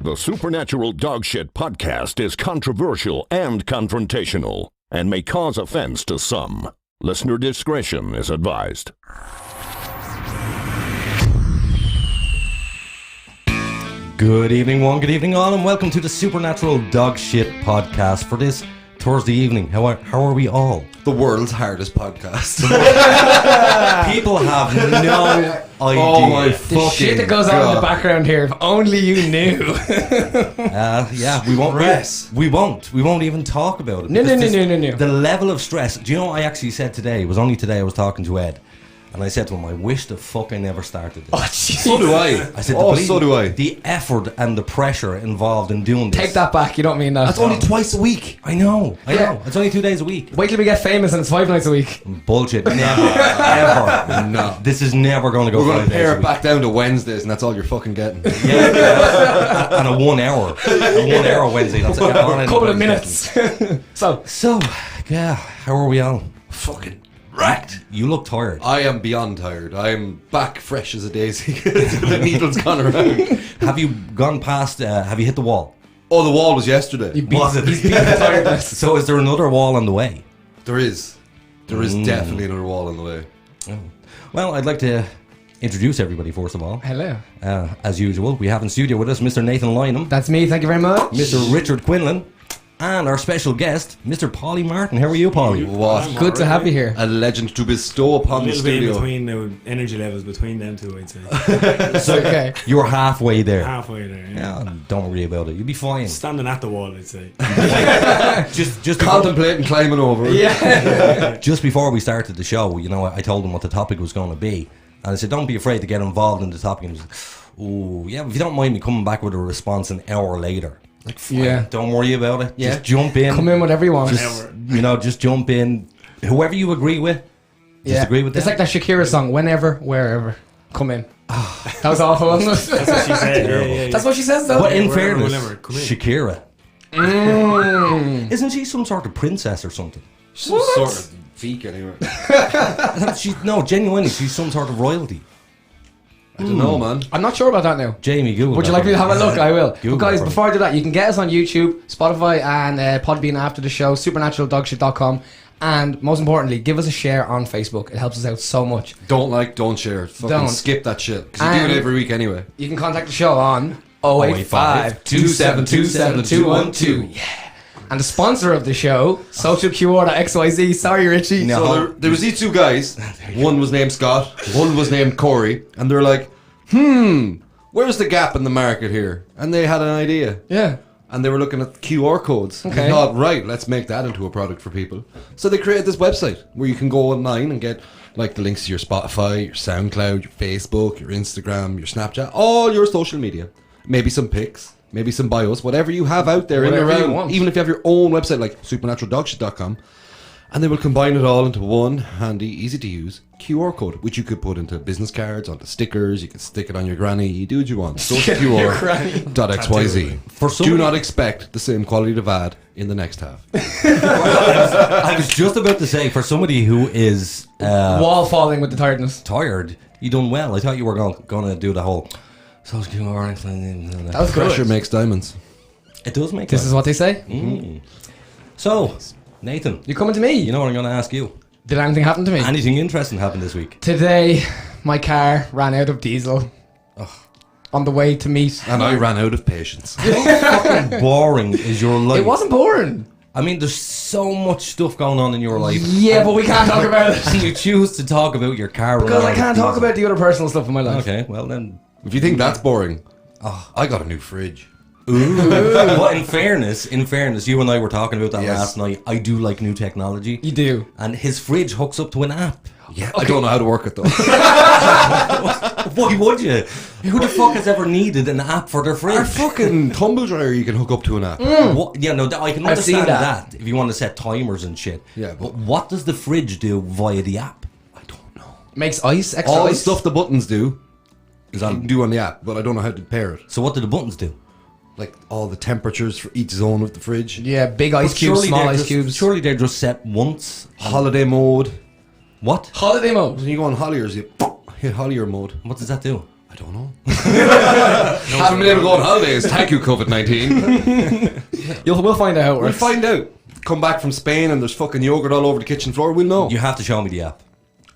The Supernatural Dogshit podcast is controversial and confrontational and may cause offense to some. Listener discretion is advised. Good evening, one. Good evening, all, and welcome to the Supernatural Dogshit podcast for this Thursday evening. How are we all? The world's hardest podcast. People have no idea. Oh my The fucking shit that goes on in the background here, if only you knew. Yeah, we won't. Stress. We won't even talk about it. No. The level of stress. Do you know what I actually said today? It was only today I was talking to Ed. And I said to him, I wish the fuck I never started this. Oh, jeez. So do I. I said, so do I. The effort and the pressure involved in doing this. Take that back, you don't mean that. That's only twice a week. I know. Yeah. It's only 2 days a week. Wait till we get famous and it's 5 nights a week. Bullshit. Never. Ever. No. This is never going to go We're going 5 to days pare a it week. back down to Wednesdays, and that's all you're fucking getting. Yeah. And a 1 hour. A 1 hour Wednesday. That's like A couple of minutes. So, yeah. How are we all? Fucking wrecked. You look tired. I am beyond tired. I am back fresh as a daisy. The needle's gone around. Have you gone past, have you hit the wall? Oh, the wall was yesterday. Was it? He's being tired. So is there another wall on the way? There is definitely another wall on the way. Oh. Well, I'd like to introduce everybody first of all. Hello. As usual, we have in studio with us Mr. Nathan Lynham, That's me, thank you very much. Mr. Richard Quinlan, and our special guest, Mr. Paulie Martin. How are you, Paulie? What Good to have you here. a legend to bestow upon A the little bit in studio. between the energy levels between them two, I'd say. It's okay. You're halfway there. Halfway there. Yeah. Yeah, don't worry about it. You'll be fine. Standing at the wall, I'd say. Just Contemplating climbing over it. Yeah. Just before we started the show, you know, I told him what the topic was going to be, and I said, "Don't be afraid to get involved in the topic." And he was like, "Oh, yeah, if you don't mind me coming back with a response an hour later." Yeah. Don't worry about it. Yeah. Just jump in. Come in whatever you want. Just jump in. Whoever you agree with. Just agree with It's them. like that Shakira song, whenever, wherever. Come in. That was awful, wasn't it? That's what she said. Yeah. That's what she says, though. But in wherever, fairness, whenever, come in. Shakira. Isn't she some sort of princess or something? Some sort of feek anyway. Genuinely, she's some sort of royalty. I don't know, man. I'm not sure about that now. Jamie, Google. Would you that like me to for have a look? I will. Google But guys, that for before I do that, you can get us on YouTube, Spotify, and Podbean after the show, supernaturaldogshit.com. And most importantly, give us a share on Facebook. It helps us out so much. Don't like, don't share. Fucking Don't. skip that shit. Because you do it every week anyway. You can contact the show on 085 2727 212. Yeah. And the sponsor of the show, Social XYZ. Sorry, Richie. No. So there was these two guys. One was named Scott. One was named Corey. And they're like, where's the gap in the market here? And they had an idea. Yeah. And they were looking at QR codes. Okay. They thought, right, let's make that into a product for people. So they created this website where you can go online and get like the links to your Spotify, your SoundCloud, your Facebook, your Instagram, your Snapchat, all your social media. Maybe some pics, maybe some bios, whatever you have out there in Whatever you around. want. Even if you have your own website like supernaturaldogshit.com. And they will combine it all into one handy, easy to use QR code, which you could put into business cards, onto stickers, you can stick it on your granny, you do what you want. SocialQR.xyz. For Do somebody- not expect the same quality of ad in the next half. I was just about to say, for somebody who is Wall falling with the tiredness. tired, you done well. I thought you were going to do the whole. That was good. Pressure makes diamonds. It does make This sense. is what they say. So, Nathan, You're coming to me. you know what I'm going to ask you. Did anything happen to me? Anything interesting happened this week? Today, my car ran out of diesel. On the way to meet. And I ran out of patience. Fucking boring is your life. It wasn't boring. I mean, there's so much stuff going on in your life. Yeah, but we can't talk about it. And you choose to talk about your car. Because I can't talk about the other personal stuff in my life. Okay, well then. If you think that's boring, I got a new fridge. But in fairness, you and I were talking about that Yes. last night. I do like new technology. You do. And his fridge hooks up to an app. Yeah, I don't know how to work it though. Why would you? Who the fuck has ever needed an app for their fridge? Our fucking tumble dryer you can hook up to an app. What? Yeah, no, I can I've seen understand that. that if you want to set timers and shit. Yeah, but what does the fridge do via the app? I don't know. Makes ice, extra All the ice. stuff the buttons do Is you on. can do on the app, but I don't know how to pair it. So what do the buttons do? Like all the temperatures for each zone of the fridge. Yeah, big ice But cubes, surely small they're ice just- cubes. Surely they're just set once. Holiday mode. What? Holiday mode. When you go on Holliers, you hit Hollier mode. What does that do? I don't know. Haven't been able to go on holidays. Thank you, COVID-19. We'll find out how it We'll works. find out. Come back from Spain and there's fucking yogurt all over the kitchen floor. We'll know. You have to show me the app.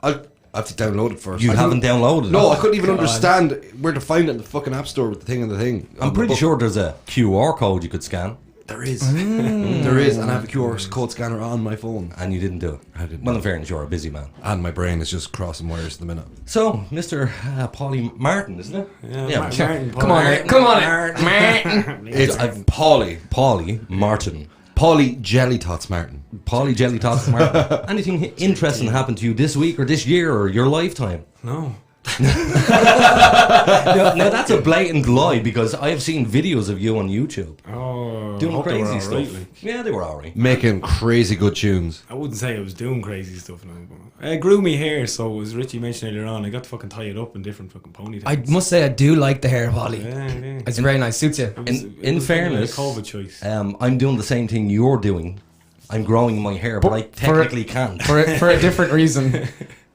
I have to download it first. You I haven't couldn't- downloaded it? No, I couldn't even understand where to find it in the fucking app store with the thing and the thing. I'm pretty sure there's a QR code you could scan, there is. There is, and I have a QR code scanner on my phone. and you didn't do it. I didn't. Well, in fairness, you're a busy man. And my brain is just crossing wires at the minute. So, Mr. Paulie Martin, isn't it? Martin, Come on, Nick. Come on, Nick. It's Paulie. Paulie Martin. Paulie Jelly Tots Martin. Paulie Jelly Tots Martin. Anything interesting happened to you this week or this year or your lifetime? No. Now that's a blatant lie because I have seen videos of you on YouTube Oh, doing hope they were crazy alright, stuff. like. Yeah, they were alright. Making crazy good tunes. I wouldn't say I was doing crazy stuff now, but I grew me hair, so as Richie mentioned earlier on, I got to fucking tie it up in different fucking ponytails. I must say, I do like the hair, Paulie. Yeah. It's very nice. Suits you. It was- In it was fairness, a COVID choice. I'm doing the same thing you're doing. I'm growing my hair, but I technically can't. For a different reason.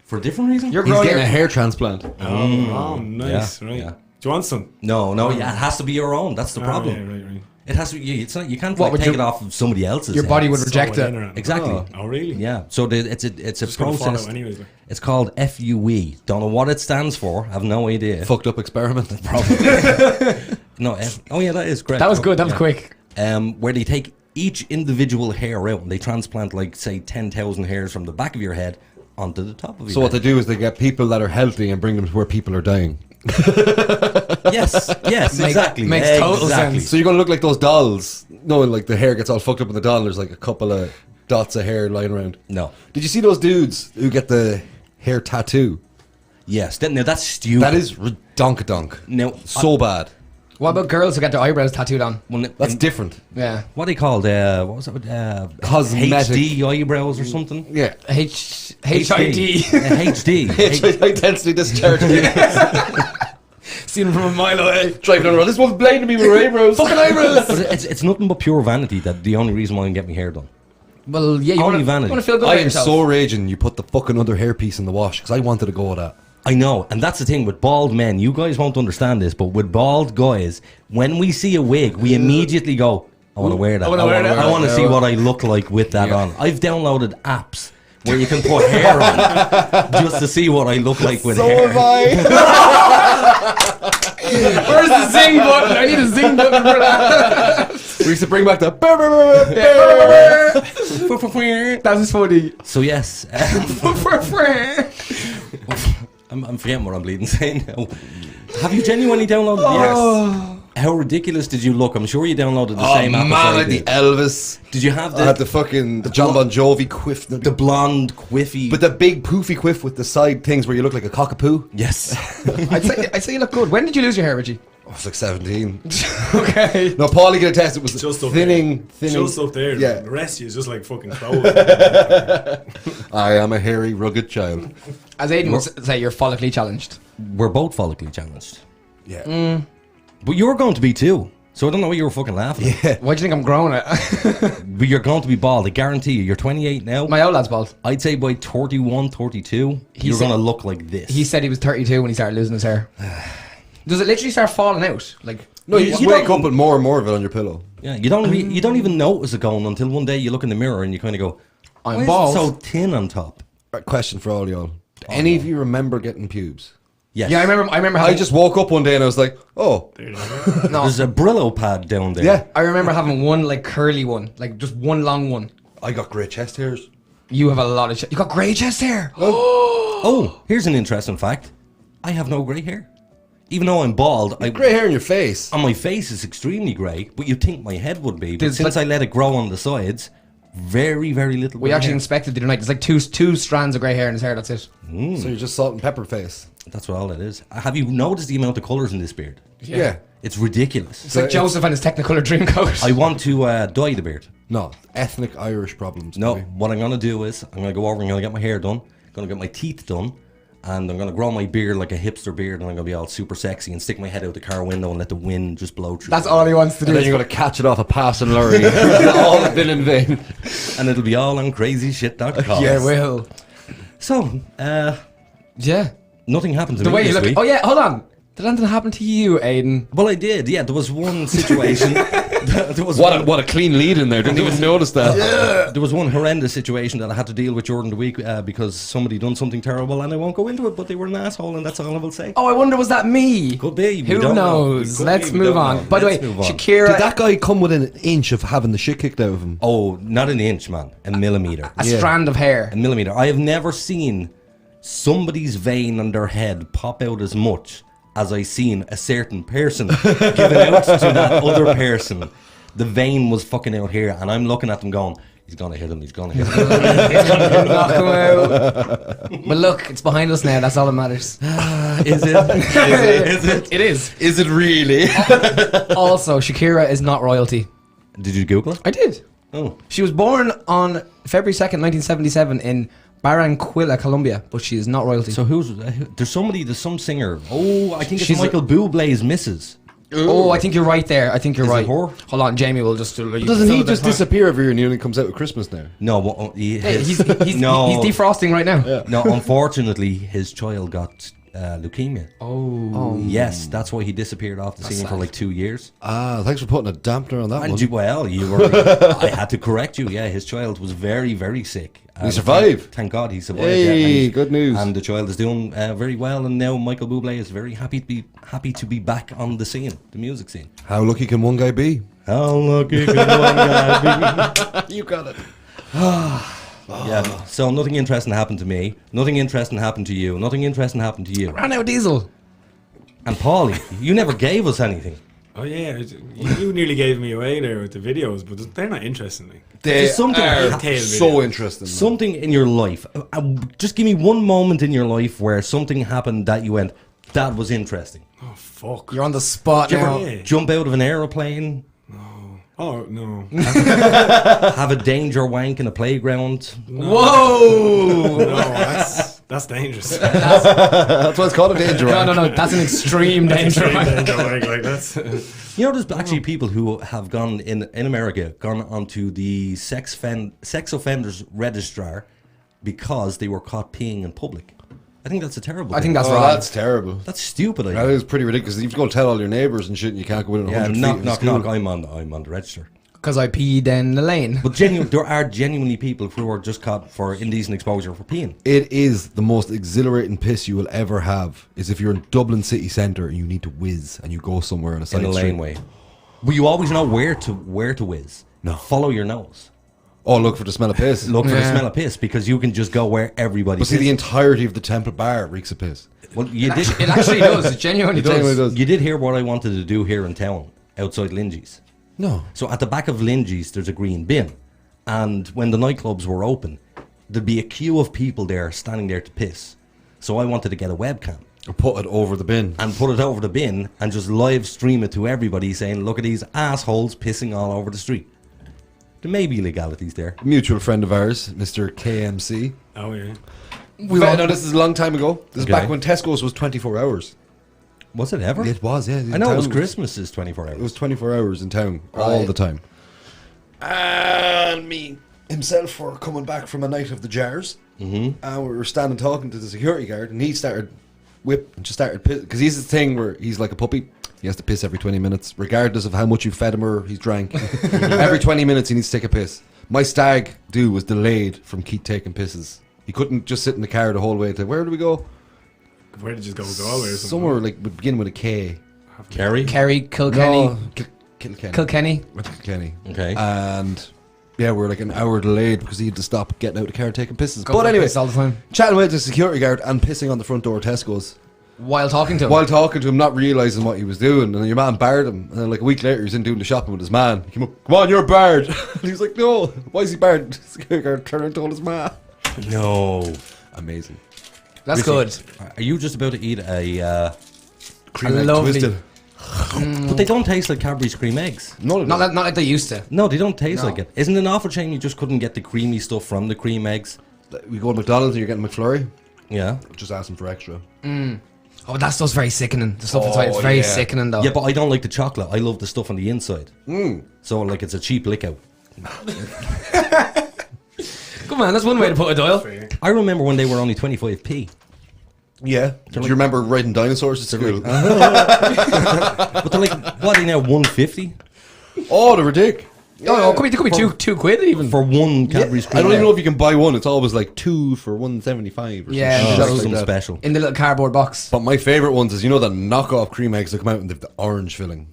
For a different reason? You're He's growing getting a your... hair transplant. Oh, nice, yeah, right. yeah. Do you want some? No, yeah, it has to be your own. That's the problem. Oh, yeah, right. It has to be. It's not. You can't What like, would take your- it off of somebody else's. Your head. body would So reject I it. know that. Exactly. Oh, really? Yeah. So it's a Just gonna follow process. anyways. Like. It's called FUE. Don't know what it stands for. I have no idea. Fucked up experiment. Probably. No. Oh yeah, that is correct. That was good. That was Yeah. quick. Where they take each individual hair out and they transplant like say 10,000 hairs from the back of your head onto the top of your So what head. they do is they get people that are healthy and bring them to where people are dying. Yes, exactly. makes total Exactly. sense. So you're gonna look like those dolls. No, like the hair gets all fucked up in the doll and there's like a couple of dots of hair lying around. No. Did you see those dudes who get the hair tattoo? Yes. Now that's stupid. That is redonkadonk. Now So bad. What about girls who get their eyebrows tattooed on? That's different. Yeah. What are they called? What was it? Cosmetic. HD eyebrows or something? Yeah. HID. HD. High intensity discharge. Seen them from a mile away. Driving on the road. This one's blinding me with her eyebrows. Fucking eyebrows. But it's nothing but pure vanity. That the only reason why I can get my hair done. Well, yeah, you Only want vanity. to feel good I about am yourself. so raging you put the fucking other hairpiece in the wash because I wanted to go with that. I know, and that's the thing with bald men. You guys won't understand this, but with bald guys, when we see a wig, we immediately go, I want to wear that. I wanna wear that. I want to see what I look like with that on. I've downloaded apps where you can put hair on just to see what I look like with hair. have I. Where's the zing button? I need a zing button for that. We used to bring back the. That is funny. So yes, I'm forgetting what I'm bleeding saying now. Have you genuinely downloaded the apps? How ridiculous did you look? I'm sure you downloaded the same app. Man, as I like the did. Elvis. Did you have I had the fucking John Bon Jovi quiff. the blonde quiffy? But the big poofy quiff with the side things where you look like a cockapoo. Yes. I'd say you look good. When did you lose your hair, Richie? I was like 17. Okay. No, Paulie get a test. It was Just up thinning. Just up there. Yeah. The rest of you is just like fucking clothes. I am a hairy, rugged child. As Aiden would say, you're follically challenged. We're both follically challenged. Yeah. But you're going to be too. So I don't know what you were fucking laughing at. Why do you think I'm growing it? But you're going to be bald. I guarantee you. You're 28 now. My old lad's bald. I'd say by 31, 32, you're said- going to look like this. He said he was 32 when he started losing his hair. Does it literally start falling out? Like, No, you just You wake don't- up with more and more of it on your pillow. Yeah, you don't even notice it going until one day you look in the mirror and you kind of go, I'm "Why is it bald." so thin on top?" Right, question for all y'all. Do any of you remember getting pubes? Yes. yeah, I remember I having, just woke up one day and I was like, oh, no, There's a Brillo pad down there. yeah. I remember having one like curly one, like just one long one. I got great chest hairs. You have a lot of you got grey chest hair. Oh, here's an interesting fact. I have no grey hair. Even though I'm bald, Grey hair in your face. on my face is extremely grey, but you'd think my head would be. But There's since like- I let it grow on the sides, very, very little We grey actually hair. inspected the other night. There's like two strands of grey hair in his hair. That's it. So you're just salt and pepper face. That's what all it is. Have you noticed the amount of colours in this beard? Yeah. It's ridiculous. It's like Joseph and his Technicolor Dreamcoat. I want to dye the beard. No, ethnic Irish problems. No, maybe. what I'm going to do is I'm going to go over and I'm going to get my hair done. I'm going to get my teeth done. And I'm going to grow my beard like a hipster beard. And I'm going to be all super sexy and stick my head out the car window and let the wind just blow through. That's all he wants to do. And then you're going to catch it off a passing lorry. All have been in vain. And it'll be all on crazyshit.com. Yeah, will. So, Yeah. nothing happened to The me way you this look. week. Oh yeah, hold on. Did anything happen to you, Aiden? Well, I did. Yeah, there was one situation. there was What a clean lead in there. Didn't even notice that. There was one horrendous situation that I had to deal with during the week because somebody done something terrible, and I won't go into it, but they were an asshole, and that's all I will say. Oh, I wonder, was that me? Could be. We Who don't know. knows? Could Let's be, we move don't on. know. By the way, Let's move on. Shakira. Did that guy come within an inch of having the shit kicked out of him? Oh, not an inch, man. A millimeter. a strand of hair. A millimeter. I have never seen somebody's vein on their head pop out as much as I seen a certain person giving out to that other person. The vein was fucking out here, and I'm looking at them going, he's gonna hit him, he's gonna hit him. Knock him out. But look, it's behind us now. That's all that matters. Is it? Is it? It is. Is it really? Also, Shakira is not royalty. Did you Google it? I did. Oh. She was born on February 2nd, 1977 in Barranquilla, Colombia, but she is not royalty. So there's some singer. Oh, I think it's She's Michael Bublé's missus. oh, I think you're right there. I think you're Is it right. her? Hold on, Jamie will just... Doesn't he just disappear every year and he only comes out at Christmas now? No, well, He's no, he's defrosting right now. no. Unfortunately, his child got leukemia. Oh. Yes, that's why he disappeared off the scene for like 2 years. Ah, thanks for putting a dampener on that And one. you were. I had to correct you. Yeah, his child was very, very sick. He survived. Thank God he survived. Hey, yeah, and he's- good news. And the child is doing very well. And now Michael Bublé is very happy to be back on the scene, the music scene. How lucky can one guy be? How lucky can one guy You got it. be? Yeah. So nothing interesting happened to me. Nothing interesting happened to you. Nothing interesting happened to you. Ran out of diesel. And Paulie, you never gave us anything. Oh yeah, you nearly gave me away there with the videos, but they're not interesting. Like. They There's something are tail so video. interesting. man. Something in your life. Just give me one moment in your life where something happened that you went, That was interesting. Oh fuck. You're on the spot Did you now. ever jump out of an aeroplane? Oh no. Have a danger wank in a playground? Whoa! No, that's dangerous. That's why it's called a danger. No. That's an extreme danger. Like that's. You know, there's actually people who have gone in America, gone onto the sex offenders registrar because they were caught peeing in public. I think that's a terrible. I think thing. that's wrong. That's terrible. That's stupid. I That think. is pretty ridiculous. You have to go tell all your neighbours and shit, and you can't go within 100 feet. Knock, of knock, school. knock. I'm on the register. Because I peed in the lane. But there are genuinely people who are just caught for indecent exposure for peeing. It is the most exhilarating piss you will ever have. Is if you're in Dublin city centre and you need to whiz and you go somewhere on a side In the street. laneway. But you always know where to whiz. No. Follow your nose. Oh, look for the smell of piss. Look for the Yeah. smell of piss because you can just go where everybody. But see, the entirety of the Temple Bar reeks of piss. Well, you did. It actually does. It genuinely It genuinely does. does. You did hear what I wanted to do here in town, outside Lingy's. No. So at the back of Lingy's, there's a green bin, and when the nightclubs were open, there'd be a queue of people there standing there to piss. So I wanted to get a webcam Put it over the bin. and put it over the bin and just live stream it to everybody, saying, "Look at these assholes pissing all over the street." There may be legalities there. A mutual friend of ours, Mr. KMC. Oh yeah. No, this is a long time ago. This Okay. is back when Tesco's was 24 hours. Was it ever? It was, yeah. I know it was Christmas is 24 hours. It was 24 hours in town all the time. And me himself were coming back from a night of the jars. Mm-hmm. And we were standing talking to the security guard, and he started piss, because he's this thing where he's like a puppy. He has to piss every 20 minutes, regardless of how much you've fed him or he's drank. Every 20 minutes he needs to take a piss. My stag do was delayed from keep taking pisses. He couldn't just sit in the car the whole way to, where do we go? Where did you go? Galway or something? Somewhere like would begin with a K. Kerry? Kerry, Kilkenny. No, Kilkenny. Kilkenny. With Kilkenny. Okay. And yeah, we're like an hour delayed because he had to stop getting out of the car and taking pisses. Go But for anyway, piss all the time. chatting with the security guard and pissing on the front door of Tesco's While talking to him. while talking to him, not realising what he was doing. And your man barred him. And then like a week later, he was in doing the shopping with his man. He came up, "Come on, you're barred." And he was like, "No, why is he barred?" The security guard turned and told his man. No. Amazing. That's Richie, good. Are you just about to eat a... Cream egg lovely- twisted. But they don't taste like Cadbury's cream eggs. No, Not like they used to. No, they don't taste No. like it. Isn't it an awful shame you just couldn't get the creamy stuff from the cream eggs? we go to McDonald's and you're getting McFlurry. Yeah. Just ask them for extra. Oh, that stuff's very sickening. The stuff inside is very yeah. sickening, though. Yeah, but I don't like the chocolate. I love the stuff on the inside. So, like, it's a cheap lick out. Come on, that's one way to put it, Doyle. I remember when they were only 25p. Yeah. Do you remember riding dinosaurs at school? But they're like, what are they now, 150? Oh, they were dick. Oh, could be two quid even. For one Cadbury's cream I don't even egg. know if you can buy one. It's always like 2 for 175 or Yeah, something. Oh, that Shit was like something that. special. In the little cardboard box. But my favourite ones is, you know, the knockoff cream eggs that come out and they've the orange filling.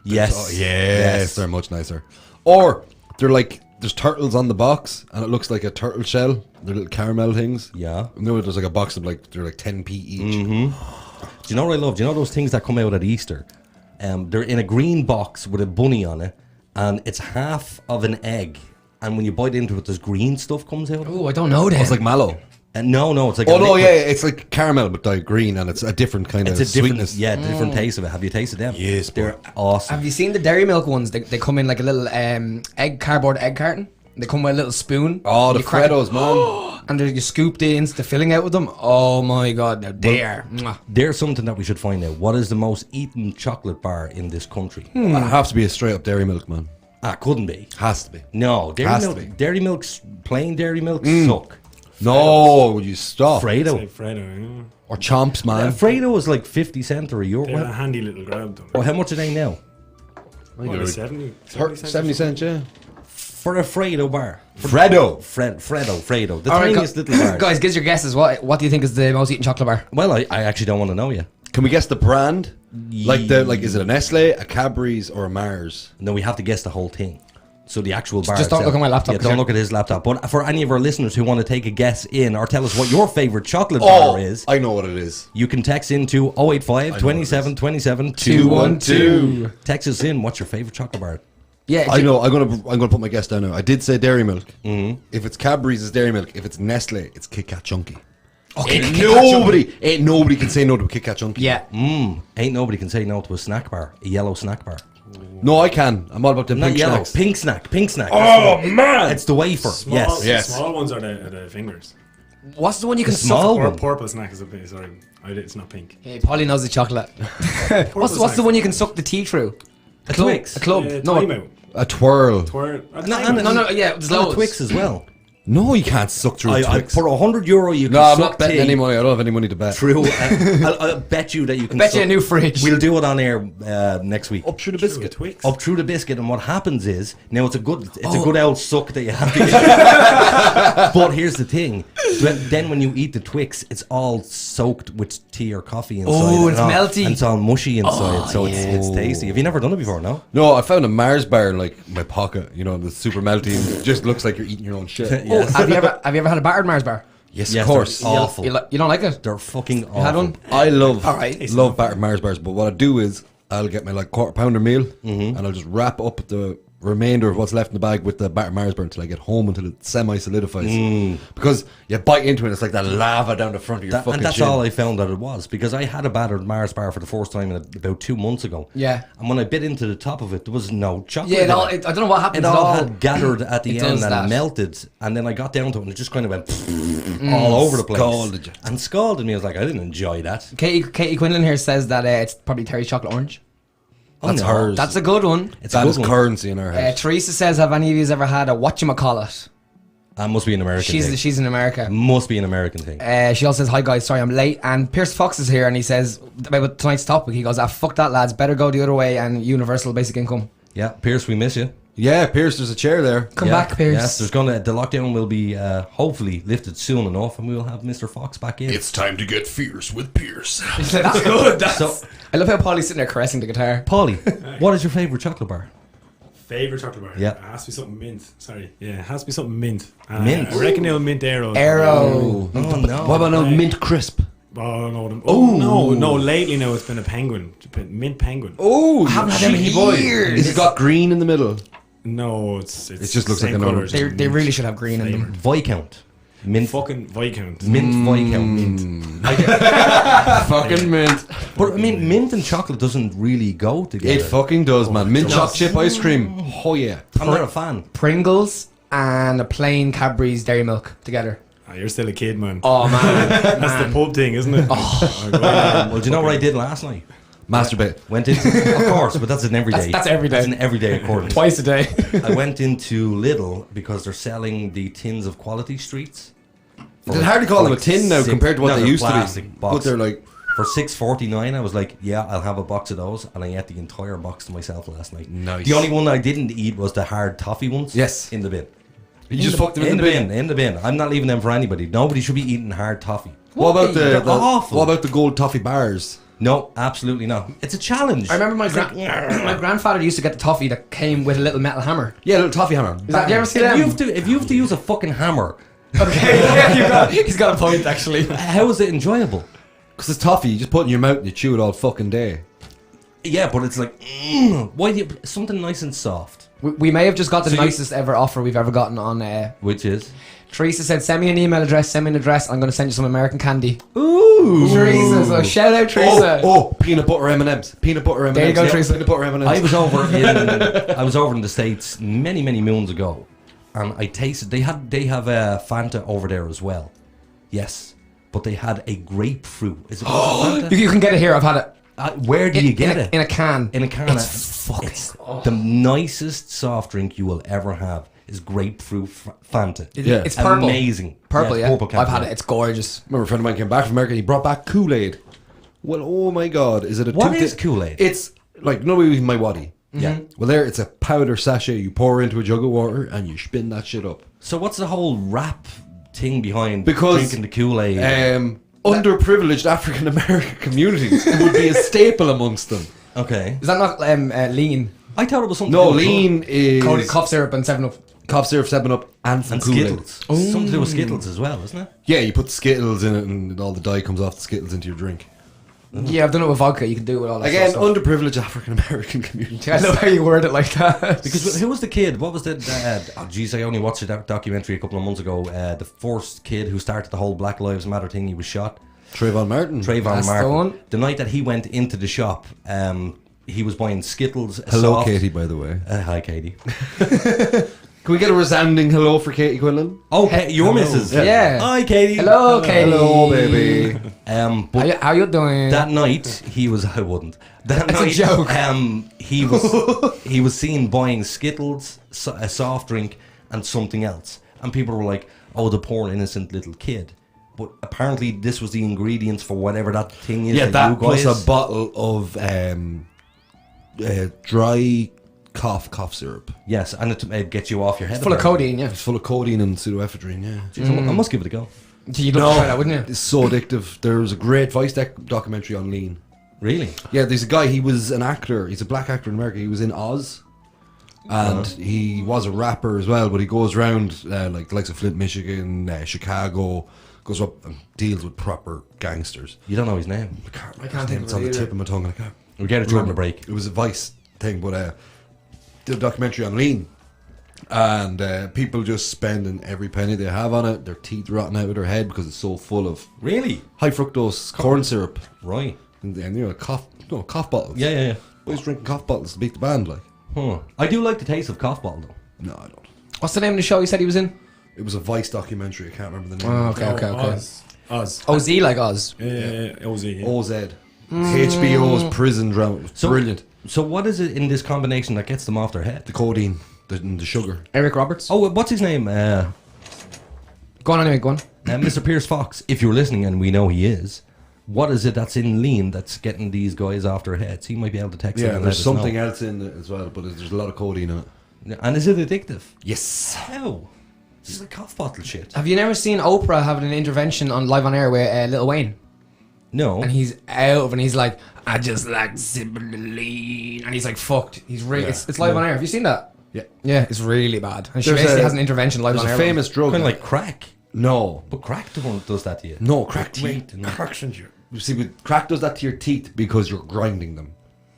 Yes. Oh, yes, they're much nicer. Or they're like, there's turtles on the box and it looks like a turtle shell. They're little caramel things. Yeah. You know, there's like a box of like, they're like 10p each. Do you know what I love? Do you know those things that come out at Easter? They're in a green box with a bunny on it, and it's half of an egg. And when you bite into it, there's green stuff comes out. Oh, I don't know that. It's like mallow. And no, it's like Oh a no, liquid. yeah, it's like caramel but dyed green and it's a different kind It's of a different, sweetness. different taste of it. Have you tasted them? Yes, they're awesome. Have you seen the Dairy Milk ones? They come in like a little cardboard egg carton. They come with a little spoon. Oh, the You crack it- Freddos, man. And then you scoop the instant filling out with them. Oh my god, now they are. Mwah. There's something that we should find out. What is the most eaten chocolate bar in this country? It has to be a straight up Dairy Milk, man. Couldn't be. Has to be. No, Has to be. Dairy Milk's plain Dairy Milk suck. No, would you stop? Say Fredo. Fredo, yeah. Or Chomps, man. Fredo was like 50 cent or a euro. They're a handy little grab though. Oh, how much are they now? What, they're 70? 70 cents, yeah. For a Fredo bar. Fredo. Fredo. The All right, tiniest little bar. guys, give us your guesses. What do you think is the most eaten chocolate bar? Well, I actually don't want to know yet. Can we guess the brand? Like is it a Nestle, a Cadbury's, or a Mars? No, we have to guess the whole thing. So the actual bar. Just don't itself. look at my laptop, Yeah, 'cause don't you're- look at his laptop. But for any of our listeners who want to take a guess in or tell us what your favorite chocolate Oh, bar is, I know what it is. you can text into 085 27 27 212. Text us in. What's your favorite chocolate bar? Yeah, I know. I'm gonna put my guess down now. I did say Dairy Milk. If it's Cadbury's, it's Dairy Milk. If it's Nestle, it's Kit Kat Chunky. Ain't nobody can say no to a Kit Kat chunky. Yeah. Ain't nobody can say no to a snack bar, a yellow snack bar. No, I can. I'm all about them Not pink yellow, snacks. pink snack. Oh man, It's the wafer. Yes. Small ones are the fingers. What's the one you can small suck? Or one. purple snack is a bit. Sorry, it's not pink. Hey, Paulie knows the chocolate. What's the one you can suck the tea through? A Twix. A club. No, No, A twirl. no, yeah, there's loads. A Twix as well. No, you can't suck through a I Twix. for €100 you can No, I'm suck not betting tea any money. I don't have any money to bet. through. I'll bet you that you can. Bet you suck- a new fridge. We'll do it on air next week. Up through the True, biscuit. Twix. Up through the biscuit, and what happens is now it's a good old suck that you have to get. But here's the thing: then when you eat the Twix, it's all soaked with tea or coffee inside. Oh, it's and all- melty. and it's all mushy inside, so it's tasty. Have you never done it before? No. No, I found a Mars bar in like my pocket. You know, the super melty. And it just looks like you're eating your own shit. Oh, have you ever had a battered Mars bar? Yes, Yes, of course. they're awful. You don't like it? They're fucking awful. You had one? I love Alright. love battered Mars bars, but what I do is I'll get my like quarter pounder meal and I'll just wrap up the remainder of what's left in the bag with the battered Mars bar until I get home until it semi solidifies. Because you bite into it, it's like that lava down the front of your fucking And that's chin. all I found that it was, because I had a battered Mars bar for the first time about 2 months ago. Yeah. And when I bit into the top of it, there was no chocolate. Yeah, in it. I don't know what happened It at all all. had gathered at the It end does and that. melted, and then I got down to it and it just kind of went all over the place. Scalded you. And scalded me. I was like, I didn't enjoy that. Katie Quinlan here says that it's probably Terry's chocolate orange. That's no. hers. That's a good one. It's That a is good one. currency in our house. Teresa says, have any of you ever had a whatchamacallit? That must be an American thing. She's in America. Must be an American thing. She also says, hi guys, sorry I'm late. And Pierce Fox is here and he says, about tonight's topic, he goes, fuck that lads, better go the other way and universal basic income. Yeah, Pierce, we miss you. Yeah, Pierce, there's a chair there. Come Yeah, back, Pierce. Yes, the lockdown will be hopefully lifted soon enough, and we will have Mr. Fox back in. It's time to get fierce with Pierce. That's good. So, I love how Paulie's sitting there caressing the guitar. Paulie, what is your favourite chocolate bar? Favorite chocolate bar? Yeah. It has to be something mint. Sorry. Yeah, it has to be something mint. Mint? I reckon they'll mint arrows. Arrow. Oh no! What about a mint crisp? Oh no! No! Lately now it's been a penguin, mint penguin. Oh, I haven't had them in years. Is it got green in the middle? No, it's It just looks same like an colour, orange. just They mint really should have green in them. Viscount, mint, Fucking Viscount. mint, Viscount, mint. Fucking mint. But I mean, mint and chocolate doesn't really go together. It fucking does, man. Mint chocolate chip ice cream. Oh yeah. I'm not a fan. Pringles and a plain Cadbury's Dairy Milk together. Ah, you're still a kid, man. Oh man. That's the pub thing, isn't it? Oh, Well, do you know what I did last night? Masturbate. Went into, of course, but that's an everyday. That's every day. That's an everyday occurrence. Twice a day. I went into Lidl because they're selling the tins of Quality Streets. It's hard to call them a tin now compared to what they used to be. Box. But they're like, For $6.49, I was like, yeah, I'll have a box of those, and I ate the entire box to myself last night. Nice. The only one I didn't eat was the hard toffee ones. Yes. In the bin. you just fucked them in the bin. In the bin. I'm not leaving them for anybody. Nobody should be eating hard toffee. What about They're the awful. What about the gold toffee bars? No, absolutely not. It's a challenge. I remember my grandfather used to get the toffee that came with a little metal hammer. Yeah, little toffee hammer. Have you ever seen If you have to use a fucking hammer, Okay, he's got a point actually. how is it enjoyable? Because it's toffee, you just put it in your mouth and you chew it all fucking day. Yeah, but it's like, why do you something nice and soft? We may have just got the So you- nicest ever offer we've ever gotten on. Which is Teresa said, "Send me an email address. Send me an address. I'm going to send you some American candy." ooh. Teresa, so shout out Teresa. Oh, peanut butter M&M's. Peanut butter M&M's. There you go, Yeah, Teresa. Peanut butter M&M's. I was over in the States many moons ago, and I tasted. They have Fanta over there as well. Yes, but they had a grapefruit. Is it called Fanta? You can get it here. I've had it. Where do you get it? In a can. In a can. It's the nicest soft drink you will ever have. Is grapefruit Fanta. Yeah. It's purple. Amazing. Purple, yeah. Purple I've had can. it. It's gorgeous. remember a friend of mine came back from America and he brought back Kool-Aid. Well, oh my god, is it a What two- is Kool-Aid? It's like, no, my waddy. Yeah. Well, there, it's a powder sachet you pour into a jug of water and you spin that shit up. So what's the whole rap thing behind Because, drinking the Kool-Aid? Underprivileged African American communities, it would be a staple amongst them. Okay. Is that not lean? I thought it was something. No, to do with lean is Cough syrup and 7-Up. cough syrup, 7-Up, and some and Kool-Aid. Skittles. Something to do with Skittles as well, isn't it? Yeah, you put Skittles in it and all the dye comes off the Skittles into your drink. Yeah, I've done it with vodka. You can do it with all that Again, sort of underprivileged African American community. stuff. I love how you word it like that. Because who was the kid? What was the? Oh, geez, I only watched a documentary a couple of months ago. The first kid who started the whole Black Lives Matter thing. He was shot. Trayvon Martin. Trayvon That's Martin. the one. The night that he went into the shop, he was buying Skittles. Hello, soft- Katie, by the way. Hi, Katie. Can we get a resounding hello for Katie Quinlan? Oh, your missus. Yeah. Hi, Katie. Hello, Katie. Hello, baby. But How you doing? that night he was. I wouldn't. That It's a night, joke. he was seen buying Skittles, a soft drink, and something else, and people were like, "Oh, the poor innocent little kid." But apparently, this was the ingredients for whatever that thing is. Yeah, you that guys. plus a bottle of dry cough syrup. Yes, and it gets you off your head. Full of apparently. codeine, yeah. It's full of codeine and pseudoephedrine, yeah. Jeez, I must give it a go. You'd love to try that, wouldn't you? It's so addictive. There was a great Vice documentary on lean. Really? Yeah, there's a guy, he was an actor. He's a black actor in America. He was in Oz. And he was a rapper as well, but he goes around like the likes of Flint, Michigan, Chicago, goes up and deals with proper gangsters. You don't know his name. I can't think It's of on it the either. tip of my tongue. And I can't We'll get it during the remember. break. It was a Vice thing, but did a documentary on lean. And people just spending every penny they have on it. Their teeth rotting out of their head because it's so full of Really? high fructose corn syrup. Right. And you know, cough bottles. Yeah. Boys drinking cough bottles to beat the band, like. Huh. I do like the taste of cough bottle though. No, I don't. What's the name of the show you said he was in? It was a Vice documentary. I can't remember the name. Oh, of it. okay. Oz. OZ like Oz. OZ. Yeah. OZ. HBO's prison drama. It was brilliant. So what is it in this combination that gets them off their head? The codeine, the sugar. Eric Roberts. Oh, what's his name? Go on anyway, go on. Mr. Pierce Fox. If you're listening, and we know he is, what is it that's in lean that's getting these guys off their heads? He might be able to text. Yeah, and there's let us something know. else in it as well, but there's a lot of codeine in it. And is it addictive? Yes. How? This is like cough bottle shit. Have you never seen Oprah having an intervention on live on air with Lil Wayne? No. And he's out and he's like, I just like sipping the lean, and he's like fucked. He's really it's live on air. Have you seen that? Yeah. Yeah, it's really bad. And she There's basically a- has an intervention live There's on a air. famous drug. Kind of like crack. No. But crack does that to you. No, crack Wait, teeth. no. You see, with crack does that to your teeth because you're grinding them.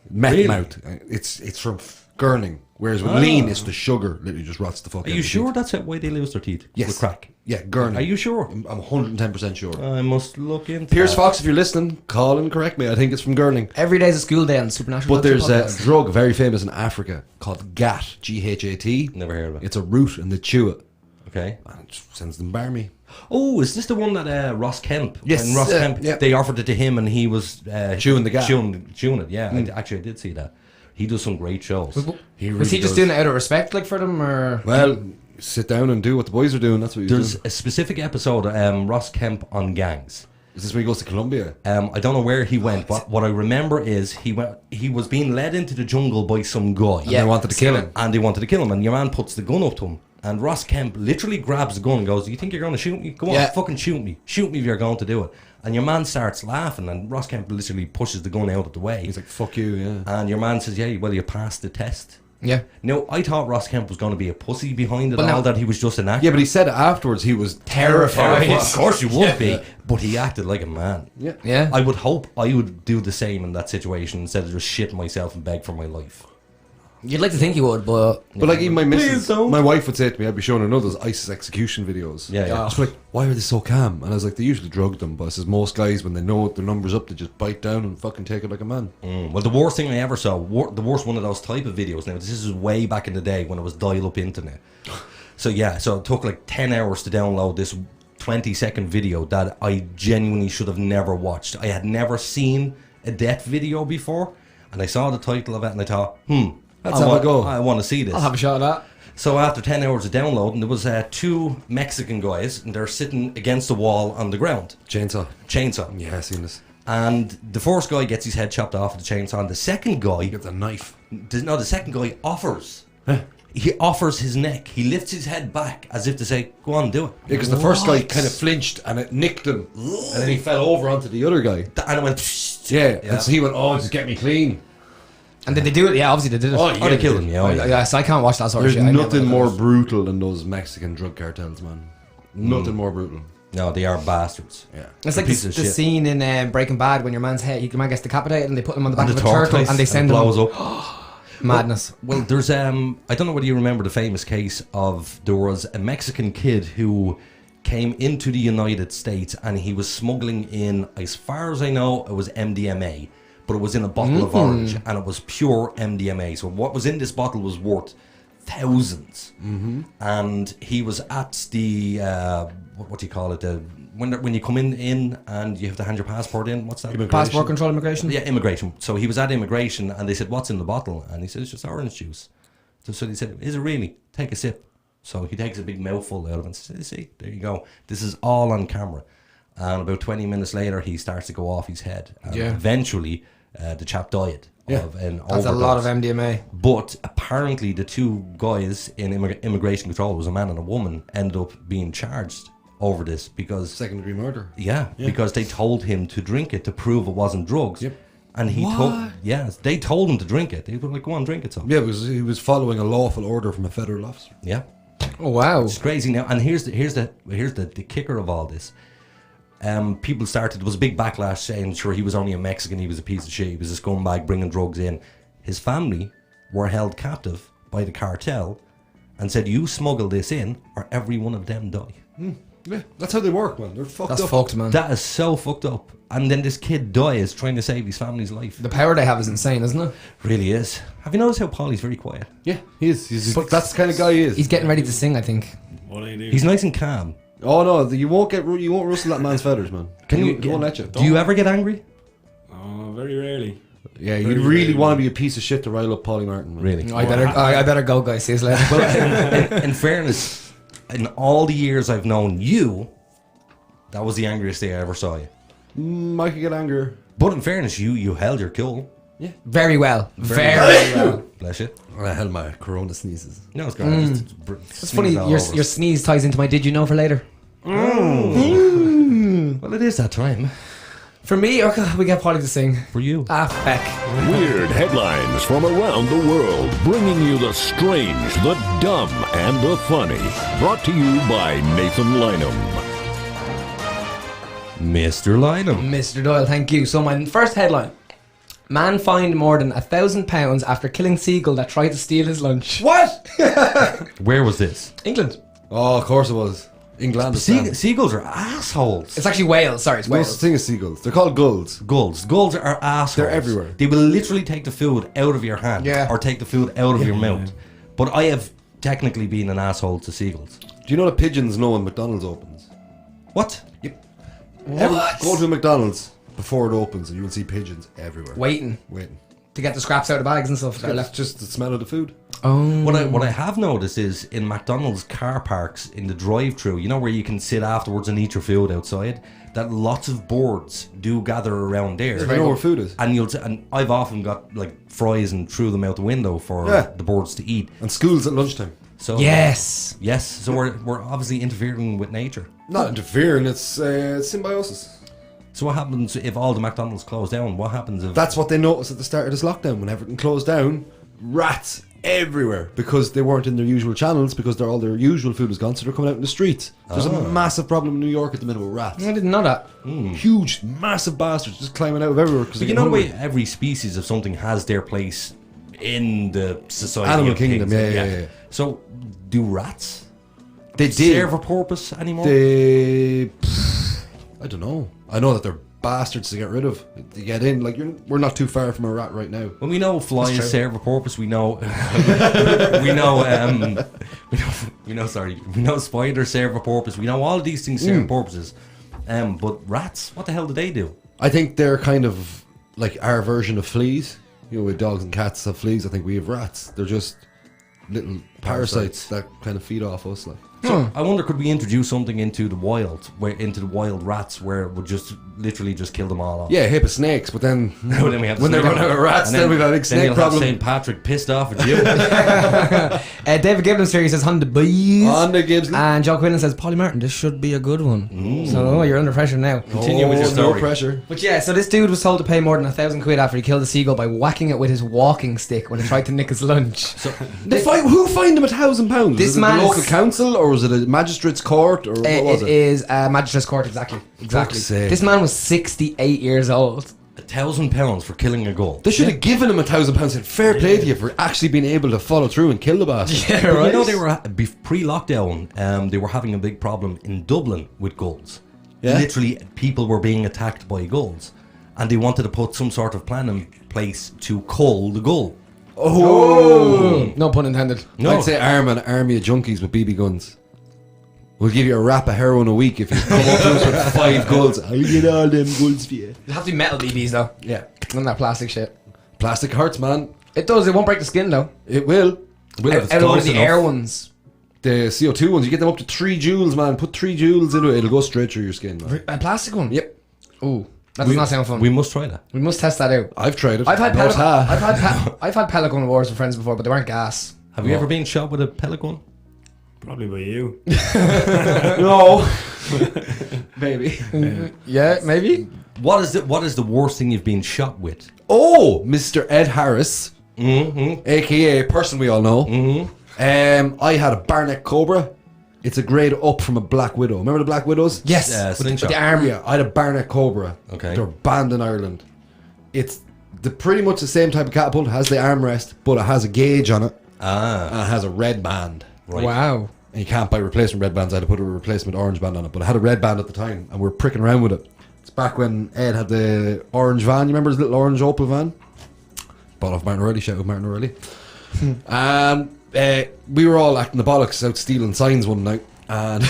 Meth Really? mouth. It's from gurning. Whereas with lean, it's the sugar literally just rots the fuck out Are of you the sure teeth. that's why they lose their teeth? Yes. With crack. Yeah, gurning. Are you sure? I'm 110% sure. I must look into Pierce that. Fox, if you're listening, call and correct me. I think it's from gurning. Every day's a school day on Supernatural But there's Dogshit a podcast. drug very famous in Africa called GAT, G-H-A-T. Never heard of it. It's a root and they chew it. Okay. And it just sends them barmy. Oh, is this the one that Ross Kemp? Yes. When Ross Kemp, yeah. they offered it to him and he was Chewing the gap. Chewing it, yeah. Actually, I did see that. He does some great shows. Was he really just does. doing it out of respect, like for them, or? Well, sit down and do what the boys are doing. That's what he's There's doing. a specific episode, Ross Kemp on gangs. Is this when he goes to Colombia? I don't know where he went, but what I remember is he was being led into the jungle by some guy. And they wanted to kill him. And they wanted to kill him, and your man puts the gun up to him. And Ross Kemp literally grabs the gun and goes, "Do you think you're going to shoot me? Go on, Yeah. fucking shoot me. Shoot me if you're going to do it." And your man starts laughing, and Ross Kemp literally pushes the gun out of the way. He's like, fuck you, yeah. And your man says, "Yeah, well, you passed the test." Yeah. No, I thought Ross Kemp was going to be a pussy behind it But all, no. that he was just an actor. Yeah, but he said it afterwards. He was terrified. Of course you would be, but he acted like a man. Yeah. Yeah. I would hope I would do the same in that situation instead of just shitting myself and beg for my life. You'd like to think you would, but But like even my missus, don't. my wife would say to me, I'd be showing her those ISIS execution videos. Yeah. She's like, why are they so calm? And I was like, they usually drug them. But I says, most guys, when they know their number's up, they just bite down and fucking take it like a man. Well, the worst thing I ever saw, the worst one of those type of videos. Now, this is way back in the day when it was dial-up internet. So it took like 10 hours to download this 20-second video that I genuinely should have never watched. I had never seen a death video before, and I saw the title of it, and I thought, Let's have a go. I want to see this. I'll have a shot at that. So after 10 hours of downloading, there was two Mexican guys, and they're sitting against the wall on the ground. Chainsaw. Chainsaw. Yeah, I've seen this. And the first guy gets his head chopped off with the chainsaw, and the second guy... He gets a knife. The second guy offers. He offers his neck. He lifts his head back as if to say, "Go on, do it." Yeah, because the first guy kind of flinched and it nicked him. And then he fell over onto the other guy. And it went... Yeah, and so he went, oh, just get me clean. And did they do it? Yeah, obviously they did it. Oh, yeah, they killed him, yeah. Yes, I can't watch that sort There's of shit. I never nothing did more that. brutal than those Mexican drug cartels, man. Nothing more brutal. No, they are bastards. Yeah. It's The like piece the of shit. scene in Breaking Bad when your man's man gets decapitated and they put him on the back And of the a turtle tortoise, and they send it him blows up. madness. Well, there's I don't know whether you remember the famous case of there was a Mexican kid who came into the United States and he was smuggling in, as far as I know, it was MDMA, but it was in a bottle of orange and it was pure MDMA. So what was in this bottle was worth thousands. And he was at the what do you call it? When you come in and you have to hand your passport in. What's that? Passport control immigration? Yeah, immigration. So he was at immigration and they said, "What's in the bottle?" And he said, "It's just orange juice." So they said, "Is it really? Take a sip." So he takes a big mouthful out of it and says, "See, there you go. This is all on camera." And about 20 minutes later, he starts to go off his head. And eventually, the chap died of an overdose. That's a lot of MDMA. But apparently, the two guys in immigration control, was a man and a woman, ended up being charged over this because... Second-degree murder. Yeah, because they told him to drink it to prove it wasn't drugs. Yep. And he told... Yeah, they told him to drink it. They were like, "Go on, drink it." So Yeah, because he was following a lawful order from a federal officer. yeah. Oh, wow. It's crazy now, and here's the kicker of all this. People started. There was a big backlash saying, "Sure, he was only a Mexican. He was a piece of shit. He was a scumbag bringing drugs in." His family were held captive by the cartel, and said, "You smuggle this in, or every one of them die." Yeah, that's how they work, man. They're fucked That's up. fucked, man. That is so fucked up. And then this kid dies trying to save his family's life. The power they have is insane, isn't it? Really is. Have you noticed how Paulie's very quiet? Yeah, he is. That's the kind of guy he is. He's getting ready to sing, I think. What do you do? He's nice and calm. Oh no, you won't rustle that man's feathers, man. He won't let you. Do you ever get angry? Oh, very rarely. Yeah, you really want to be a piece of shit to rile up Paulie Martin, man. Really? I better go, guys. See you later. Well, in fairness, in all the years I've known you, that was the angriest day I ever saw you. I could get angrier. But in fairness, you held your cool. Very well. Very well. Bless you. I held my corona sneezes. No, it's great. It's funny, your sneeze ties into my "did you know" for later. Well, it is that time. For me, we get Paulie to sing. For you. Feck. Weird headlines from around the world, bringing you the strange, the dumb, and the funny. Brought to you by Nathan Lynham. Mr. Lynham. Mr. Doyle, thank you. So my first headline. Man fined more than £1,000 after killing seagull that tried to steal his lunch. What? Where was this? England. Oh, of course it was. England. Seagulls are assholes. It's actually Wales. Sorry, it's No Wales. such thing as seagulls. They're called gulls. Gulls are assholes. They're everywhere. They will literally take the food out of your hand or take the food out of your mouth. But I have technically been an asshole to seagulls. Do you know that pigeons know when McDonald's opens? What? What? Go to a McDonald's before it opens and you will see pigeons everywhere. Waiting to get the scraps out of bags and stuff. That are It's left. just the smell of the food. Oh. What I have noticed is in McDonald's car parks in the drive-through, you know where you can sit afterwards and eat your food outside, that lots of birds do gather around there. You know where food is. And I've often got like fries and threw them out the window for the birds to eat. And schools at lunchtime. So Yes. so we're obviously interfering with nature. Not interfering, it's symbiosis. So what happens if all the McDonald's close down? What happens if That's what they noticed at the start of this lockdown. When everything closed down, rats everywhere. Because they weren't in their usual channels, because all their usual food was gone, so they're coming out in the streets. There's a massive problem in New York at the minute with rats. I didn't know that. Huge, massive bastards just climbing out of everywhere. Because But you know the way every species of something has their place in the society Animal of kingdom, things. yeah. So do rats they did. serve a purpose anymore? I don't know. I know that they're bastards to get rid of. To get in, like we're not too far from a rat right now. Well, we know flies serve a purpose. We know, we know spiders serve a purpose. We know all of these things serve purposes. But rats, what the hell do they do? I think they're kind of like our version of fleas. You know, with dogs and cats have fleas. I think we have rats. They're just little parasites that kind of feed off us. Like, So I wonder, could we introduce something into the wild, rats, where it would just literally just kill them all off? yeah, hip of snakes. But then Well, then we have the when they snake run out of rats, and then we've got a big then snake you'll problem. have St. Patrick pissed off at you. David Gibbons here, he says, "Honda bees." Honda Gibbs. And Joe Quinlan says, "Paulie Martin, this should be a good one." So you're under pressure now. Continue with your No story. pressure. But yeah, so this dude was told to pay more than £1,000 after he killed a seagull by whacking it with his walking stick when it tried to nick his lunch. So Who fined fined him £1,000. This Was it man the is- local council, or was it a magistrate's court, or what was It it? is Magistrate's Court, exactly. Fuck's sake. This man was 68 years old. £1,000 for killing a goal. They should have given him £1,000. Said, fair play to you for actually being able to follow through and kill the bastard. Yeah, But right. you know, they were pre-lockdown. They were having a big problem in Dublin with gulls. Yeah? Literally, people were being attacked by gulls, and they wanted to put some sort of plan in place to cull the gull. No pun intended. No. I'd say arm an army of junkies with BB guns. We'll give you a wrap of heroin a week if you come up to us with 5 gulls. I'll get all them gulls for you. It'll have to be metal BBs though. Yeah. None of that plastic shit. Plastic hurts, man. It does. It won't break the skin though. It will. Well, Out of one of the air ones. The CO2 ones, you get them up to 3 joules, man. Put 3 joules into it, it'll go straight through your skin, man. A plastic one. Yep. Ooh, that does not sound fun. We must try that. We must test that out. I've tried it. I've had No, pellet. ta. I've had pellet gun wars with friends before, but they weren't gas. Have you ever been shot with a pellet gun? Probably by you. No. Maybe. Yeah, maybe. What is the worst thing you've been shot with? Oh, Mr. Ed Harris, Mm-hmm. aka a person we all know. Mm-hmm. I had a Barnet Cobra. It's a grade up from a Black Widow. Remember the Black Widows? Yes. Slingshot. With the arm. Yeah, I had a Barnet Cobra. Okay. They're banned in Ireland. It's pretty much the same type of catapult. It has the armrest, but it has a gauge on it. And it has a red band. Right. Wow. And you can't buy replacement red bands. I had to put a replacement orange band on it. But I had a red band at the time, and we were pricking around with it. It's back when Ed had the orange van. You remember his little orange Opel van? Bought off Martin O'Reilly. Shout out Martin O'Reilly. And we were all acting the bollocks out stealing signs one night. And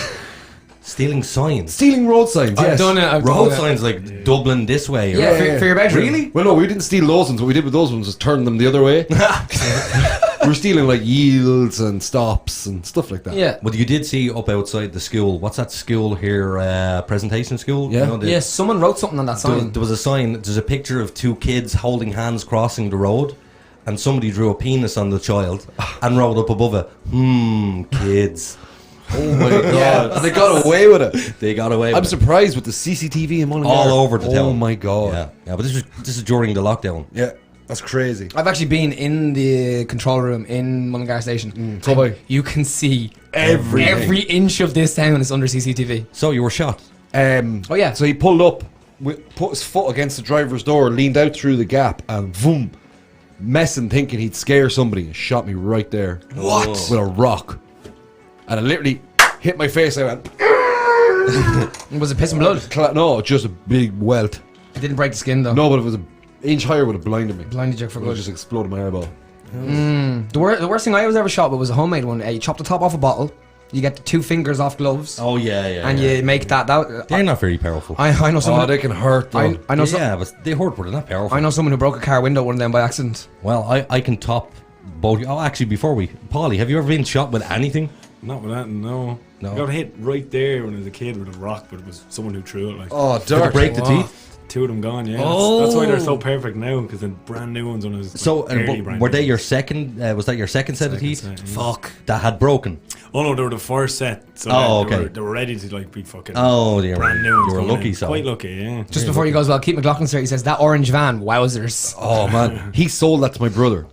Stealing signs. stealing road signs, yes. I've done it. Road signs like Dublin this way. Or Yeah, for your bedroom. Really? Well, no, we didn't steal those ones. What we did with those ones was turn them the other way. We were stealing like yields and stops and stuff like that. Yeah. But you did see up outside the school. What's that school here? Presentation school. Yeah. You know, Yes, someone wrote something on that sign. There was a sign. There's a picture of 2 kids holding hands crossing the road, and somebody drew a penis on the child and wrote up above it, kids. Oh my god. And they got away with it. They got away with I'm it. surprised with the CCTV in Mullingar. All over the town. Oh my god. Yeah, but this is during the lockdown. Yeah, that's crazy. I've actually been in the control room in Mullingar Station. So have I. You can see Everything. every inch of this town is under CCTV. So you were shot. Oh, yeah. So he pulled up, put his foot against the driver's door, leaned out through the gap, and boom, messing, thinking he'd scare somebody, and shot me right there. What? With a rock. And it literally hit my face. I went, Was it piss and blood? no, just a big welt. It didn't break the skin, though. No, but it was an inch higher, would have blinded me. Blinded you for It would have good. just exploded my eyeball. The worst thing I was ever shot with was a homemade one. You chop the top off a bottle, you get the 2 fingers off gloves, Oh yeah. and you make that. They're not very powerful. I know Oh, someone. they can hurt, though. I know some, yeah, but they hurt, but they're not powerful. I know someone who broke a car window with one of them by accident. Well, I can top both. Oh, actually, before Paulie, have you ever been shot with anything? Not with that, no. No. I got hit right there when I was a kid with a rock, but it was someone who threw it. Like, Oh, Did it dirt. break the teeth? 2 of them gone, yeah. Oh. That's why they're so perfect now, because the brand new ones on his. So, early and brand were new they your ones. second? Was that your second set of Second teeth? set, yeah. Fuck, that had broken. Oh no, they were the first set. So Oh, they okay. They were ready to like be fucking. Oh, they were brand new ones. you were coming lucky, in. so. Quite lucky, yeah. Just before he goes, well, Keith McLaughlin's there. He says that orange van, wowzers. Oh, man. He sold that to my brother.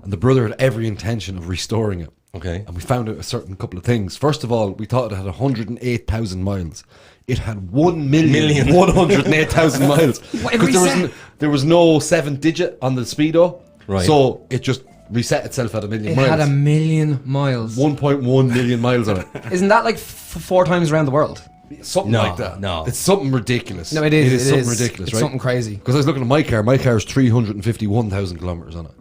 And the brother had every intention of restoring it. Okay. And we found out a certain couple of things. First of all, we thought it had 108,000 miles. It had 1,108,000 miles. What, it Because reset? there was no 7th digit on the speedo. Right. So it just reset itself at 1,000,000 It miles. had 1,000,000 miles. 1.1 million miles on it. Isn't that like 4 times around the world? Something No, like that. no. It's something ridiculous. No, it is. It is something ridiculous, It's right? something crazy. Because I was looking at my car. My car is 351,000 kilometers on it.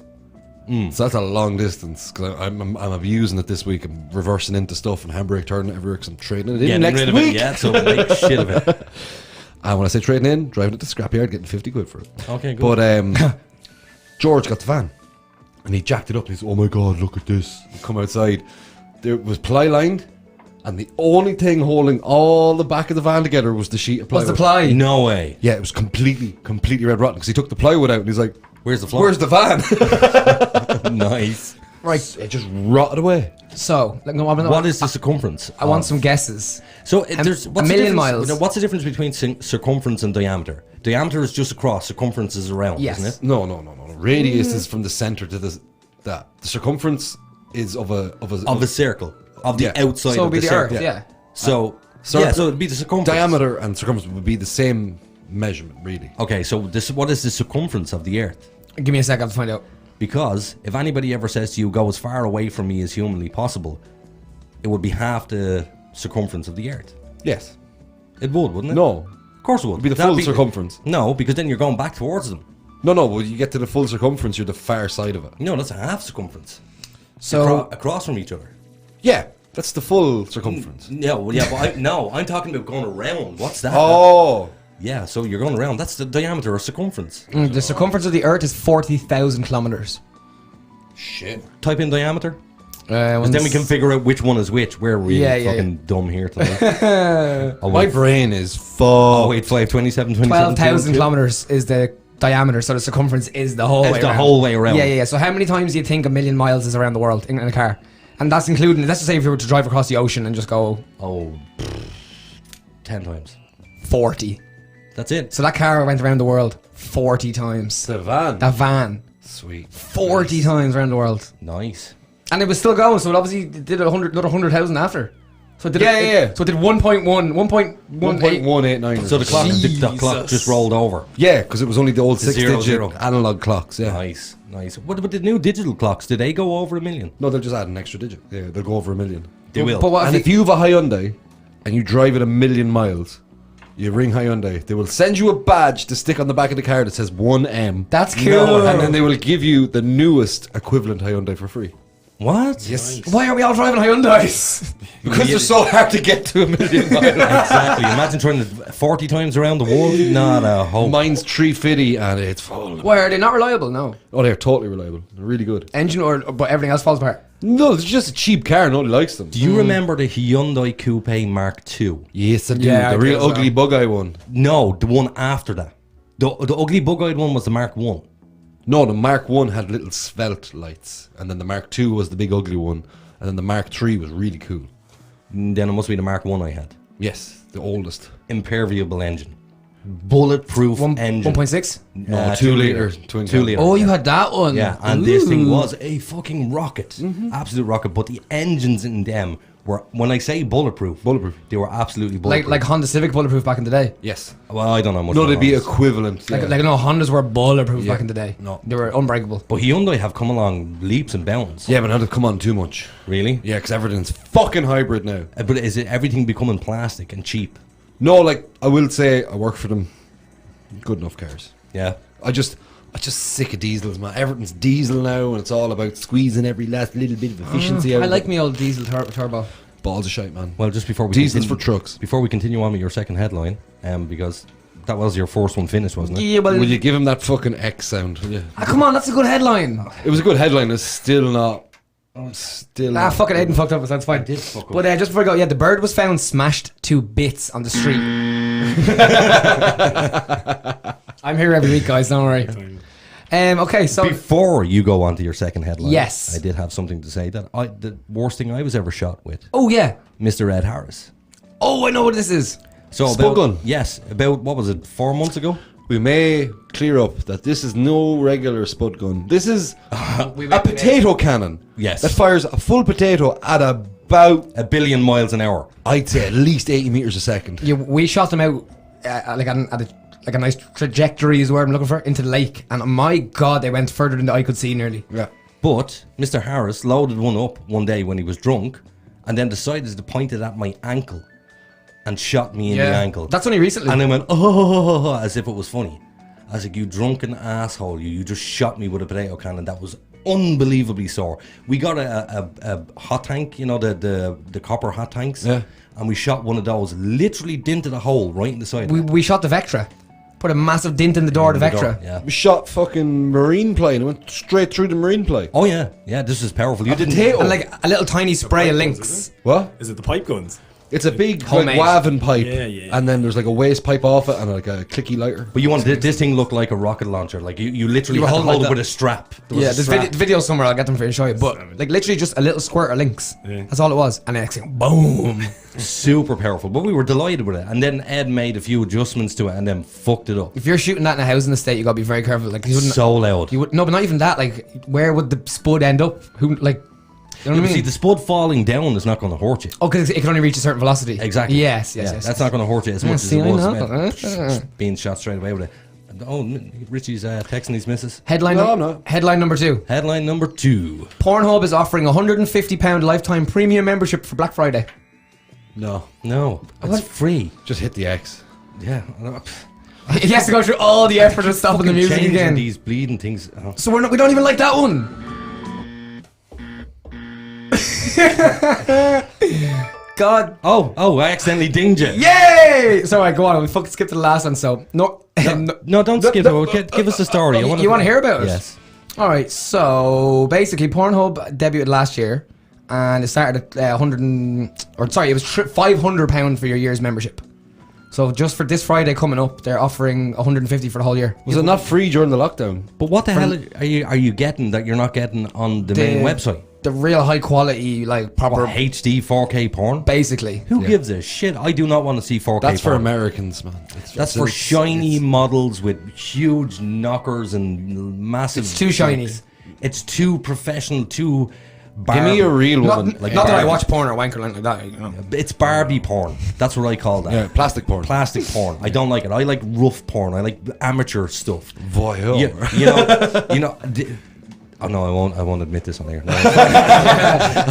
So that's a long distance. Because I'm abusing it this week. I'm reversing into stuff and handbrake turning it everywhere because I'm trading it in Getting next rid of week. it, yeah. So make shit of it. And when I say trading in, driving it to scrapyard, getting 50 quid for it. Okay, good. But George got the van and he jacked it up. And he's, oh my god, look at this! And come outside. There was ply lined, and the only thing holding all the back of the van together was the sheet of plywood. What's the ply? No way. Yeah, it was completely red rotten because he took the plywood out and he's like, Where's the floor? "Where's the van?" Nice. Right. It just rotted away. So, like, no, What is the circumference? I want some guesses. So A- there's a what's the million difference- miles. What's the difference between circumference and diameter? Diameter is just across. Circumference is around, Yes. isn't it? No. Radius is from the center to the circumference is of a circle, of the outside So of it'd be the the Earth, circle. yeah. So it'd be the circumference. diameter and circumference would be the same measurement, really. Okay, so what is the circumference of the Earth? Give me a second to find out. Because if anybody ever says to you, go as far away from me as humanly possible, it would be half the circumference of the Earth. Yes. It would, wouldn't it? No. Of course it would. It'd be the That'd full circumference. No, because then you're going back towards them. No, when you get to the full circumference, you're the far side of it. No, that's a half circumference. So Across from each other. Yeah, that's the full circumference. No, but I'm talking about going around. What's that? Oh. Yeah, so you're going around. That's the diameter or circumference. the circumference of the Earth is 40,000 kilometers. Shit. Type in diameter. Because then we can figure out which one is which. We're really fucking dumb here tonight. My brain is fucked. Oh, wait, 5, 27, 27. 12,000 kilometers is the diameter, so the circumference is the whole It's way the around. whole way around. Yeah. So how many times do you think a million miles is around the world in a car? And that's including, let's just say if you were to drive across the ocean and just go Oh, 10 times. 40. That's it. So that car went around the world 40 times. The van. That van. Sweet. 40 times around the world. Nice. And it was still going, so it obviously did another 100,000 after. So it did Yeah. So it did 1.1, 1.18. 1.189. So the clock just rolled over. Yeah, because it was only the old 6-digit 0. analog clocks. Yeah. Nice. What about the new digital clocks? Did they go over 1 million? No, they'll just add an extra digit. Yeah, they'll go over 1 million. They will. But what And if you have a Hyundai and you drive it 1 million miles, you ring Hyundai, they will send you a badge to stick on the back of the car that says 1M. That's cool. And then they will give you the newest equivalent Hyundai for free. What? Yes. Why are we all driving Hyundais? Because they're so hard to get to 1 million miles. Exactly. Imagine trying to 40 times around the world. Not a hope. Mine's 350 and it's full. Why are they not reliable? No. Oh, they're totally reliable. They're really good. Engine but everything else falls apart. No, it's just a cheap car. Nobody likes them. Do you remember the Hyundai Coupe Mark II? Yes, I do. Yeah, I the do real as well. ugly bug-eye one. No, the one after that. The ugly bug-eyed one was the Mark I. No, the Mark 1 had little svelte lights. And then the Mark 2 was the big ugly one. And then the Mark 3 was really cool. Then it must be the Mark I I had. Yes, the oldest. Impermeable engine. Bulletproof engine. 1.6? No, 2 litre. Twin 2 cam. litre. Oh, you had that one. Yeah, and this thing Ooh. was a fucking rocket. Absolute rocket. But the engines in them were, when I say bulletproof, they were absolutely bulletproof. like Honda Civic bulletproof back in the day. Yes. Well, I don't know much No, about they'd be Hondas. equivalent. Like, yeah. like no, Hondas were bulletproof Yeah. back in the day. No. They were unbreakable. But Hyundai have come along leaps and bounds. Yeah, but now they've come on too much. Really? Yeah, because everything's fucking hybrid now. But is it everything becoming plastic and cheap? No, like, I will say I work for them. Good enough cars. Yeah. I just sick of diesels, man. Everything's diesel now, and it's all about squeezing every last little bit of efficiency out I of like it. me old diesel turbo. Balls of shite, man. Well, just before we Diesels continue, for trucks. Before we continue on with your second headline, because that was your first one finished, wasn't it? Yeah, well, Will you give him that fucking X sound? Will you? come on, that's a good headline. It was a good headline. It's still not. Still. Ah, fucking Aiden fucked up, so that's fine. did fuck up. But just before I go, yeah, the bird was found smashed to bits on the street. I'm here every week, guys. Don't worry. Okay, so Before you go on to your second headline, Yes. I did have something to say that the worst thing I was ever shot with, oh yeah, Mr. Ed Harris. oh I know what this is. So Spud gun. Yes, about what was it, 4 months ago? We may clear up that this is no regular spud gun. This is a potato cannon. Yes. That fires a full potato at about, 1 billion miles an hour. I'd say, at least 80 meters a second. Yeah, we shot them out like a nice trajectory is the word I'm looking for into the lake, and my God, they went further than I could see nearly. Yeah. But Mr. Harris loaded one up one day when he was drunk, and then decided to point it at my ankle, and shot me in the ankle. That's only recently. And I went, oh, as if it was funny. I was like, you drunken asshole, you just shot me with a potato cannon. That was unbelievably sore. We got a hot tank, you know, the copper hot tanks. Yeah. And we shot one of those, literally dinted a hole right in the side. we shot the Vectra. Put a massive dint in the door of the Vectra. Yeah. We shot fucking marine plane. It went straight through the marine plane. Oh yeah, yeah. This is powerful. You didn't. potato. And like a little tiny spray of Lynx. What? Is it the pipe guns? It's a big Homemade. like waving pipe, Yeah. and then there's like a waste pipe off it and like a clicky lighter. But you wanted this thing looked like a rocket launcher. Like you literally You were had to holding hold like it with that. a strap. There was Yeah, a there's strap. video somewhere. I'll get them for you and show you. But like literally just a little squirt of Lynx. Yeah. That's all it was. And then next thing, boom. Super powerful. But we were delighted with it. And then Ed made a few adjustments to it and then fucked it up. If you're shooting that in a housing estate, you gotta be very careful. Like you wouldn't. So loud. You would no, but not even that. Like, where would the spud end up? Who like? You know what I mean? See, the spud falling down is not going to hurt you. Oh, because it can only reach a certain velocity. Exactly. Yes. That's not going to hurt you as much see, as I it was know. about being shot straight away with it. Oh, Richie's texting his missus. Headline number 2. Headline number 2. Pornhub is offering £150 lifetime premium membership for Black Friday. No. It's free. Just hit the X. Yeah. He has to go through all the effort of stopping the music Changing again. these bleeding things. Oh. So we don't even like that one. God. Oh, I accidentally dinged you. Yay! So go on. We fucking skipped to the last one. So no, No, don't skip it. Give us the story. You want to hear about it? Yes. All right. So basically, Pornhub debuted last year, and it started at it was £500 for your year's membership. So just for this Friday coming up, they're offering 150 for the whole year. Was it not free during the lockdown? But what the hell are you getting that you're not getting on the main website? The real high quality, like proper HD 4K porn? Basically. Who gives a shit? I do not want to see 4K That's for porn. Americans, man. That's for shiny models with huge knockers and massive... It's too shiny. It's too professional, too... Give me a real Not, woman. not that I watch porn or wanker like that. You know. It's Barbie porn. That's what I call that. Yeah, plastic porn. Plastic porn. I don't like it. I like rough porn. I like amateur stuff. Voyeur. You know. Oh no, I won't admit this on air. No.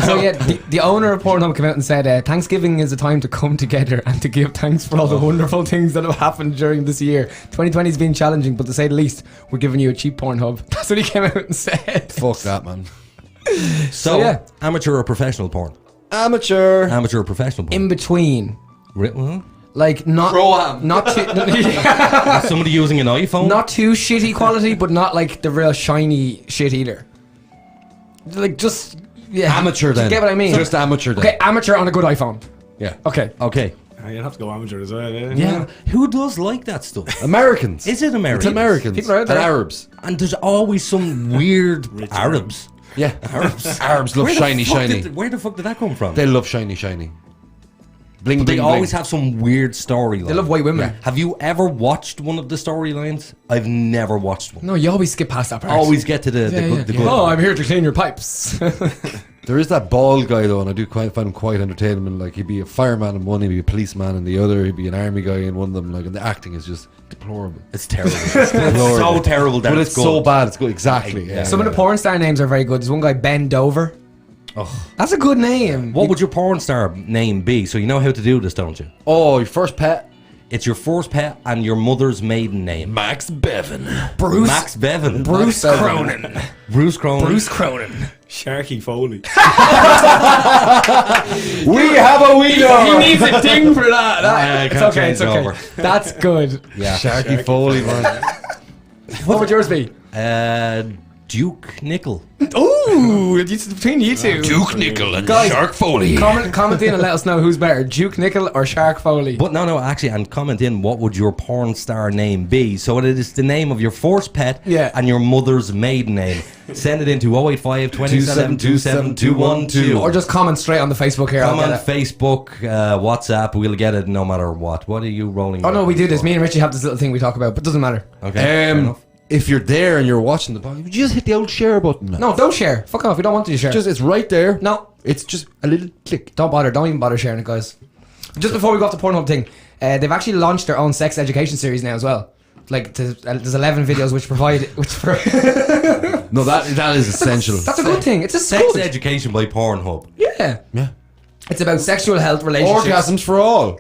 So yeah, the owner of Pornhub came out and said, Thanksgiving is a time to come together and to give thanks for all the wonderful things that have happened during this year. 2020 has been challenging, but to say the least, we're giving you a cheap Pornhub. That's what he came out and said. Fuck that, man. So yeah. Amateur or professional porn? Amateur. Amateur or professional porn? In between. Well, Like not Pro-am. not too somebody using an iPhone? not too shitty quality, but not like the real shiny shit either. Like just Amateur then. You get what I mean? Just amateur then. Okay, amateur on a good iPhone. Yeah. Okay. Okay. You'll have to go amateur as well. Yeah. Yeah. Who does like that stuff? Americans. Is it Americans? It's Americans. People are out And there. Arabs. And there's always some weird Arabs. Yeah. Arabs love shiny. Where the fuck did that come from? They love shiny. Bling, But they bling, always bling. have some weird storyline. They love white women. Have you ever watched one of the storylines? I've never watched one. No, you always skip past that part. Always get to the good. Oh, I'm here to clean your pipes. There is that bald guy though, and I do find him quite entertaining. And like he'd be a fireman in one, he'd be a policeman in the other, he'd be an army guy in one of them. Like, and the acting is just deplorable. It's terrible. It's so terrible that But it's it's good. so bad. It's good. Exactly. Yeah. Some of the porn star names are very good. There's one guy, Ben Dover. Oh. That's a good name. What would your porn star name be? So you know how to do this, don't you? Oh, your first pet. It's your first pet and your mother's maiden name. Max Bevan. Bruce. Max Bevan. Bruce Cronin. Bruce Cronin. Bruce Cronin. Sharky Foley. We have a wee He dog. needs a ding for that. I It's can't okay. change It's it okay. over. That's good. Yeah. Sharky Foley, man. What would yours be? Duke Nickel. Ooh, it's between you two. Duke Nickel and Guys, Shark Foley. Comment in and let us know who's better, Duke Nickel or Shark Foley. But no, actually, and comment in what would your porn star name be? So it is the name of your first pet and your mother's maiden name. Send it into 085 27 27 212. Or just comment straight on the Facebook here. Come I'll on get it. Facebook, WhatsApp, we'll get it no matter what. What are you rolling? Oh no, we do this. Me and Richie have this little thing we talk about, but it doesn't matter. Okay. Fair enough. If you're there and you're watching the podcast, you just hit the old share button. No, don't share. Fuck off. We don't want you to share. It's right there. No. It's just a little click. Don't bother. Don't even bother sharing it, guys. Just before we go off the Pornhub thing, they've actually launched their own sex education series now as well. Like there's 11 videos which provide No, that is essential. That's a good thing. It's a Sex good. education by Pornhub. Yeah. Yeah. It's about sexual health, relationships. Orgasms for all.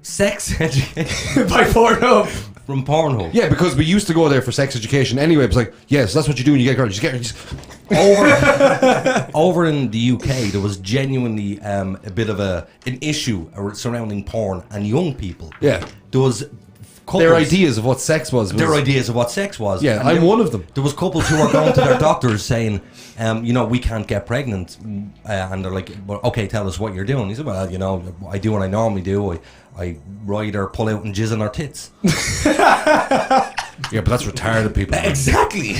Sex education by Pornhub. from Pornhub. Yeah, because we used to go there for sex education anyway. It was like, yes, that's what you do when you get a girl. You just Over in the UK, there was genuinely a bit of an issue surrounding porn and young people. Yeah. There was couples, their ideas of what sex was. Their ideas of what sex was. Yeah, And I'm there- one of them. There was couples who were going to their doctors saying, we can't get pregnant. And they're like, well, okay, tell us what you're doing. He said, well, I do what I normally do. I ride or pull out and jizz in our tits. Yeah, but that's retarded people. Exactly.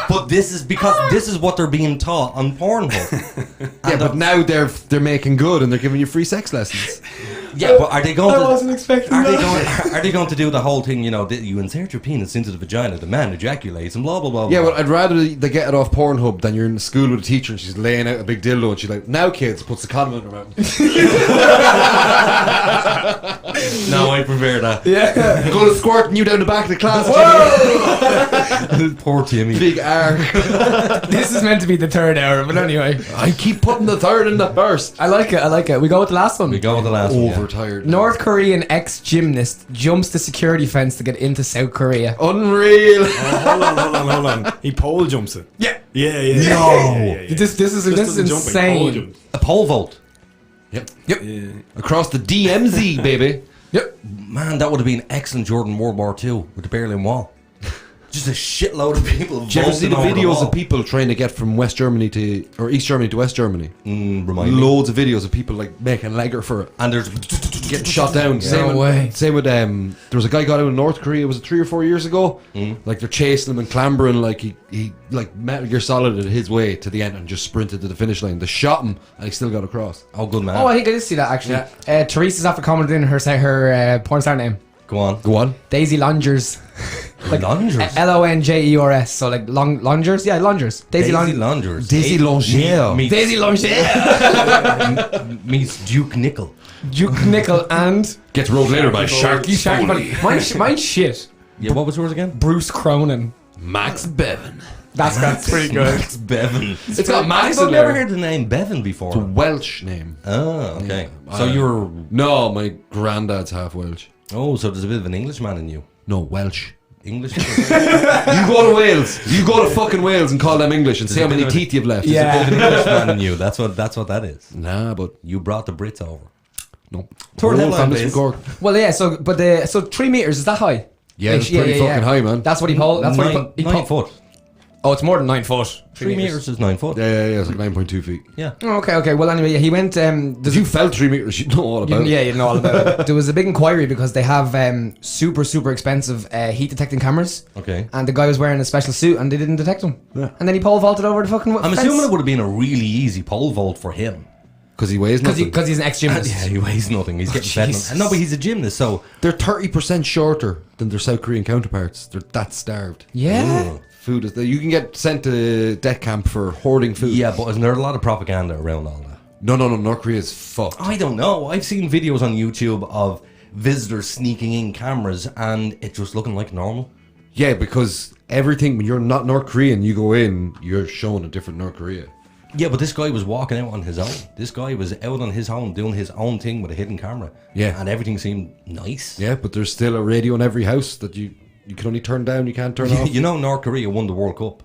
But this is because this is what they're being taught on Pornhub. Yeah, but now they're making good and they're giving you free sex lessons. Yeah, but are they going I to? wasn't expecting Are they that. going? Are they going to do the whole thing? You know, that you insert your penis into the vagina, the man ejaculates, and blah blah blah. Yeah, blah. well, I'd rather they get it off Pornhub than you're in school with a teacher and she's laying out a big dildo and she's like, "Now, kids," puts the condom in her mouth. No, I prefer that. Yeah. I'm going to squirting you down the back of the class. Poor Timmy. Big R. This is meant to be the third hour, but anyway. I keep putting the third in the first. I like it. We go with the last one. We go with the last one. yeah. Overtired. North Korean ex-gymnast jumps the security fence to get into South Korea. Unreal. Hold on. He pole jumps it. Yeah. Yeah. No. This is Just doesn't jump, he pole insane. jumps. A pole vault. Yep. Yeah. Across the DMZ, baby. Yep. Man, that would have been excellent during World War II with the Berlin Wall. Just a shitload of people. Did you ever see the vaulting over videos wall. of people trying to get from West Germany to or East Germany to West Germany? Remind me. Loads of videos of people like making legger for it, And there's getting shot down. No way. Same with there was a guy got out in North Korea. Was it 3 or 4 years ago? Like they're chasing him and clambering like he like Metal Gear Solid his way to the end and just sprinted to the finish line. They shot him and he still got across. oh, good man. Oh, I think I did see that actually. Teresa's after commenting her porn star name. Go on. Go on. Daisy Longers. Longers. Longers. So like longers. Yeah, longers. Daisy Longers. Longers. Daisy Longers. Meets, Daisy Longers. meets Duke Nickel. Duke Nickel and Gets rolled later by Sharky Sharky. Foley. Mine's shit. Yeah, what was yours again? Bruce Cronin. Max Bevan. That's pretty good. Max Bevan. It's got Max I've in never there. heard the name Bevan before. It's a Welsh name. Oh, okay. Yeah. So you're... No, my granddad's half Welsh. Oh, so there's a bit of an Englishman in you. No, Welsh. English? You go to Wales. You go to fucking Wales and call them English and see how many teeth you've left. Yeah. An Englishman in you. That's what that is. Nah, but You brought the Brits over. no. Third We're all headline, families please. from Cork. Well, yeah. So 3 meters is that high? Yeah, it's pretty fucking high, man. That's what he pulled. That's what he 9 pulled. foot. Oh, it's more than 9 foot. 3 meters is 9 foot. Yeah, it's like 9.2 feet. Yeah. Oh, okay. Well, anyway, yeah, he went. If you fell 3 meters, you know all about it. Yeah, you know all about it. There was a big inquiry because they have super expensive heat detecting cameras. Okay. And the guy was wearing a special suit and they didn't detect him. Yeah. And then he pole vaulted over the fucking I'm fence. assuming it would have been a really easy pole vault for him. Because he weighs nothing. Because he's an ex-gymnast. Yeah, he weighs nothing. He's getting fed. Jesus. No, but he's a gymnast, so... They're 30% shorter than their South Korean counterparts. They're that starved. Yeah. Food is you can get sent to death camp for hoarding food. Yeah, but isn't there a lot of propaganda around all that? No. North Korea's fucked. I don't know. I've seen videos on YouTube of visitors sneaking in cameras and it just looking like normal. Yeah, because everything when you're not North Korean, you go in, you're shown a different North Korea. Yeah, but this guy was walking out on his own. This guy was out on his own doing his own thing with a hidden camera. Yeah. And everything seemed nice. Yeah, but there's still a radio in every house that you can only turn down, you can't turn off. You know North Korea won the World Cup.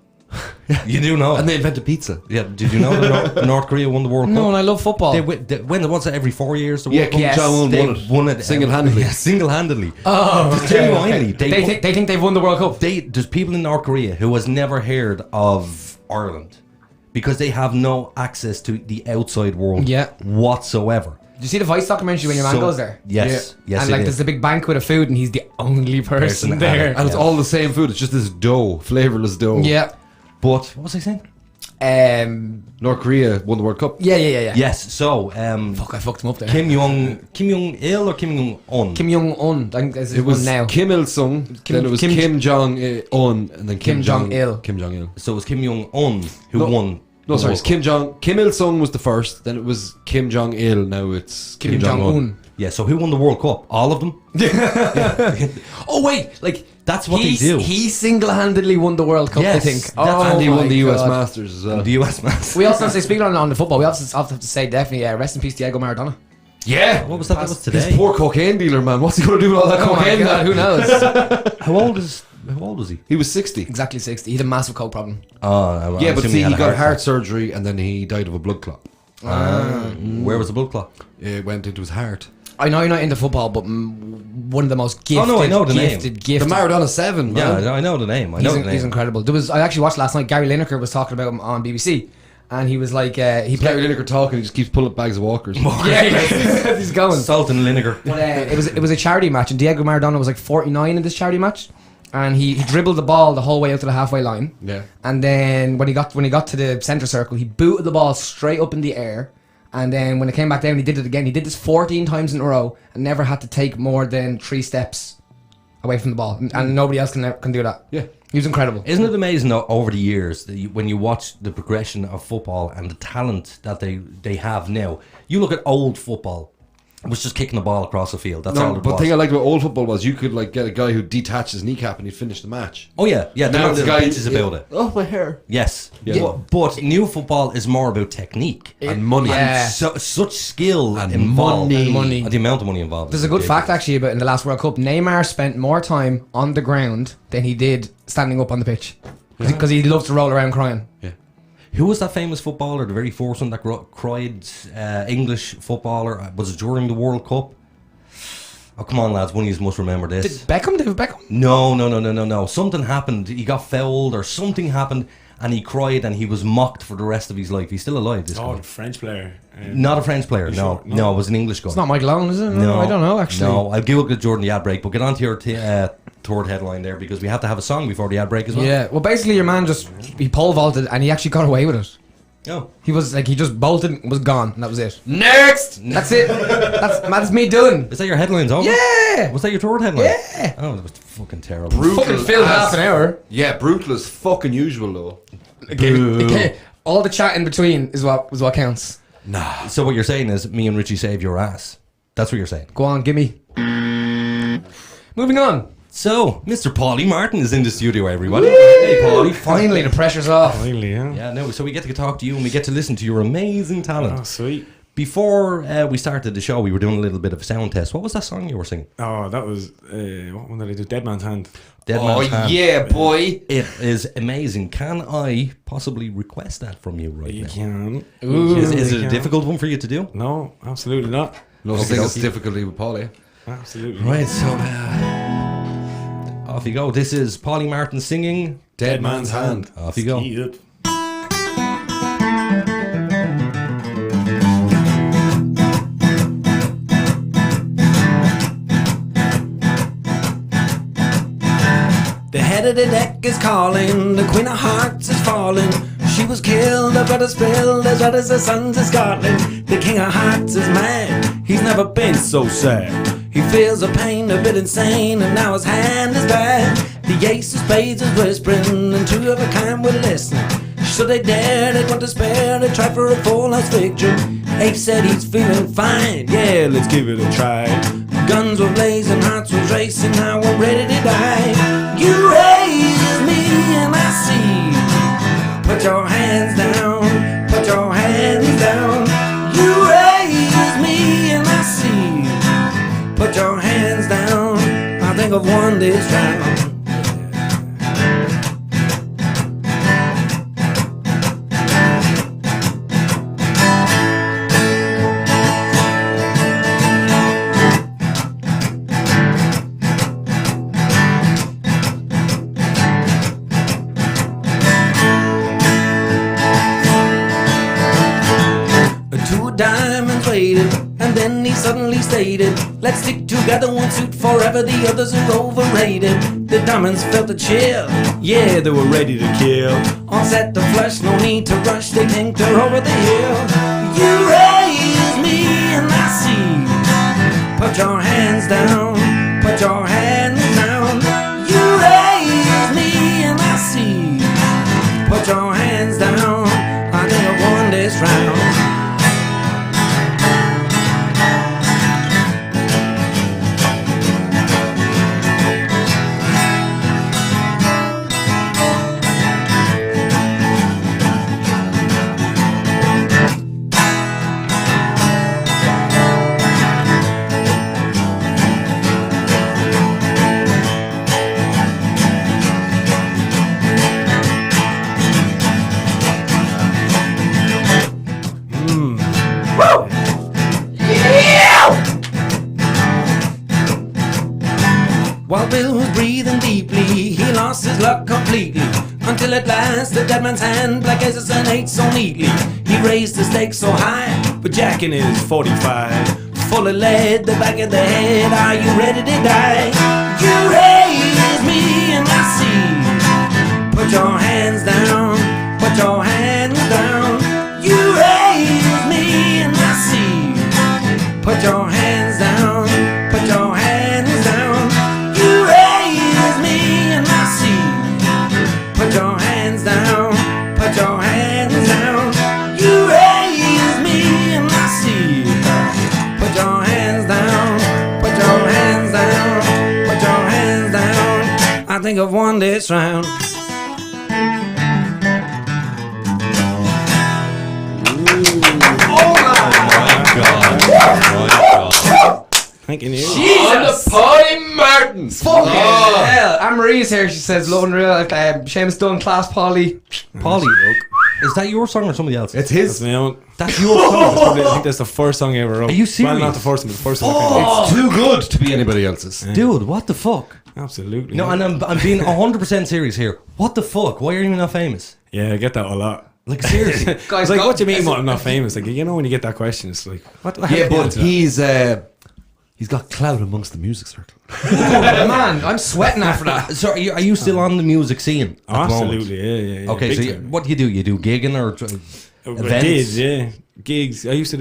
You do know. And they invented pizza. Yeah, did you know that North Korea won the World No, Cup? and I love football. They win, what's it, every 4 years? The Yeah, World Cup? Kim Yes, Jong-un They won it. won it Single-handedly. Yeah, single-handedly. Oh, Genuinely. They think they've won the World Cup. There's people in North Korea who has never heard of Ireland because they have no access to the outside world Yeah. whatsoever. Did you see the Vice documentary when your man So- goes there? Yes, yes, And it like is. there's a big banquet of food and he's the only person Person there. And it's all the same food. It's just this dough, flavorless dough. Yeah. But what was I saying? North Korea won the World Cup. Yeah. Yes. So Fuck, I fucked him up there. Kim Jong Il or Kim Jong Un? Kim Jong-un. I think this is It was one now. Kim Il Sung, then it was Kim Jong Un, and then Kim Jong-il. Kim Jong Il. So it was Kim Jong Un who won. No, the sorry, World it's Kim Il Sung was the first. Then it was Kim Jong Il. Now it's Kim Jong-un. Cup. Yeah. So who won the World Cup? All of them. Oh wait, like That's what they do. He single-handedly won the World Cup. I Yes, think. that's- And he my won the US God. Masters as well. The US Masters. We also have to say, speaking on the football, we also have to say definitely rest in peace Diego Maradona. Yeah. What was that? That was This today. poor cocaine dealer, man. What's he going to do with all that Oh my cocaine? God, who knows? How old was he? He was 60. Exactly 60. He had a massive coke problem. Oh, Yeah, but see, he got a heart surgery and then he died of a blood clot. Where was the blood clot? It went into his heart. I know you're not into football, but one of the most gifted, Oh, no, I know the name. gifted. The Maradona 7, man. Yeah, I know the name. I He's, know the name. he's incredible. I actually watched last night. Gary Lineker was talking about him on BBC, and he was like, he Gary played. Lineker talking, he just keeps pulling up bags of walkers. Yeah, he's going. Salt and vinegar. But it was a charity match, and Diego Maradona was like 49 in this charity match, and he dribbled the ball the whole way out to the halfway line. Yeah. And then when he got to the centre circle, he booted the ball straight up in the air, And then when it came back down, he did it again. He did this 14 times in a row and never had to take more than 3 steps away from the ball. And nobody else can do that. Yeah. He was incredible. Isn't it amazing over the years that when you watch the progression of football and the talent that they have now? You look at old football. It was just kicking the ball across the field. That's all it But the was. thing I liked about old football was you could like get a guy who detached his kneecap and he'd finish the match. Oh yeah. There Now were it's little bitches about it. Oh, my hair. Yes. Yeah. But new football is more about technique. And money. Yeah. Such skill And involved. money. And money. The amount of money involved. There's is a good ridiculous. fact actually about in the last World Cup. Neymar spent more time on the ground than he did standing up on the pitch. Because he loves to roll around crying. Yeah. Who was that famous footballer, the very first one that cried, English footballer? Was it during the World Cup? Oh, come on, lads. One of you must remember Did this. David Beckham? No. Something happened. He got fouled or something happened and he cried and he was mocked for the rest of his life. He's still alive, this Oh, guy. the French player. Not a French player, no. sure? No, No. it was an English guy. It's not Michael Owen, is it? No, I don't know actually. No, I'll Google it during the ad break, but get on to your third headline there because we have to have a song before the ad break as well. Yeah, well, basically, your man he pole vaulted and he actually got away with it. Oh. He was like, he just bolted and was gone, and that was it. Next! That's it. That's me done. Is that your headlines, over? Yeah. Was that your third headline? Yeah. Oh, that was fucking terrible. Fucking filled half an hour. Yeah, brutal as fucking usual though. Okay, all the chat in between is what counts. Nah. So what you're saying is me and Richie saved your ass. That's what you're saying. Go on, gimme. Moving on. So, Mr. Paulie Martin is in the studio, everybody. Hey, Paulie. Finally, the pressure's off. Finally, yeah. Yeah, no, so we get to talk to you and we get to listen to your amazing talent. Oh, sweet. Before we started the show, we were doing a little bit of a sound test. What was that song you were singing? Oh, that was what one did I do? Dead Man's Hand. Dead Oh Man's Hand. yeah, boy. It is amazing. Can I possibly request that from you right You now? can. Ooh. Is it You a can. difficult one for you to do? No, absolutely not. No such thing as difficulty with Paulie. Absolutely. Right, so off you go. This is Paulie Martin singing Dead Man's Hand. Off you go. Ski up. The head of the deck is calling, the Queen of Hearts is falling. She was killed, her brother spilled, as red as the sons of Scotland. The King of Hearts is mad, he's never been so sad. He feels the pain, a bit insane, and now his hand is bad. The ace of spades is whispering, and two of a kind were listening. So they dared, they want to spare, they tried for a full house victory. Ace said he's feeling fine, yeah, let's give it a try. Guns were blazing, hearts were racing, now we're ready to die. You raise me and I see. Put your hands down, put your hands down. You raise me and I see. Put your hands down, I think I've won this round. Two diamonds waited, and then he suddenly stated, let's stick together, one suit forever, the others are overrated. The diamonds felt a chill, yeah, they were ready to kill. On set the flush, no need to rush, they think they're over the hill. You raise me and I see. Put your hands down, put your hands down. You raise me and I see. Put your hands down, I think I won this round. While Bill was breathing deeply, he lost his luck completely. Until at last the dead man's hand, black as the sun, ate so neatly. He raised the stakes so high, but Jack in his 45, full of lead, the back of the head, are you ready to die? You raise me and I see. Put your hands down, put your hands down. You raise me and I I think of one that's round. Thank you. Jesus! Paulie Martins! Fucking hell. Anne-Marie's here. She says, "Love and real. Seamus Dunn, class, Paulie." Paulie, is that your song or somebody else? It's That's his. my own. That's your song. I think that's the first song I ever wrote. Are you serious? Well, not the first one, but the first one. I It's too good to be anybody else's. Dude, what the fuck? Absolutely. No, and I'm being 100% serious here. What the fuck? Why are you not famous? Yeah, I get that a lot. Like, seriously. Guys, It's like, go- what do you mean I'm not famous? Like, you know, when you get that question, it's like, what? How Yeah, do you but answer that? he's got clout amongst the music circle. Man, I'm sweating after that. So are you still on the music scene? Oh, at the moment? absolutely, yeah. Okay, Big so time. what do? You do gigging or I events? did, yeah. Gigs. I used to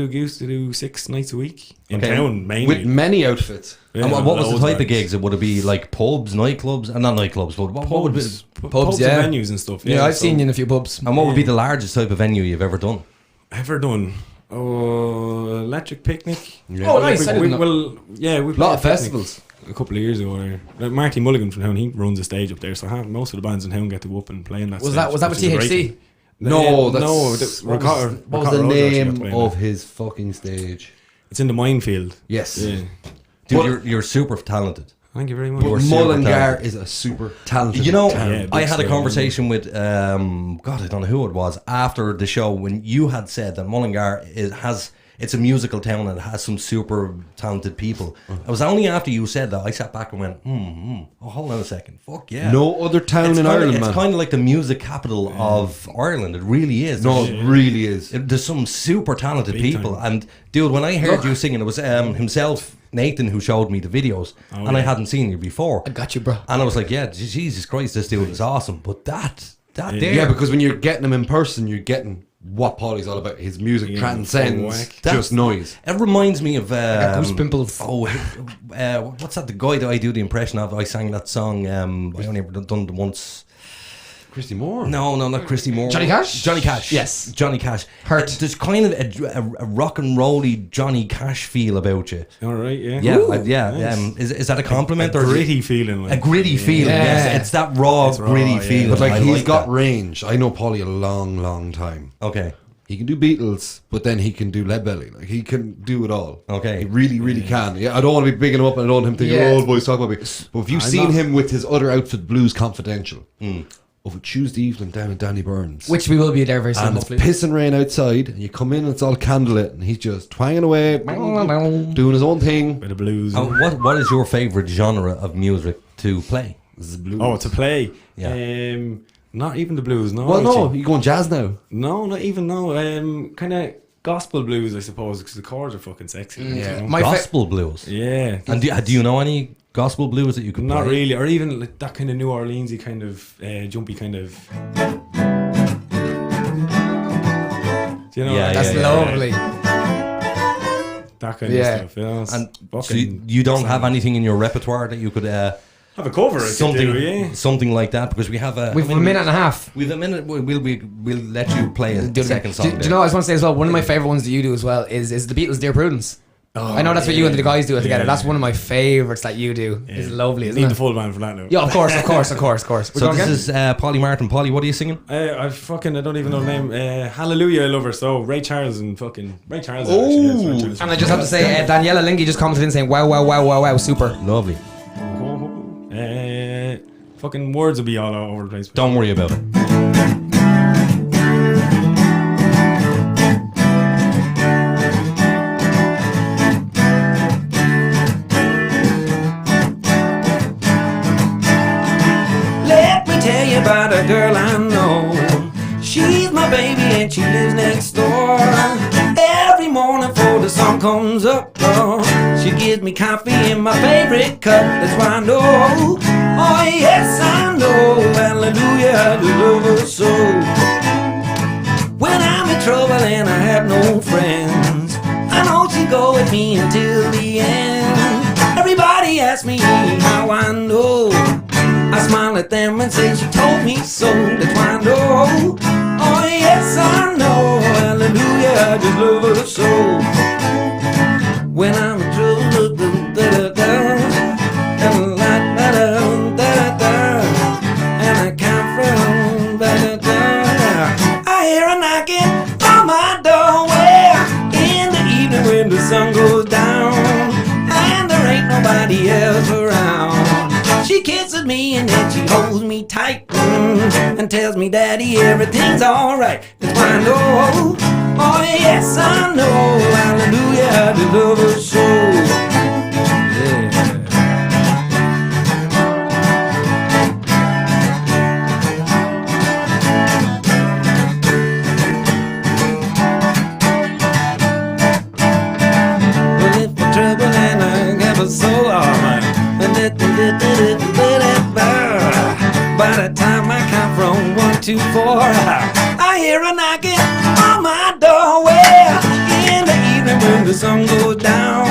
do 6 nights a week in Okay. town, mainly. With many outfits. Yeah, And what was the loads type of bands. gigs? Would it be like pubs, nightclubs, and not nightclubs, but what would be? Pubs, yeah. and venues and stuff. Yeah, I've so- seen you in a few pubs. And what would be the largest type of venue you've ever done? Ever done? Oh, Electric Picnic. Oh, nice. I didn't know. Well, yeah, we A lot of played Picnic festivals. a couple of years ago. Like Marty Mulligan from town, he runs a stage up there, so most of the bands in town get to go up and play in that. Was stage, that with which is a great THC? thing. No, that's no. what was the name of his fucking stage? It's in the minefield. Yes. Yeah. Dude, But- you're super talented. Thank you very much. You're super Mullingar talented. is a super talented You know, town. Yeah, big I had a style, conversation with God, I don't know who it was after the show when you had said that Mullingar it's a musical town and it has some super talented people. It was only after you said that I sat back and went, oh, hold on a second, fuck yeah. No other town in Ireland, It's man. kind of like the music capital of Ireland. It really is. No, it really is. There's some super talented Big people, time. and dude, when I heard you singing, it was himself, Nathan, who showed me the videos, and I hadn't seen you before. I got you, bro. And I was like, yeah, Jesus Christ, this dude is awesome. But that there, Yeah, because when you're getting him in person, you're getting what Paulie's all about. His music Yeah, transcends full whack. just noise. it reminds me of goose pimples. Oh, what's that? The guy that I do the impression of. I sang that song. I only ever done it once. Christy Moore. No, not Christy Moore. Johnny Cash? Johnny Cash. Yes. Johnny Cash. Hurt. There's kind of a rock and rolly Johnny Cash feel about you. All right, yeah. Yeah, Ooh, yeah. nice. Is that a compliment a or gritty feeling? Like. a gritty feeling? Yeah. Yes, it's that raw, It's raw, gritty yeah. feeling. But like I he's got that. range. I know Paulie a long, long time. Okay. He can do Beatles, but then he can do Lead Belly. Like he can do it all. Okay. He really, really can. Yeah, I don't want to be bigging him up, and I don't want him thinking, Yeah. "Oh, boys, talk about me." But if you've I'm seen not- him with his other outfit, Blues Confidential, of a Tuesday evening down in Danny Burns, Which we will be there very soon, and it's hopefully. pissing rain outside, and you come in and it's all candlelit, and he's just twanging away, doing his own thing. Bit of blues. What is your favorite genre of music to play? This is blues. Oh, to play. Yeah. Not even the blues. No. well, no, actually. you going jazz now? No, not even no. Kind of gospel blues, I suppose, because the chords are fucking sexy. Yeah. You know? My Gospel blues. Yeah. And do you know any gospel blues that you could Not play? really, or even like that kind of New Orleansy kind of jumpy kind of. Do you know? Yeah, That's yeah. lovely. That kind Yeah. of stuff. You know? It's And so fucking- you don't have anything in your repertoire that you could have a cover. I could something do, yeah. something like that, because we have We've a minute and a half. We've a minute. We'll let you play a Do second song. you know? I just want to say as well. One of my favorite ones that you do as well is the Beatles' "Dear Prudence." I know that's what you and the guys do it together. Yeah. That's one of my favorites that you do. It's lovely, isn't Need it? the full band for that now. Yeah, of course. We're So going this again? is Paulie Martin. Paulie, what are you singing? I don't even know the name. Hallelujah, I love her so. Ray Charles and fucking Ray Charles. Oh. Actually, yes, Ray Charles. And I just have to say, Daniela Lingy just commented in saying, wow, super. Lovely. Fucking words will be all over the place. Don't worry about it. Let me tell you about a girl I know. She's my baby and she lives next door. Every morning before the sun comes up, she gives me coffee in my favorite cup. That's why I know, oh yes I know, hallelujah, I do love her so. When I'm in trouble and I have no friends, I know she go with me until the end. Everybody asks me how I know. I smile at them and say she told me so. That's why I know. Oh yes I know. Hallelujah, I just love her so. When I'm in trouble, da da da da da da da da. She kisses me and then she holds me tight and tells me, Daddy, everything's alright. That's why I know, oh yes I know, hallelujah, to love her so. Yeah. Well, if for trouble and I have a soul, alright. By the time I count from 1 to 4, I hear a knocking on my doorway. In the evening when the sun goes down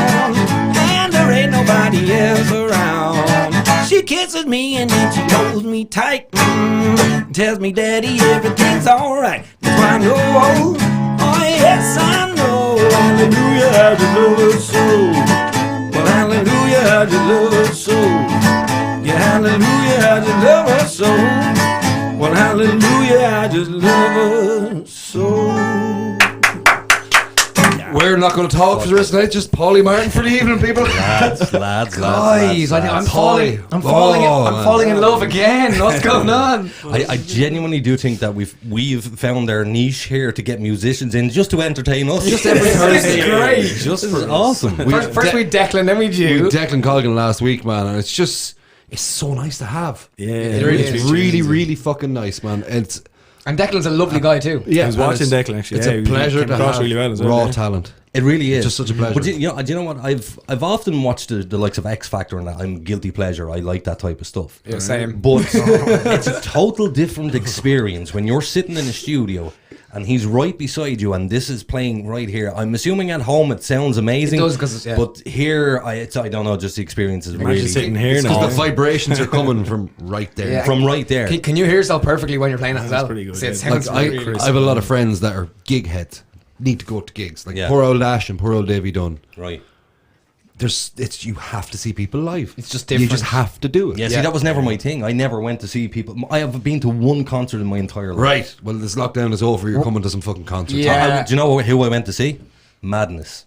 and there ain't nobody else around, she kisses me and then she holds me tight, tells me, Daddy, everything's alright. That's why I know, oh yes I know, hallelujah, I just love her so. Well, hallelujah, I just love her so. Yeah, hallelujah, I just love her so. Well, hallelujah, I just love her so. We're not going to talk for the rest of the night. Just Paulie Martin for the evening, people. Lads. Guys, I'm falling. I'm falling in love again. What's going on? I genuinely do think that we've found our niche here to get musicians in just to entertain us. Just every Thursday. Great. Just for awesome. First we Declan, then we We do. Declan Colgan last week, man, and it's so nice to have. Yeah, It's really fucking nice, man. And Declan's a lovely guy too. Yeah, I was watching Declan actually. It's Yeah, a he pleasure came to across have really well as well, raw yeah. talent. It really is. Just such a pleasure. But do you know what? I've often watched the likes of X Factor and that. I'm guilty pleasure. I like that type of stuff. Yeah, same. But it's a total different experience when you're sitting in a studio and he's right beside you and this is playing right here. I'm assuming at home it sounds amazing. It does, 'cause it's- yeah. But here, I don't know, just the experience is Imagine really... sitting here Because now. the vibrations are coming from right there. Yeah. From right there. Can you hear yourself perfectly when you're playing it as well? pretty good, See, it yeah. Like sounds I really crisp. have a lot of friends that are gig heads, need to go to gigs. Like Yeah. poor old Ash and poor old Davey Dunn. Right. You have to see people live. It's just You different. just have to do it. Yeah, see, that was never my thing. I never went to see people. I have been to one concert in my entire life. Right. Well, this lockdown is over. You're coming to some fucking concerts. Yeah. Do you know who I went to see? Madness.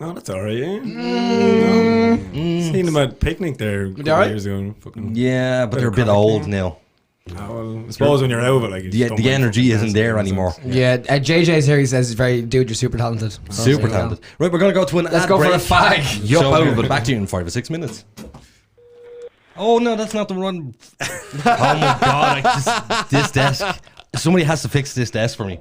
Oh, that's alright, yeah. Seen them at picnic there a couple alright? years ago. Fucking, Yeah, but they're a bit chronic, old yeah. now. well, I suppose when you're out of it, like you just don't The mind energy fucking isn't dancing there and anymore. stuff. Yeah, JJ's here. He says, "Dude, you're super talented." Super talented. Right, we're going to go to an Let's ad go for break. a fag. Yup, So I will good. be back to you in 5 or 6 minutes. Oh, no, that's not the one. Oh, my God. This desk. Somebody has to fix this desk for me.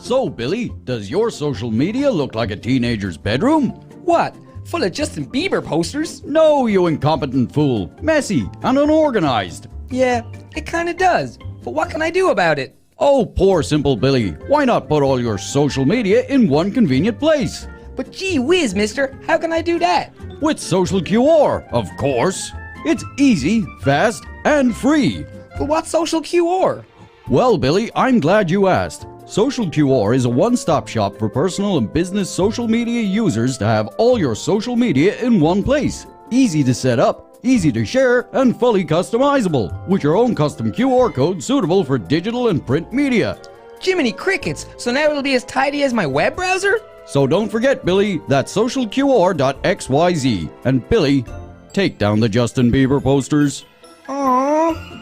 So, Billy, does your social media look like a teenager's bedroom? What? Full of Justin Bieber posters? No, you incompetent fool. Messy and unorganized. Yeah, it kinda does. But what can I do about it? Oh, poor simple Billy. Why not put all your social media in one convenient place? But gee whiz, mister, how can I do that? With Social QR, of course. It's easy, fast, and free. But what's social QR? Well, Billy, I'm glad you asked. Social QR is a one-stop shop for personal and business social media users to have all your social media in one place. Easy to set up, easy to share, and fully customizable, with your own custom QR code suitable for digital and print media. Jiminy crickets, so now it'll be as tidy as my web browser? So don't forget, Billy, that's socialqr.xyz. And Billy, take down the Justin Bieber posters. Aww.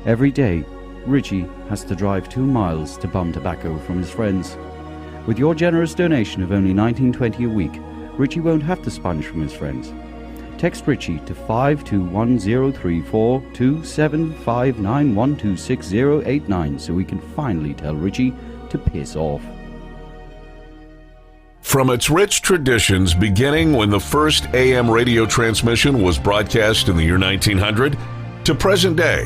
Every day, Richie has to drive 2 miles to bum tobacco from his friends. With your generous donation of only $19.20 a week, Richie won't have to sponge from his friends. Text Richie to 5210342 2759126089 so we can finally tell Richie to piss off. From its rich traditions beginning when the first AM radio transmission was broadcast in the year 1900 to present day,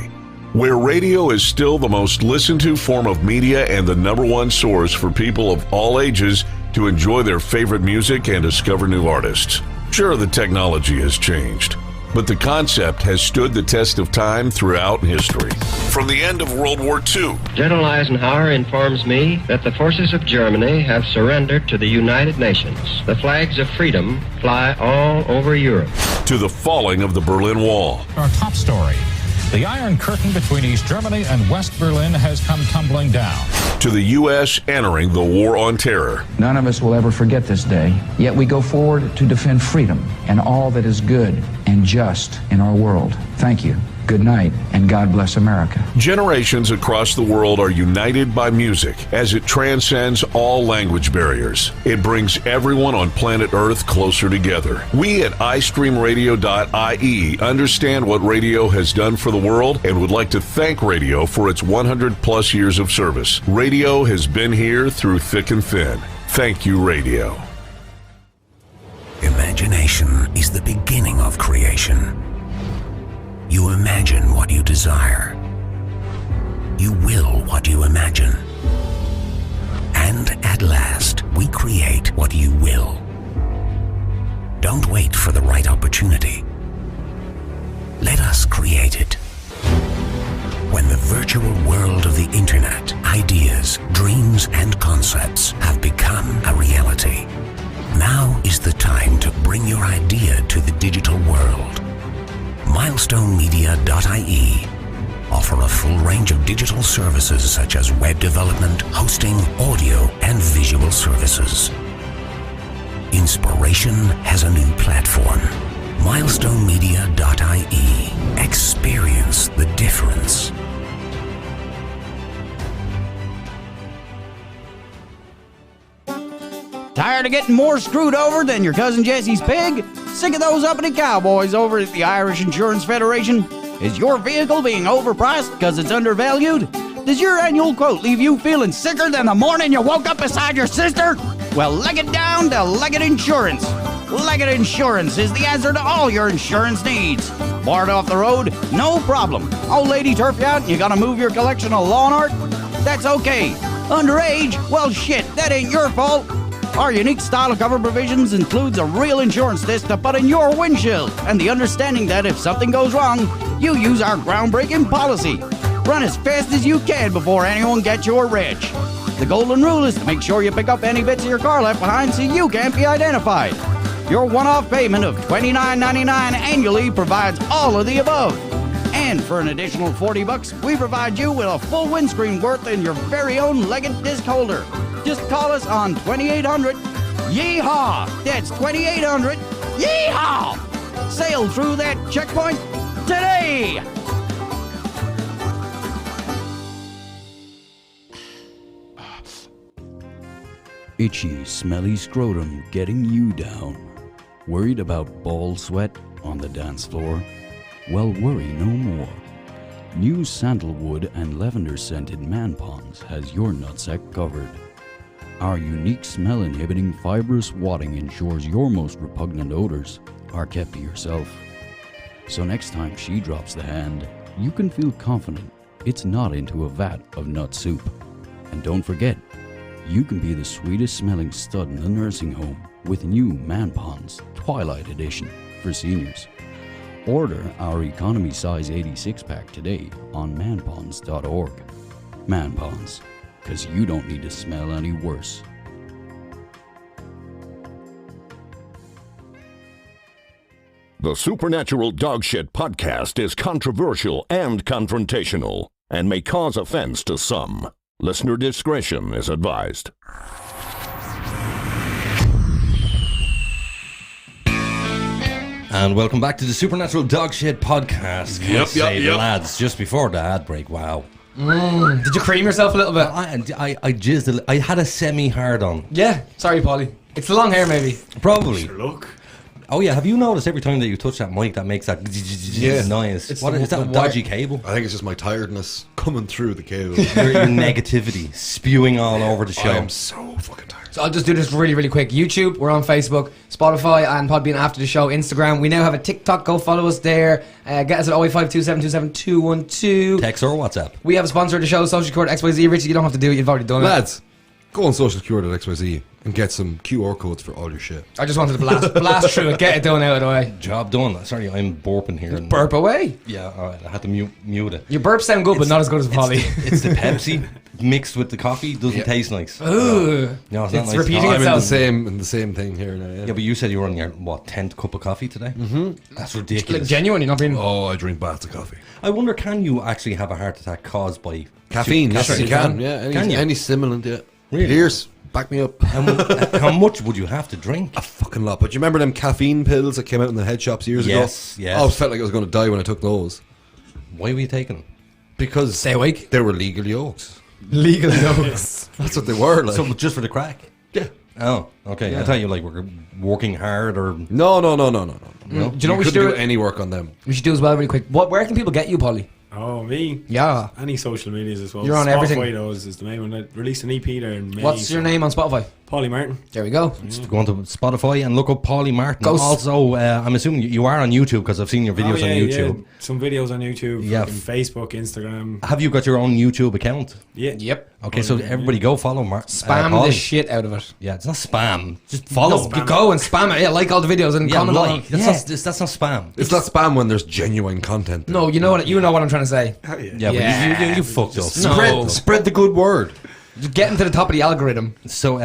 where radio is still the most listened to form of media and the #1 source for people of all ages to enjoy their favorite music and discover new artists. Sure, the technology has changed, but the concept has stood the test of time throughout history. From the end of World War II General Eisenhower informs me that the forces of Germany have surrendered to the United Nations. The flags of freedom fly all over Europe. to the falling of the Berlin Wall, Our top story. The Iron Curtain between East Germany and West Berlin has come tumbling down. To the U.S. entering the War on Terror. None of us will ever forget this day, yet we go forward to defend freedom and all that is good and just in our world. Thank you. Good night, and God bless America. Generations across the world are united by music as it transcends all language barriers. It brings everyone on planet Earth closer together. We at iStreamRadio.ie understand what radio has done for the world and would like to thank radio for its 100-plus years of service. Radio has been here through thick and thin. Thank you, radio. Imagination is the beginning of creation. You imagine what you desire. You will what you imagine. And at last, we create what you will. Don't wait for the right opportunity. Let us create it. When the virtual world of the internet, ideas, dreams, and concepts have become a reality, now is the time to bring your idea to the digital world. MilestoneMedia.ie offer a full range of digital services such as web development, hosting, audio, and visual services. Inspiration has a new platform. MilestoneMedia.ie. Experience the difference. Tired of getting more screwed over than your cousin Jesse's pig? Sick of those uppity cowboys over at the Irish Insurance Federation? Is your vehicle being overpriced because it's undervalued? Does your annual quote leave you feeling sicker than the morning you woke up beside your sister? Well, leg it down to Leggett Insurance. Leggett Insurance is the answer to all your insurance needs. Bored off the road? No problem. Old lady turf you out and you gotta move your collection of lawn art? That's okay. Underage? Well, shit, that ain't your fault. Our unique style of cover provisions includes a real insurance disc to put in your windshield and the understanding that if something goes wrong, you use our groundbreaking policy. Run as fast as you can before anyone gets your wrench. The golden rule is to make sure you pick up any bits of your car left behind so you can't be identified. Your one-off payment of $29.99 annually provides all of the above. And for an additional $40, we provide you with a full windscreen worth in your very own Leggett disc holder. Just call us on 2800 Yeehaw! That's 2800 Yeehaw! Sail through that checkpoint today! Itchy, smelly scrotum getting you down. Worried about ball sweat on the dance floor? Well, worry no more. New sandalwood and lavender scented Man Ponds has your nutsack covered. Our unique smell-inhibiting fibrous wadding ensures your most repugnant odors are kept to yourself. So next time she drops the hand, you can feel confident it's not into a vat of nut soup. And don't forget, you can be the sweetest smelling stud in the nursing home with new Man Ponds Twilight Edition for seniors. Order our economy size 86 pack today on manponds.org. Man Ponds, because you don't need to smell any worse. The Supernatural Dogshit podcast is controversial and confrontational and may cause offense to some. Listener discretion is advised. And welcome back to the Supernatural Dogshit podcast. Yep. Lads, just before the ad break, wow. Did you cream yourself a little bit? I jizzed I had a semi-hard on. Yeah, sorry, Paulie. It's the long hair, maybe. Probably. Look. Oh yeah, have you noticed every time that you touch that mic that makes that noise? What is that, a dodgy cable? I think it's just my tiredness coming through the cable. Your negativity spewing all over the show. I'm so fucking tired. So I'll just do this really, really quick. YouTube, we're on Facebook, Spotify, and Podbean after the show. Instagram, we now have a TikTok. Go follow us there. Get us at 08527272212. Text or WhatsApp. We have a sponsor of the show, Social Security XYZ. Richie, you don't have to do it. You've already done it. Lads, go on Social Security XYZ. And get some QR codes for all your shit. I just wanted to blast through it, get it done out of the way. Job done. Sorry, I'm burping here. Burp away. Yeah, all right. I had to mute it. Your burps sound good, but not as good as Paulie. It's the Pepsi mixed with the coffee. Doesn't taste nice. Ooh. No, it's not nice. Repeating I'm itself. in the same thing here now. Yeah, but you said you were on your 10th cup of coffee today. Mm-hmm. That's ridiculous. Like, genuinely not being. Oh, I drink baths of coffee. I wonder, can you actually have a heart attack caused by caffeine? Yes, you can. Yeah, any stimulant. Yeah. Really? Here's. Back me up. How much would you have to drink? A fucking lot. But you remember them caffeine pills that came out in the head shops years ago? Yes. Oh, I felt like I was going to die when I took those. Why were you taking them? Because stay awake. They were legal yokes. Legal yokes. That's what they were. Like. So just for the crack? Yeah. Oh, okay. Yeah. I thought you were working hard or no. Do you know what we should do? Any work on them. We should do as well, really quick. Where can people get you, Paulie? Oh, me? Yeah. Any social medias as well. You're on everything. Spotify those is the main one. I released an EP there in May. What's your name on Spotify? Paulie Martin. There we go. Just go on to Spotify and look up Paulie Martin. Ghost. Also, I'm assuming you are on YouTube because I've seen your videos on YouTube. Yeah. Some videos on YouTube. Yeah. Facebook, Instagram. Have you got your own YouTube account? Yeah. Yep. Okay, so everybody go follow Spam Paulie. the shit out of it. Yeah, it's not spam. Just follow. No, you go and spam it. Yeah, like all the videos and comment on them. That's not spam. It's not spam when there's genuine content. No, you know what I'm trying to say. Oh, yeah. Yeah, but you fucked up. Spread the good word. Just getting to the top of the algorithm. So,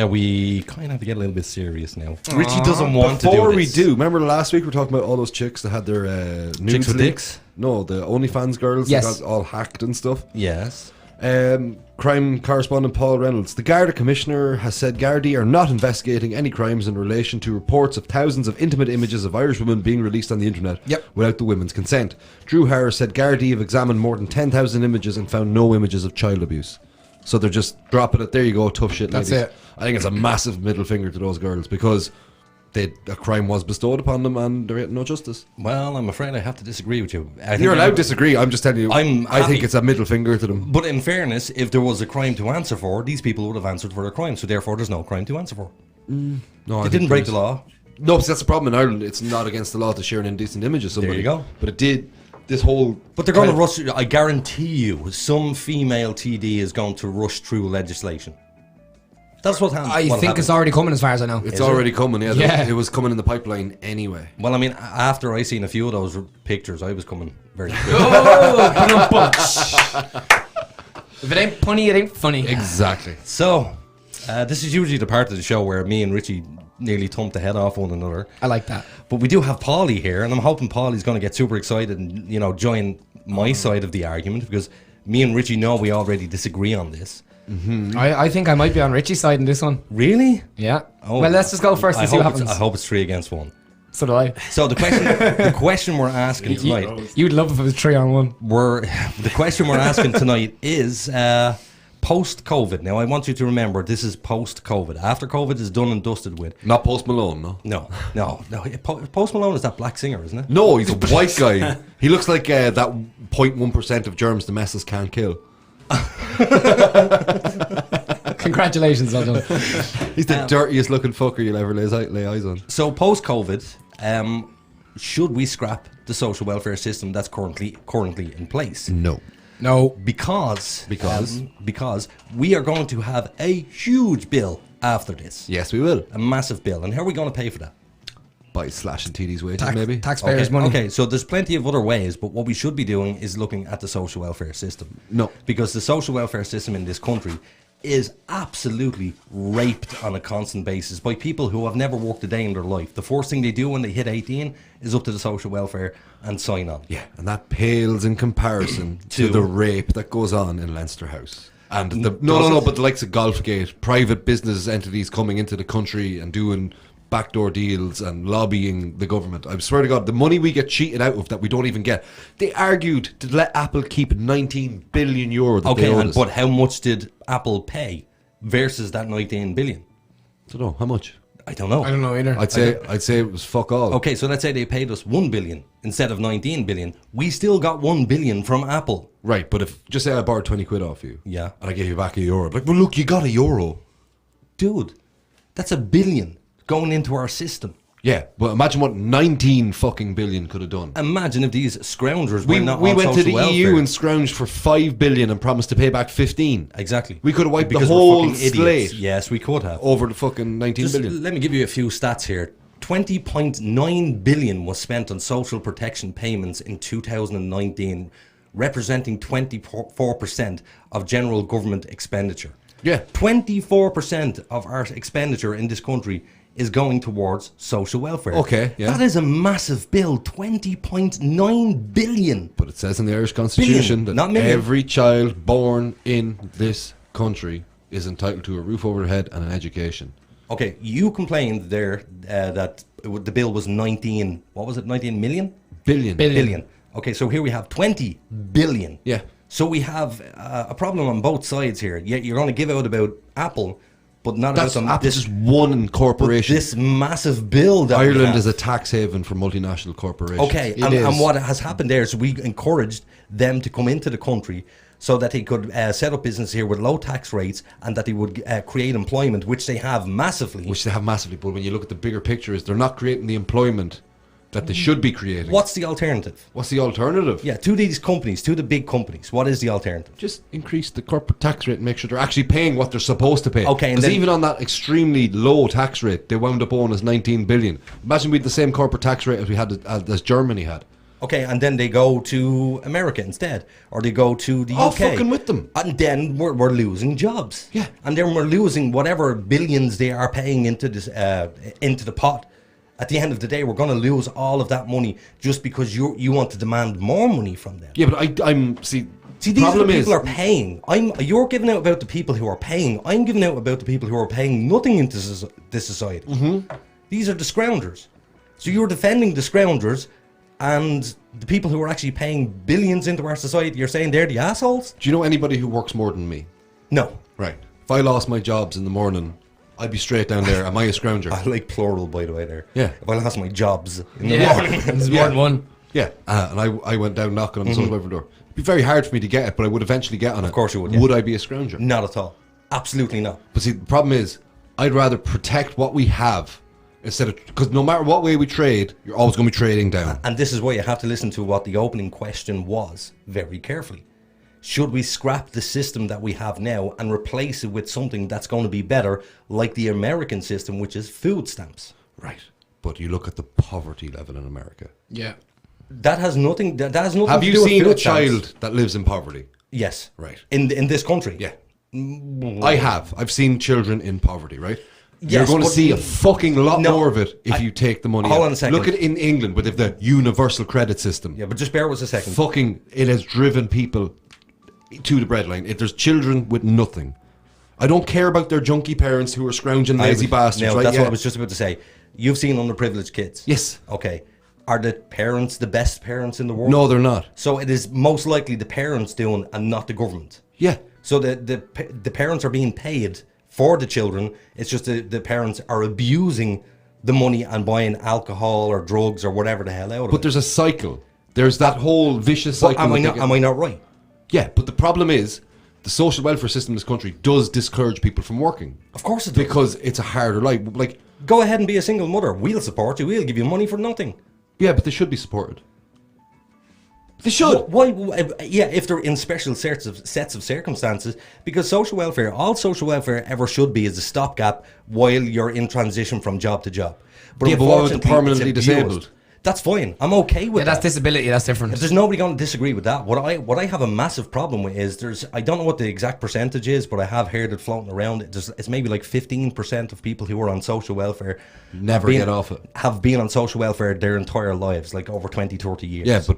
we kind of have to get a little bit serious now. Richie doesn't want to do Before this. we do, remember last week we were talking about all those chicks that had their nudes Chicks with leaked? dicks? No, the OnlyFans girls Yes. that got all hacked and stuff. Yes. Crime correspondent Paul Reynolds. The Garda Commissioner has said Gardaí are not investigating any crimes in relation to reports of thousands of intimate images of Irish women being released on the internet without the women's consent. Drew Harris said Gardaí have examined more than 10,000 images and found no images of child abuse. So they're just dropping it. There you go, tough shit, ladies. That's it. I think it's a massive middle finger to those girls because a crime was bestowed upon them and they're getting no justice. Well, I'm afraid I have to disagree with you. You're allowed to disagree. I'm just telling you. I think it's a middle finger to them. But in fairness, if there was a crime to answer for, these people would have answered for their crime. So therefore, there's no crime to answer for. No, They didn't break the law. No, that's the problem in Ireland. It's not against the law to share an indecent image of somebody. There you go. But it did. This whole. But they're going to rush. I guarantee you, some female TD is going to rush through legislation. That's what happens. I think it's already coming, as far as I know. It's already coming. Yeah, Yeah. It was coming in the pipeline anyway. Well, I mean, after I seen a few of those pictures, I was coming very quick. If it ain't punny, it ain't funny. Exactly. So, this is usually the part of the show where me and Richie nearly thumped the head off one another. I like that. But we do have Paulie here, and I'm hoping Paulie's going to get super excited and, join my side of the argument, because me and Richie know we already disagree on this. Mm-hmm. I think I might be on Richie's side in this one. Really? Yeah. Oh, Well, let's just go first and see what happens. I hope it's 3 against 1. So do I. So the question we're asking tonight. You'd love if it was 3-on-1. The question we're asking tonight is post-COVID. Now, I want you to remember, this is post-COVID. After COVID is done and dusted with. Not Post Malone, no. No. Post Malone is that black singer, isn't it? No, he's a white guy. He looks like that 0.1% of germs the messes can't kill. Congratulations, well done. He's the dirtiest looking fucker you'll ever lay eyes on. So post-COVID, should we scrap the social welfare system that's currently in place? No. Because we are going to have a huge bill after this. Yes, we will. A massive bill. And how are we going to pay for that? By slashing TD's wages, maybe. Taxpayers' money. Okay, so there's plenty of other ways, but what we should be doing is looking at the social welfare system. No. Because the social welfare system in this country is absolutely raped on a constant basis by people who have never worked a day in their life. The first thing they do when they hit 18 is up to the social welfare and sign on. Yeah, and that pales in comparison to the rape that goes on in Leinster House. And but the likes of Golfgate, private business entities coming into the country and doing backdoor deals and lobbying the government. I swear to God, the money we get cheated out of that we don't even get. They argued to let Apple keep 19 billion euro that they owed us. But how much did Apple pay versus that 19 billion? I don't know. How much? I don't know. I don't know either. I'd say it was fuck all. Okay, so let's say they paid us 1 billion instead of 19 billion. We still got 1 billion from Apple. Right, but if just say I borrowed 20 quid off you. Yeah. And I gave you back €1. Like, well, look, you got €1. Dude, that's $1 billion going into our system. Yeah, but imagine what 19 fucking billion could have done. Imagine if these scroungers We were not went on to social the welfare. EU and scrounged for 5 billion and promised to pay back 15. Exactly. We could have wiped Because the we're whole fucking idiots. slate. Yes, we could have. Over the fucking 19 Just billion. let me give you a few stats here. 20.9 billion was spent on social protection payments in 2019, representing 24% of general government expenditure. Yeah. 24% of our expenditure in this country is going towards social welfare. Okay, yeah. That is a massive bill, 20.9 billion. But it says in the Irish Constitution Billion, not that million. every child born in this country is entitled to a roof over their head and an education. Okay, you complained there that the bill was 19 million? Billion. Okay, so here we have 20 billion. Yeah. So we have a problem on both sides here. Yeah, you're going to give out about Apple, but not That's about Apple's just one corporation. This massive bill that we Ireland have. is a tax haven for multinational corporations. Okay, It and is. what has happened there is we encouraged them to come into the country so that they could set up business here with low tax rates and that they would create employment, which they have massively. But when you look at the bigger picture, is they're not creating the employment that they should be creating. What's the alternative? What's the alternative? Yeah, to these companies, to the big companies, what is the alternative? Just increase the corporate tax rate and make sure they're actually paying what they're supposed to pay. Okay, and because then- even on that extremely low tax rate, they wound up owing us 19 billion. Imagine we had the same corporate tax rate as we had as Germany had. Okay, and then they go to America instead, or they go to the Oh, UK. fucking with them. And then we're losing jobs. Yeah. And then we're losing whatever billions they are paying into this into the pot. At the end of the day, we're going to lose all of that money just because you want to demand more money from them. Yeah, but I'm see. See, these are the problem people is, who are paying. You're giving out about the people who are paying. I'm giving out about the people who are paying nothing into this society. Mm-hmm. These are the scroungers. So you're defending the scroungers, and the people who are actually paying billions into our society, you're saying they're the assholes? Do you know anybody who works more than me? No. Right. If I lost my jobs in the morning, I'd be straight down there. Am I a scrounger? I like plural, by the way, there. Yeah. If I lost my jobs in the Yeah, morning. there's more than one. Yeah. And I went down knocking on the social welfare door. It'd be very hard for me to get it, but I would eventually get on it. Of course you would, yeah. Would I be a scrounger? Not at all. Absolutely not. But see, the problem is, I'd rather protect what we have instead of, because no matter what way we trade, you're always going to be trading down. And this is why you have to listen to what the opening question was very carefully. Should we scrap the system that we have now and replace it with something that's going to be better, like the American system, which is food stamps? Right. But you look at the poverty level in America. Yeah. That has nothing. That has nothing. Have to you do with seen a food stamps. child that lives in poverty? Yes. Right. In this country. Yeah. I have. I've seen children in poverty, right? You're Yes, going to but see you- a fucking lot No, more of it if you take the money hold out. on a second. Look at in England with the universal credit system. Yeah, but just bear with us a second. Fucking, it has driven people to the breadline. If there's children with nothing, I don't care about their junkie parents who are scrounging lazy bastards. No, right? that's Yeah. what I was just about to say. You've seen underprivileged kids. Yes. Okay. Are the parents the best parents in the world? No, they're not. So it is most likely the parents doing and not the government. Yeah. So the parents are being paid for the children. It's just the parents are abusing the money and buying alcohol or drugs or whatever the hell out of But it. there's a cycle. There's that whole vicious But cycle. am I not right? Yeah, but the problem is the social welfare system in this country does discourage people from working. Of course it does. Because it's a harder life. Like, Go ahead and be a single mother. We'll support you. We'll give you money for nothing. yeah, but they should be supported. They should. Why? Yeah, if they're in special sets of circumstances, because all social welfare ever should be is a stopgap while you're in transition from job to job. Yeah, but what about the unfortunately, permanently it's abused. disabled? That's fine. I'm okay with Yeah, that's that. disability. That's different. There's nobody going to disagree with that. What I have a massive problem with is I don't know what the exact percentage is, but I have heard it floating around. It's maybe like 15% of people who are on social welfare Never get off it. have been on social welfare their entire lives, like over 20, 30 years. Yeah, but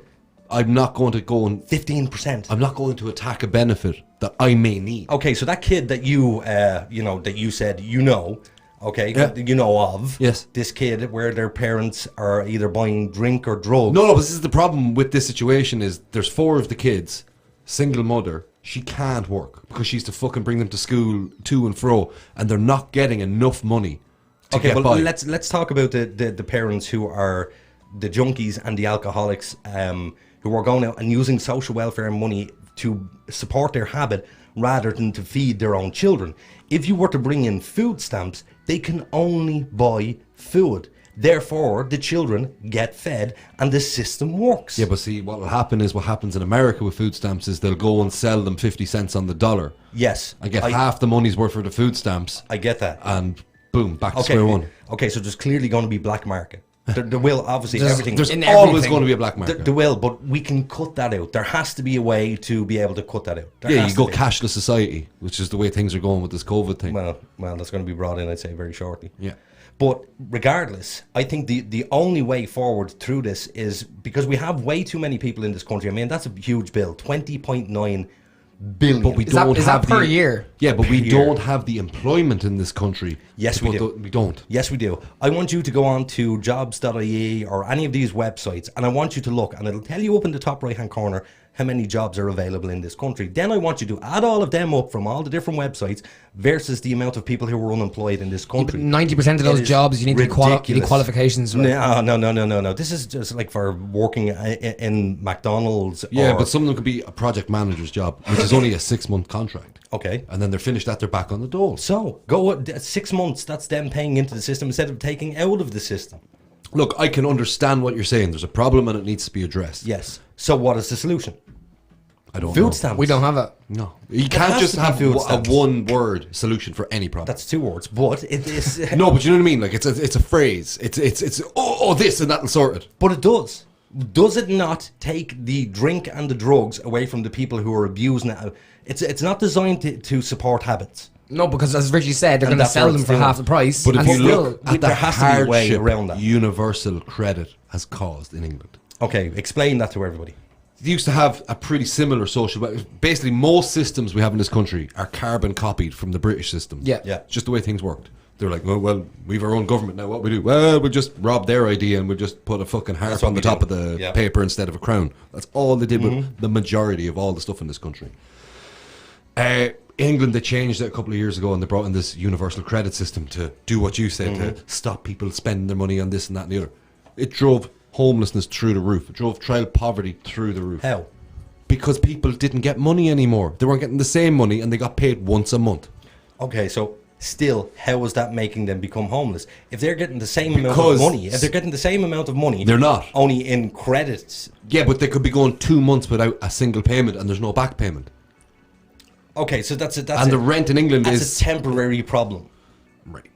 I'm not going to go and 15%. I'm not going to attack a benefit that I may need. Okay, so that kid that you that you said okay, Yeah. you know of. Yes. This kid where their parents are either buying drink or drugs. No, but this is the problem with this situation is there's 4 of the kids, single mother, she can't work because she's to fucking bring them to school to and fro, and they're not getting enough money to Okay, get well by. let's talk about the parents who are the junkies and the alcoholics who are going out and using social welfare money to support their habit rather than to feed their own children. If you were to bring in food stamps, they can only buy food. Therefore, the children get fed and the system works. Yeah, but see, what will happen is what happens in America with food stamps is they'll go and sell them 50 cents on the dollar. Yes. And get half the money's worth for the food stamps. I get that. And boom, back to square one. Okay, so there's clearly going to be black market. There will, obviously, everything. There's always going to be a black market. There will, but we can cut that out. There has to be a way to be able to cut that out. Yeah, you go cashless society, which is the way things are going with this COVID thing. Well, that's going to be brought in, I'd say, very shortly. Yeah. But regardless, I think the only way forward through this is because we have way too many people in this country. I mean, that's a huge bill, 20.9 billion. But we don't is have that per year? Yeah, but we don't have the employment in this country. Yes, we do. We don't. Yes, we do. I want you to go on to jobs.ie or any of these websites, and I want you to look, and it'll tell you up in the top right-hand corner how many jobs are available in this country. Then I want you to add all of them up from all the different websites versus the amount of people who are unemployed in this country. 90% of those jobs, you need qualifications. Right? No. This is just like for working in McDonald's. Yeah, but some of them could be a project manager's job, which is only a 6-month contract. Okay. And then they're finished that, they're back on the dole. So, 6 months, that's them paying into the system instead of taking out of the system. Look, I can understand what you're saying. There's a problem and it needs to be addressed. Yes. So what is the solution? I don't know. Food stamps. We don't have it. No. You can't just have a one-word solution for any problem. That's 2 words, but it is... No, but you know what I mean? Like, it's a phrase. It's this and that'll sort it. But it does. Does it not take the drink and the drugs away from the people who are abusing it? It's not designed to support habits. No, because as Richie said, they're going to sell them for half the price. But if you look at the there has to be a way hardship around that. universal credit has caused in England. Okay, explain that to everybody. They used to have a pretty similar social... Basically, most systems we have in this country are carbon copied from the British system. Yeah. It's just the way things worked. They're like, well, we've our own government now. What we do? Well, we'll just rob their idea and we'll just put a fucking harp on the top of the paper instead of a crown. That's all they did with the majority of all the stuff in this country. England, they changed it a couple of years ago and they brought in this universal credit system to do what you said, to stop people spending their money on this and that and the other. It drove homelessness through the roof. It drove child poverty through the roof. How? Because people didn't get money anymore. They weren't getting the same money and they got paid once a month. Okay, so still, how is that making them become homeless? If they're getting the same amount of money, they're not. Only in credits. Yeah, but they could be going 2 months without a single payment and there's no back payment. Okay, so that's the rent in England is a temporary problem. Right.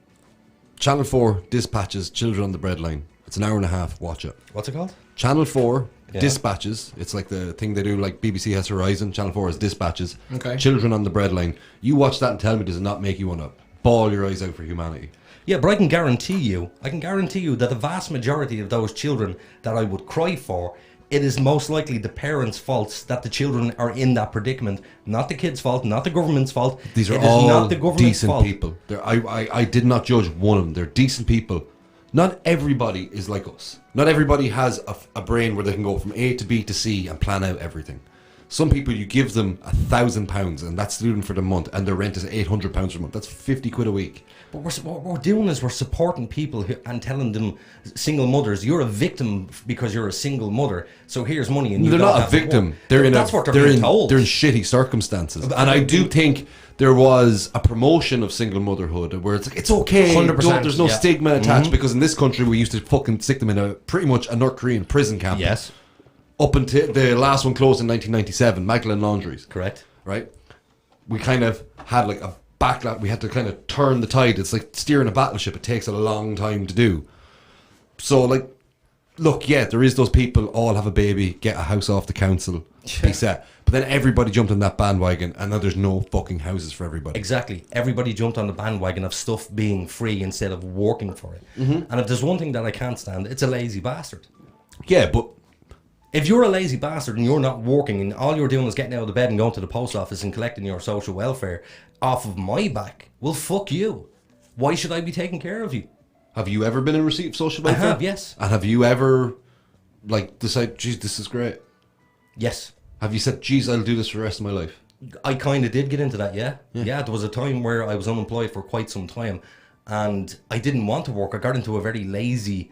Channel 4 dispatches Children on the Breadline. It's an hour and a half. Watch it. What's it called? Channel 4 dispatches. It's like the thing they do, like BBC has Horizon. Channel 4 has dispatches. Okay. Children on the Breadline. You watch that and tell me, does it not make you want to bawl your eyes out for humanity? Yeah, but I can guarantee you that the vast majority of those children that I would cry for, it is most likely the parents' faults that the children are in that predicament. Not the kids' fault, not the government's fault. These are all decent people. I did not judge one of them. They're decent people. Not everybody is like us. Not everybody has a brain where they can go from A to B to C and plan out everything. Some people, you give them £1,000 and that's student for the month and their rent is £800 per month. That's 50 quid a week. But what we're doing is we're supporting people and telling them, single mothers, you're a victim because you're a single mother. So here's money, and they're not a victim. They're in shitty circumstances. And I do think there was a promotion of single motherhood where it's like, it's okay. 100%. There's no stigma attached because in this country we used to fucking stick them in pretty much a North Korean prison camp. Yes. Up until the last one closed in 1997, Magdalene Laundries. Correct. Right? We kind of had like a backlash. We had to kind of turn the tide. It's like steering a battleship. It takes a long time to do. So, like, look, yeah, there is those people, all have a baby, get a house off the council, be set. But then everybody jumped on that bandwagon, and now there's no fucking houses for everybody. Exactly. Everybody jumped on the bandwagon of stuff being free instead of working for it. And if there's one thing that I can't stand, it's a lazy bastard. Yeah, but if you're a lazy bastard and you're not working and all you're doing is getting out of bed and going to the post office and collecting your social welfare off of my back, well, fuck you. Why should I be taking care of you? Have you ever been in receipt of social welfare? I have, yes. And have you ever, like, decided, geez, this is great? Yes. Have you said, geez, I'll do this for the rest of my life? I kind of did get into that, yeah. Yeah, there was a time where I was unemployed for quite some time and I didn't want to work. I got into a very lazy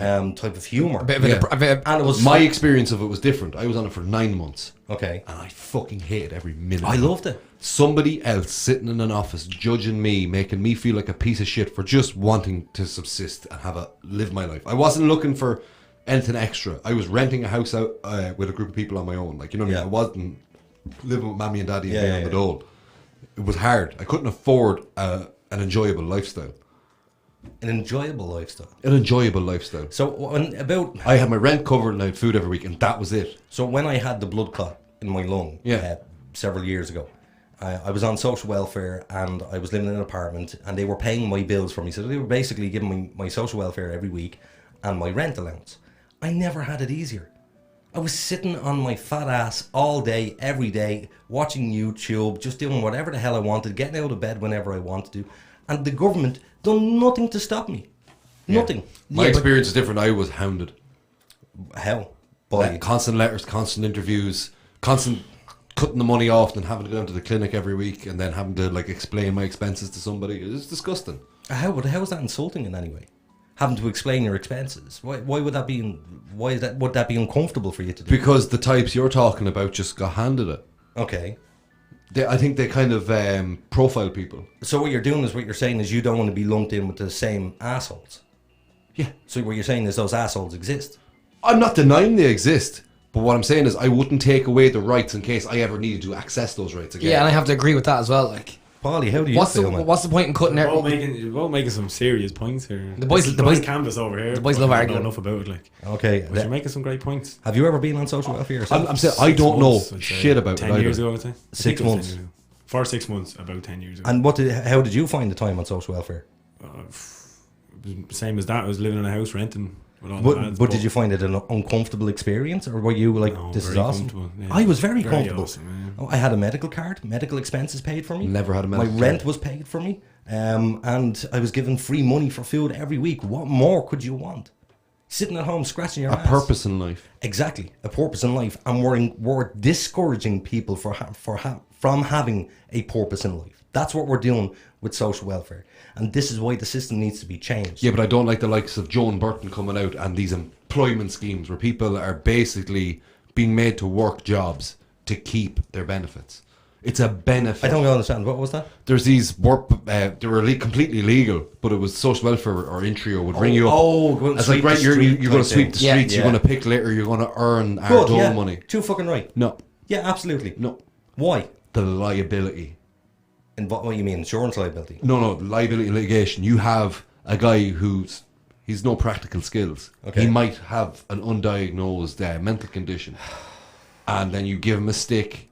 type of humour. And it was my experience of it was different. I was on it for 9 months. Okay. And I fucking hated every minute. I loved it. Somebody else sitting in an office judging me, making me feel like a piece of shit for just wanting to subsist and live my life. I wasn't looking for anything extra. I was renting a house out with a group of people on my own. Like, you know what I mean? I wasn't living with mommy and daddy and being on the dole. It was hard. I couldn't afford an enjoyable lifestyle. An enjoyable lifestyle. An enjoyable lifestyle. So I had my rent covered and I had food every week, and that was it. So when I had the blood clot in my lung, several years ago, I was on social welfare and I was living in an apartment, and they were paying my bills for me. So they were basically giving me my social welfare every week and my rent allowance. I never had it easier. I was sitting on my fat ass all day, every day, watching YouTube, just doing whatever the hell I wanted, getting out of bed whenever I wanted to, and the government done nothing to stop me. Nothing. My experience is different. I was hounded. How? Constant letters, constant interviews, constant cutting the money off, and having to go down to the clinic every week, and then having to explain my expenses to somebody. It's disgusting. How is that insulting in any way? Having to explain your expenses. Why would that be? Would that be uncomfortable for you to do? Because the types you're talking about just got handed it. Okay. I think they kind of profile people. So what you're saying is you don't want to be lumped in with the same assholes. Yeah. So what you're saying is those assholes exist. I'm not denying they exist, but what I'm saying is I wouldn't take away the rights in case I ever needed to access those rights again. Yeah, and I have to agree with that as well. Like, Paulie, how do you feel, man? What's the point in cutting out? You're both making some serious points here. The boys canvas over here. The boys love arguing. I don't know enough about it. Like, okay, but you're making some great points. Have you ever been on social welfare yourself? I'm saying I don't know shit about 10 years ago, I'd say. 6 months. For 6 months, about 10 years ago. And how did you find the time on social welfare? Same as that. I was living in a house renting. But did you find it an uncomfortable experience, or were you like, this is awesome? Yeah. I was very comfortable. Awesome, I had a medical card, medical expenses paid for me. Never had a medical card. My rent was paid for me, and I was given free money for food every week. What more could you want? Sitting at home scratching your ass. A purpose in life. Exactly, a purpose in life, and we're discouraging people from having a purpose in life. That's what we're doing with social welfare. And this is why the system needs to be changed. Yeah, but I don't like the likes of Joan Burton coming out and these employment schemes where people are basically being made to work jobs to keep their benefits. It's a benefit. I don't understand. What was that? There's these they were completely legal, but it was social welfare or Intrio would ring you up. It's like, right, you're going to sweep the streets, you're going to pick litter, you're going to earn our dole money. Too fucking right. No. Yeah, absolutely. No. Why? The liability. And what do you mean, insurance liability? No, liability litigation. You have a guy he's no practical skills. Okay. He might have an undiagnosed mental condition, and then you give him a stick,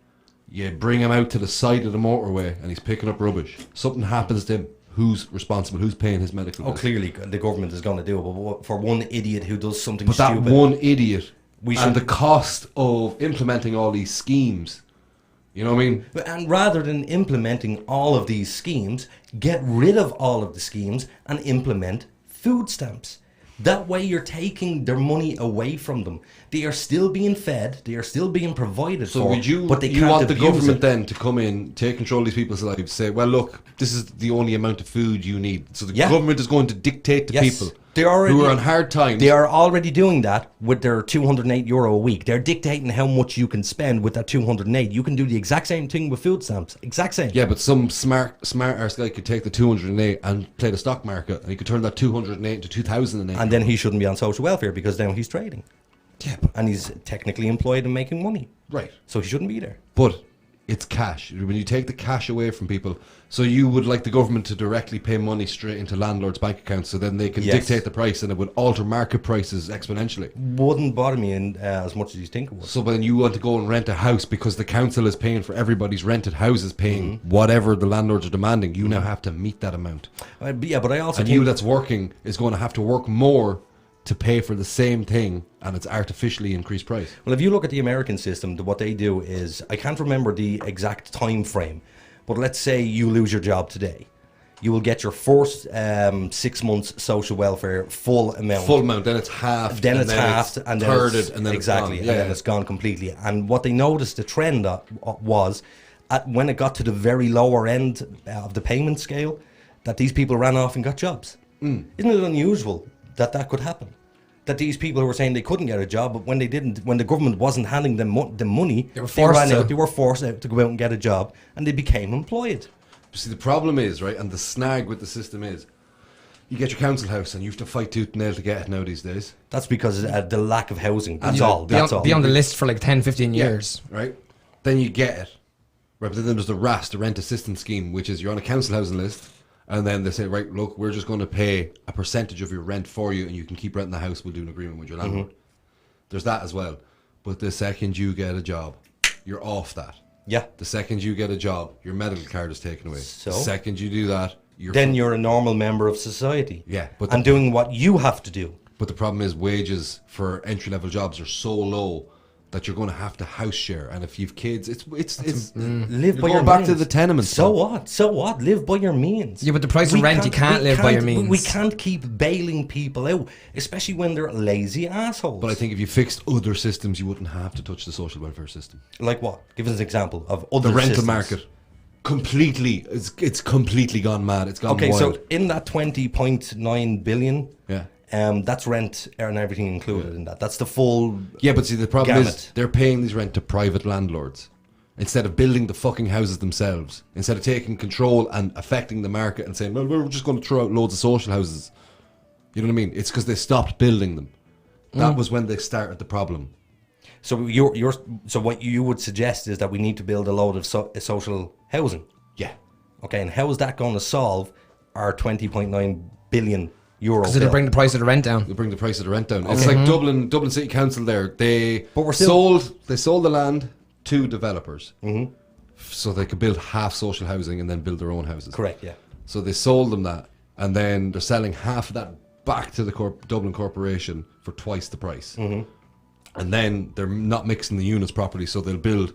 you bring him out to the side of the motorway, and he's picking up rubbish. Something happens to him. Who's responsible? Who's paying his medical bill? Clearly the government is going to do it, but for one idiot who does something stupid. But that one idiot, and the cost of implementing all these schemes. You know what I mean? And rather than implementing all of these schemes, get rid of all of the schemes and implement food stamps. That way you're taking their money away from them. They are still being fed, they are still being provided for, but they can't you want the abuse government it. Then to come in, take control of these people's lives, say, well look, this is the only amount of food you need. So the government is going to dictate to people who are on hard times. They are already doing that with their €208 a week. They're dictating how much you can spend with that 208. You can do the exact same thing with food stamps. Exact same. Yeah, but some smart arse guy could take the 208 and play the stock market, and he could turn that 208 into 2008. And then he shouldn't be on social welfare because now he's trading. Yeah, and he's technically employed and making money. Right. So he shouldn't be there. But it's cash. When you take the cash away from people, so you would like the government to directly pay money straight into landlords' bank accounts, so then they can dictate the price, and it would alter market prices exponentially. Wouldn't bother me as much as you think it would. So then you want to go and rent a house because the council is paying for everybody's rented houses, paying whatever the landlords are demanding. You now have to meet that amount. But I also think you that's working is going to have to work more to pay for the same thing, and it's artificially increased price. Well, if you look at the American system, what they do is, I can't remember the exact time frame, but let's say you lose your job today. You will get your first 6 months social welfare full amount. Full amount, then it's halved. Then it's halved, and then thirded, and then exactly, it's gone. And then it's gone completely. And what they noticed, the trend was, when it got to the very lower end of the payment scale, that these people ran off and got jobs. Isn't it unusual that could happen? that these people who were saying they couldn't get a job, but when they didn't, when the government wasn't handing them the money, they were forced out to go out and get a job, and they became employed. See, the problem is, right, and the snag with the system is, you get your council house and you have to fight tooth and nail to get it now these days. That's because of the lack of housing. That's Yeah, all. That's all. Be on the list for like 10, 15 years. Right? Then you get it. Right, but then there's the RAS, the rent assistance scheme, which is you're on a council housing list, and then they say, right, look, we're just going to pay a percentage of your rent for you, and you can keep renting the house. We'll do an agreement with your landlord. There's that as well. But the second you get a job, you're off that. Yeah. The second you get a job, your medical card is taken away. So? The second you do that, you're a normal member of society. Yeah, but and doing what you have to do. But the problem is wages for entry level jobs are so low that you're going to have to house share, and if you've kids, it's live by your back means. to the tenements. So what? So what? Live by your means. Yeah, but the price of rent, you can't live by your means. We can't keep bailing people out, especially when they're lazy assholes. But I think if you fixed other systems, you wouldn't have to touch the social welfare system. Like what? Give us an example of other the rental systems. market. Completely, it's completely gone mad. It's gone wild. So in that 20.9 billion, yeah. That's rent and everything included in that. That's the full. Yeah, but see, the problem gamut. is they're paying these rent to private landlords instead of building the fucking houses themselves. Instead of taking control and affecting the market and saying, well, we're just going to throw out loads of social houses. You know what I mean? It's because they stopped building them. That was when they started the problem. So so what you would suggest is that we need to build a load of social housing. Yeah. Okay, and how is that going to solve our 20.9 billion euro? Because it'll bring the price of the rent down. It'll bring the price of the rent down. It's like Dublin City Council there. They sold the land to developers. So they could build half social housing and then build their own houses. Correct, yeah. So they sold them that, and then they're selling half of that back to the Dublin Corporation for twice the price. And then they're not mixing the units properly, so they'll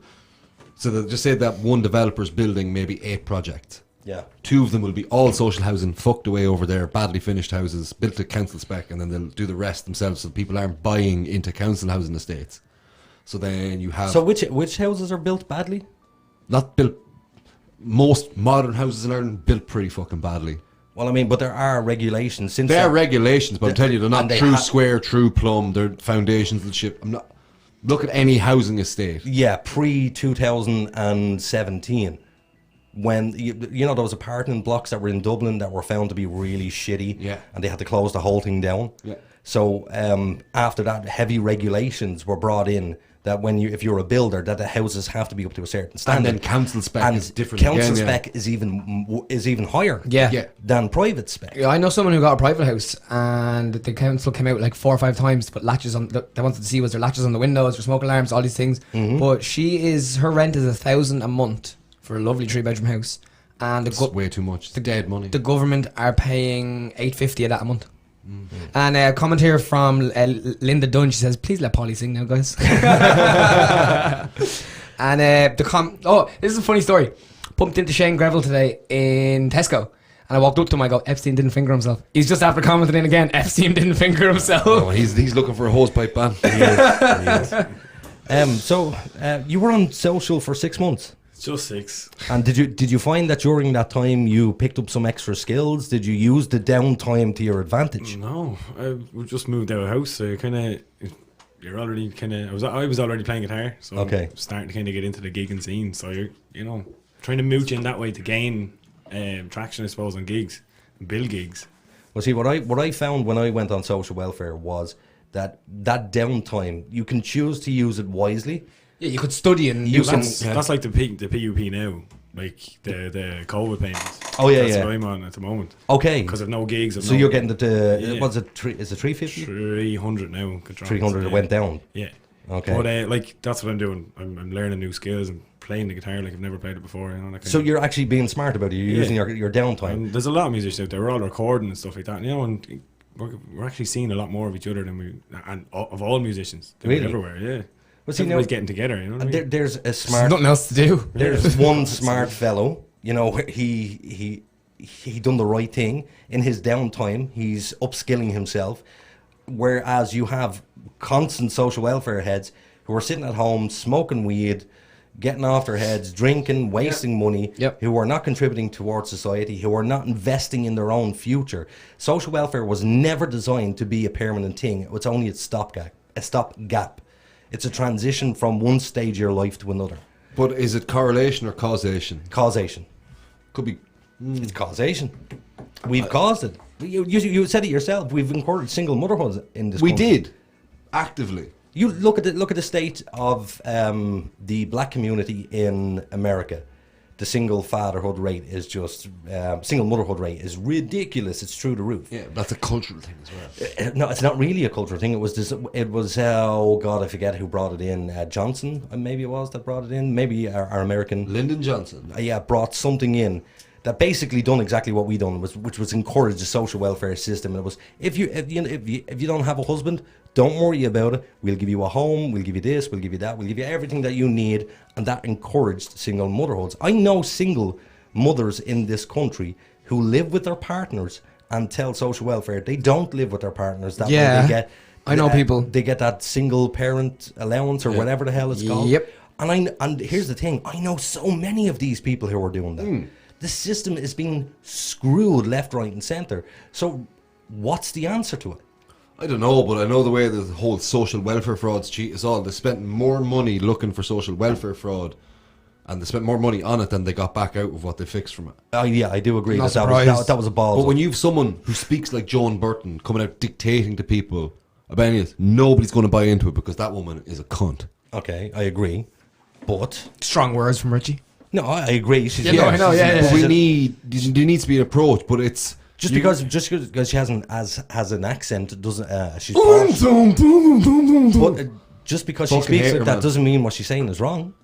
just say that one developer's building maybe 8 projects. Yeah. 2 of them will be all social housing, fucked away over there, badly finished houses, built to council spec, and then they'll do the rest themselves so people aren't buying into council housing estates. So then you have... So which houses are built badly? Not built... Most modern houses in Ireland built pretty fucking badly. Well, I mean, but there are regulations. There are regulations, but I'm telling you, they're not true square, true plumb. They're foundations and shit. Look at any housing estate. Yeah, pre-2017. When, you know, those apartment blocks that were in Dublin that were found to be really shitty. Yeah. And they had to close the whole thing down. Yeah. So after that, heavy regulations were brought in that if you're a builder, that the houses have to be up to a certain standard. And then council spec is different. Council spec is even higher. Yeah. Than private spec. Yeah, I know someone who got a private house, and the council came out like 4 or 5 times to put latches on. They wanted to see was there latches on the windows, there smoke alarms, all these things. But her rent is 1,000 a month for a lovely 3-bedroom house, and it's way too much. It's dead money. The government are paying $850 of that a month. And a comment here from Linda Dunn. She says, "Please let Paulie sing now, guys." And this is a funny story. Pumped into Shane Greville today in Tesco, and I walked up to him. I go, "Epstein didn't finger himself." He's just after commenting in again. Epstein didn't finger himself. Oh, he's looking for a hosepipe ban. He is. So you were on social for 6 months. Just 6. And did you find that during that time you picked up some extra skills? Did you use the downtime to your advantage? No, we just moved out of house, so you're already I was already playing guitar, so okay. I'm starting to kind of get into the gigging scene. So you're trying to mooch in that way to gain traction, I suppose, on gigs, and build gigs. Well, see, what I found when I went on social welfare was that downtime, you can choose to use it wisely. Yeah, you could study and that's like the PUP now, like the COVID payments. Oh yeah, that's what I'm on at the moment. Okay, because of no gigs. So you're getting what's it? Is it 350? 300 now. 300 went down. Yeah. Okay. But that's what I'm doing. I'm learning new skills and playing the guitar like I've never played it before. So you're actually being smart about it. You're using your downtime. There's a lot of musicians out there. We're all recording and stuff like that. And we're actually seeing a lot more of each other than of all musicians. Really? Everywhere. Yeah. Well, everybody's getting together, you know what I mean? There's a smart... There's nothing else to do. There's one smart fellow, he done the right thing. In his downtime, he's upskilling himself, whereas you have constant social welfare heads who are sitting at home, smoking weed, getting off their heads, drinking, wasting money, who are not contributing towards society, who are not investing in their own future. Social welfare was never designed to be a permanent thing. It's only a stopgap. It's a transition from one stage of your life to another. But is it correlation or causation? Causation. Could be. It's causation. We've caused it. You said it yourself. We've encouraged single motherhood in this country. did. Actively. You look at the state of the black community in America. The single fatherhood rate is just single motherhood rate is ridiculous. It's through the roof. Yeah, that's a cultural thing as well. No, it's not really a cultural thing. It was oh god, I forget who brought it in. Johnson, maybe it was that brought it in. Maybe our American Lyndon Johnson. Brought something in that basically done exactly what we done, which was encourage the social welfare system. And it was if you don't have a husband, don't worry about it. We'll give you a home. We'll give you this. We'll give you that. We'll give you everything that you need. And that encouraged single motherhoods. I know single mothers in this country who live with their partners and tell social welfare they don't live with their partners. That way they get. I know people. They get that single parent allowance or whatever the hell it's called. Yep. And here's the thing. I know so many of these people who are doing that. The system is being screwed left, right, and centre. So, what's the answer to it? I don't know, but I know the way the whole social welfare frauds cheat us all. They spent more money looking for social welfare fraud, and they spent more money on it than they got back out of what they fixed from it. Oh yeah, I do agree. That was a ball. But when you have someone who speaks like Joan Burton coming out dictating to people about any of this, nobody's going to buy into it because that woman is a cunt. Okay, I agree, but strong words from Richie. No, I agree. She's I know. But there needs to be an approach, but it's just because she has an accent doesn't she's but just because she speaks like that doesn't mean what she's saying is wrong.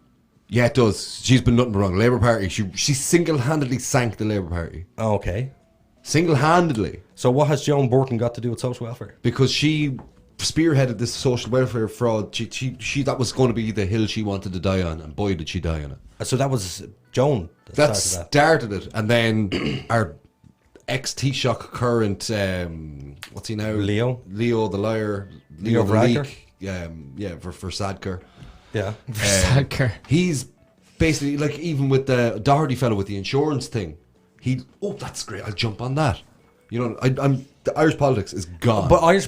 Yeah, it does. She's been nothing but wrong. Labour Party, she single-handedly sank the Labour Party. Okay, single-handedly. So what has Joan Burton got to do with social welfare? Because she spearheaded this social welfare fraud. She that was going to be the hill she wanted to die on, and boy did she die on it. So that was Joan that started it, and then our ex-Taoiseach current what's he now? Leo the liar, Leo Varadkar. For Sadker. Yeah, Sadker. He's basically like, even with the Doherty fellow with the insurance thing, that's great, I'll jump on that. You know, the Irish politics is gone. But Irish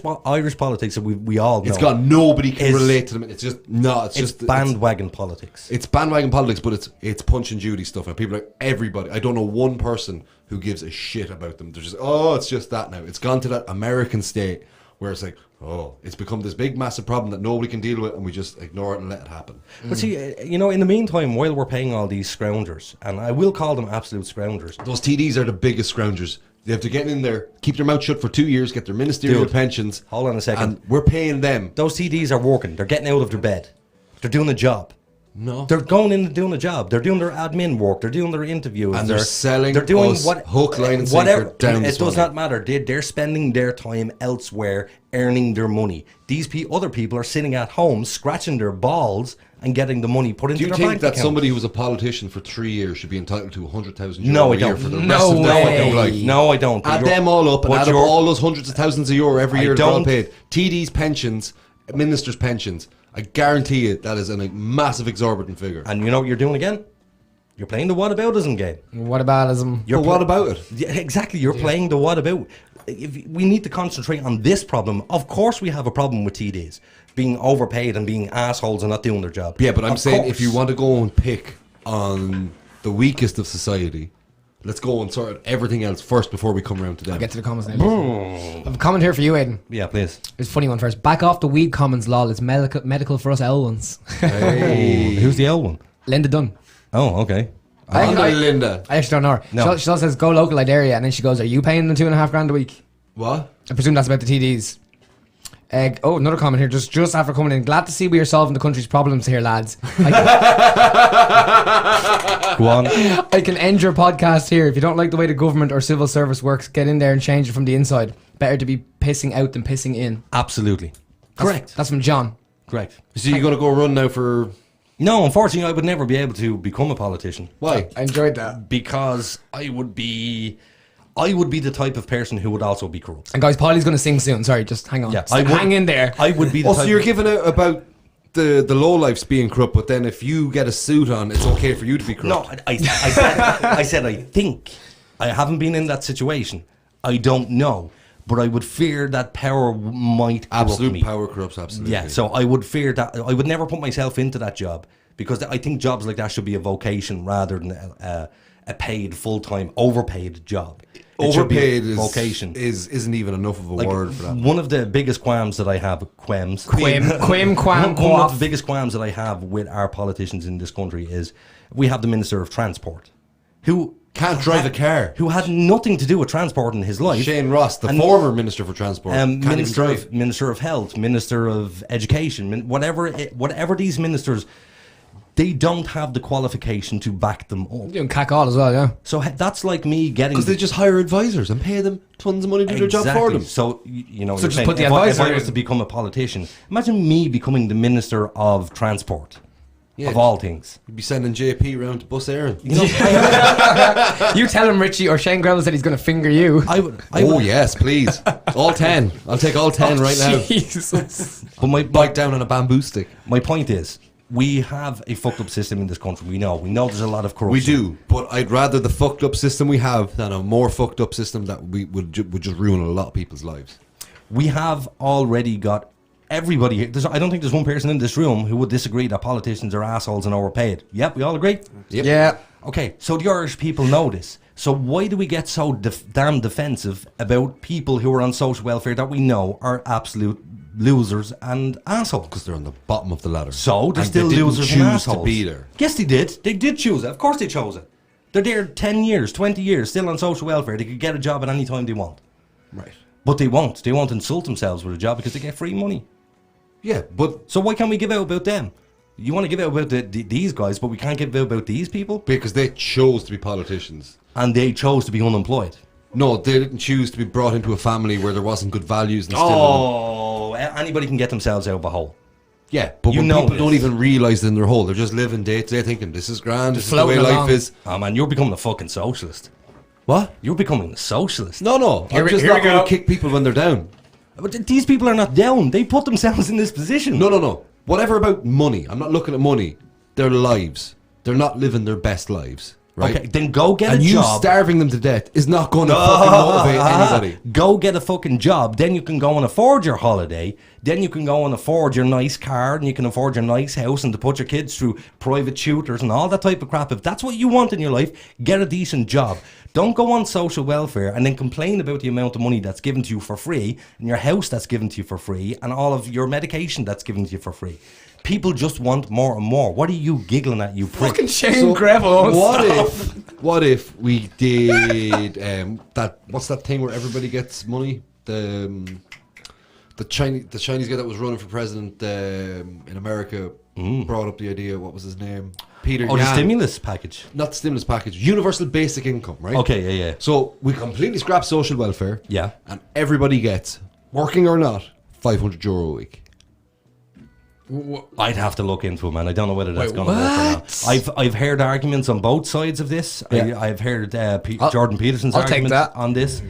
politics, we all know. It's gone. Nobody can relate to them. It's just it's bandwagon politics. It's bandwagon politics, but it's Punch and Judy stuff. And people are like, everybody. I don't know one person who gives a shit about them. They're just, it's just that now. It's gone to that American state where it's like, it's become this big, massive problem that nobody can deal with, and we just ignore it and let it happen. But see, in the meantime, while we're paying all these scroungers, and I will call them absolute scroungers. Those TDs are the biggest scroungers. They have to get in there, keep their mouth shut for 2 years, get their ministerial pensions. Hold on a second. And we're paying them. Those TDs are working. They're getting out of their bed. They're doing a job. No. They're going in and doing a job. They're doing their admin work. They're doing their interviews. And they're selling They're doing us hook, line, and sinker down It does not matter. They're spending their time elsewhere, earning their money. These other people are sitting at home, scratching their balls and getting the money put into their bank account. Do you think that somebody who was a politician for 3 years should be entitled to 100,000 euro no, a year for the rest of their life? No, I don't. Add them all up and add up all those hundreds of thousands of euro every year they're all paid. TDs' pensions, ministers' pensions. I guarantee you that is a massive exorbitant figure. And you know what you're doing again? You're playing the whataboutism game. Whataboutism. But what about it? Yeah, exactly. You're playing the whatabout. If we need to concentrate on this problem. Of course we have a problem with TDs being overpaid and being assholes and not doing their job. Yeah, but I'm saying if you want to go and pick on the weakest of society, let's go and sort out everything else first before we come around to them. I'll get to the comments now. I have a comment here for you, Aiden. Yeah, please. It's a funny one first. Back off the weed commons, lol. It's medical for us L ones. Hey. Who's the L one? Linda Dunn. Oh, okay. Linda. I actually don't know her. No. She also says, go local, I dare you. And then she goes, are you paying them $2,500 a week? What? I presume that's about the TDs. Another comment here, just after coming in. Glad to see we are solving the country's problems here, lads. Go on. I can end your podcast here. If you don't like the way the government or civil service works, get in there and change it from the inside. Better to be pissing out than pissing in. Absolutely. Correct. That's from John. Correct. So you're going to go run now for... No, unfortunately, I would never be able to become a politician. Why? I enjoyed that. Because I would be the type of person who would also be corrupt. And guys, Paulie's going to sing soon. Sorry, just hang on. Yeah, hang in there. I would be the type so you're giving out about the lowlifes being corrupt, but then if you get a suit on, it's okay for you to be corrupt. No, I said I think. I haven't been in that situation. I don't know. But I would fear that power might corrupt Absolute me. power corrupts, absolutely. Yeah, so I would fear that. I would never put myself into that job because I think jobs like that should be a vocation rather than a paid, full-time, overpaid job. It should be a Overpaid vocation. isn't even enough of a word for that. One of the biggest qualms that I have, Quam, one of the biggest qualms that I have with our politicians in this country is we have the Minister of Transport, who can't drive a car, who had nothing to do with transport in his life. Shane Ross, the former Minister for Transport, Minister of Health, Minister of Education, whatever these ministers, they don't have the qualification to back them up. You can cack all as well, yeah. So that's like me getting... Because they just hire advisors and pay them tons of money to do their job for them. So, you know, So just saying, put the if advisor I was in. to become a politician, imagine me becoming the Minister of Transport, of all things. You'd be sending JP round to bus Aaron. You know, You tell him, Richie, or Shane Gravel said he's going to finger you. I would, yes, please. All 10. I'll take all 10 right now. Jesus. But Bite down on a bamboo stick. my point is, we have a fucked up system in this country. We know there's a lot of corruption. We do, but I'd rather the fucked up system we have than a more fucked up system that we would just ruin a lot of people's lives. We have already got everybody here. I don't think there's one person in this room who would disagree that politicians are assholes and overpaid. Yep, we all agree? Yep. Yeah. Okay, so the Irish people know this. So why do we get so damn defensive about people who are on social welfare that we know are absolute losers and assholes? Because they're on the bottom of the ladder. So they're And still they didn't losers and choose assholes. to be there. Yes, they did. They did choose it. Of course they chose it. They're there 10 years, 20 years, still on social welfare. They could get a job at any time they want. Right. But they won't. They won't insult themselves with a job because they get free money. Yeah, but... So why can't we give out about them? You want to give out about these guys, but we can't give out about these people? Because they chose to be politicians. And they chose to be unemployed. No, they didn't choose to be brought into a family where there wasn't good values and still... Oh, anybody can get themselves out of a hole. Yeah, but when people don't even realise they're in their hole, they're just living day to day thinking, this is grand, this is the way life is. Oh man, you're becoming a fucking socialist. What? You're becoming a socialist. No, I'm just not going to kick people when they're down. But these people are not down. They put themselves in this position. No. Whatever about money. I'm not looking at money. Their lives. They're not living their best lives. Right? Okay, then go get a and job. And you starving them to death is not going to fucking motivate anybody. Go get a fucking job. Then you can go and afford your holiday. Then you can go and afford your nice car. And you can afford your nice house. And to put your kids through private tutors and all that type of crap. If that's what you want in your life, get a decent job. Don't go on social welfare and then complain about the amount of money that's given to you for free. And your house that's given to you for free. And all of your medication that's given to you for free. People just want more and more. What are you giggling at, you prick? Fucking Shane Gravel. What if we did that? What's that thing where everybody gets money? The Chinese guy that was running for president in America brought up the idea. What was his name? Peter. Oh, Yan. the stimulus package. Not the stimulus package. Universal basic income, right? Okay, yeah. So we completely scrap social welfare. Yeah. And everybody gets, working or not, €500 a week. I'd have to look into it, man. I don't know whether that's going to work or not. I've heard arguments on both sides of this. Yeah. I've heard Jordan Peterson's argument on this.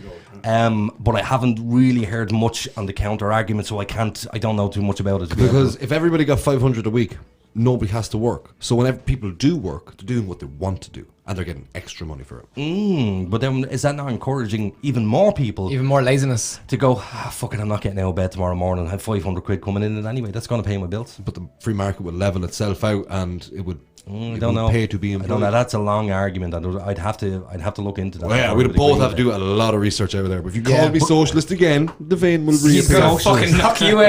But I haven't really heard much on the counter argument, so I don't know too much about it. Because if everybody got 500 a week, nobody has to work. So whenever people do work, they're doing what they want to do, and they're getting extra money for it. But then is that not encouraging even more people? Even more laziness. To go, fuck it, I'm not getting out of bed tomorrow morning. I have 500 quid coming in, and anyway, that's going to pay my bills. But the free market would level itself out, and it would. I don't know. Pay to be employed. I don't know. That's a long argument. I'd have to look into that. Well, yeah, we'd both have to do a lot of research over there. But if you call me socialist again, the vein will reappear. Fucking knock you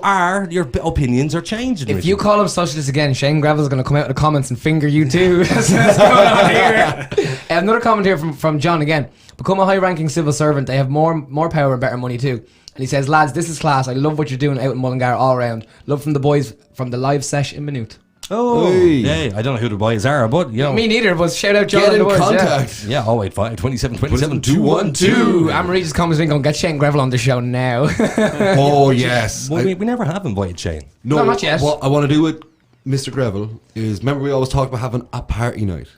out. Your opinions are changing. If you call him socialist again, Shane Gravel's going to come out in the comments and finger you too. That's what's going on here. Another comment here from John again. Become a high-ranking civil servant. They have more power and better money too. And he says, lads, this is class. I love what you're doing out in Mullingar all around. Love from the boys from the live sesh in Minute. Oh, yeah. I don't know who the boys are, but you know. Me neither, but shout out John. Get in the boys, contact. Yeah, 085 27 27 212. Anne-Marie just comes in going, get Shane Gravel on the show now. Oh, yes. Well, we never have invited Shane. No, not yet. What I want to do with Mr. Gravel is, remember we always talk about having a party night.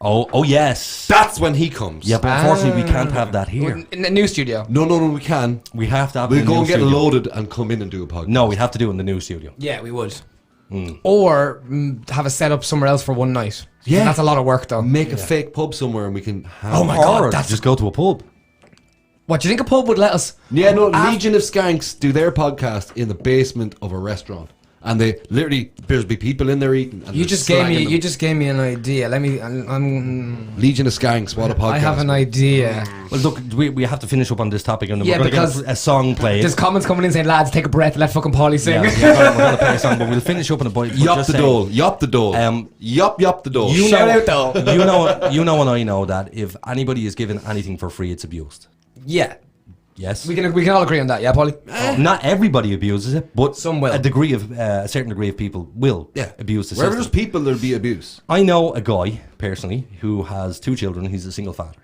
Oh yes. That's when he comes. Yeah, but unfortunately we can't have that here. In the new studio. No, we can. We have to have We'll it in go the and new get studio. loaded and come in and do a podcast. No, we'd have to do it in the new studio. Yeah, we would. or have a setup somewhere else for one night. Yeah. That's a lot of work, though. Make a fake pub somewhere and we can have... Oh my God, Or just go to a pub. What, do you think a pub would let us? Yeah, no, Legion of Skanks do their podcast in the basement of a restaurant. And they literally, there's be people in there eating. And You just gave me an idea. Let me. I'm Legion of Skanks, what a podcast. I have an idea. Well, look, we have to finish up on this topic, and then Yeah, we're going to because get a song played. There's comments coming in saying, "Lads, take a breath. Let fucking Paulie sing." Yeah, we're going to play a song, but we'll finish up on a boy. Yop the dole. Yop the dole. Yop the dole. You Shout know, out, though. you know, and I know that if anybody is given anything for free, it's abused. Yeah, Yes, we can all agree on that. Yeah, Paulie. Not everybody abuses it, but Some will. A certain degree of people will abuse the Wherever system. there's people, there'll be abuse. I know a guy personally who has 2 children. He's a single father,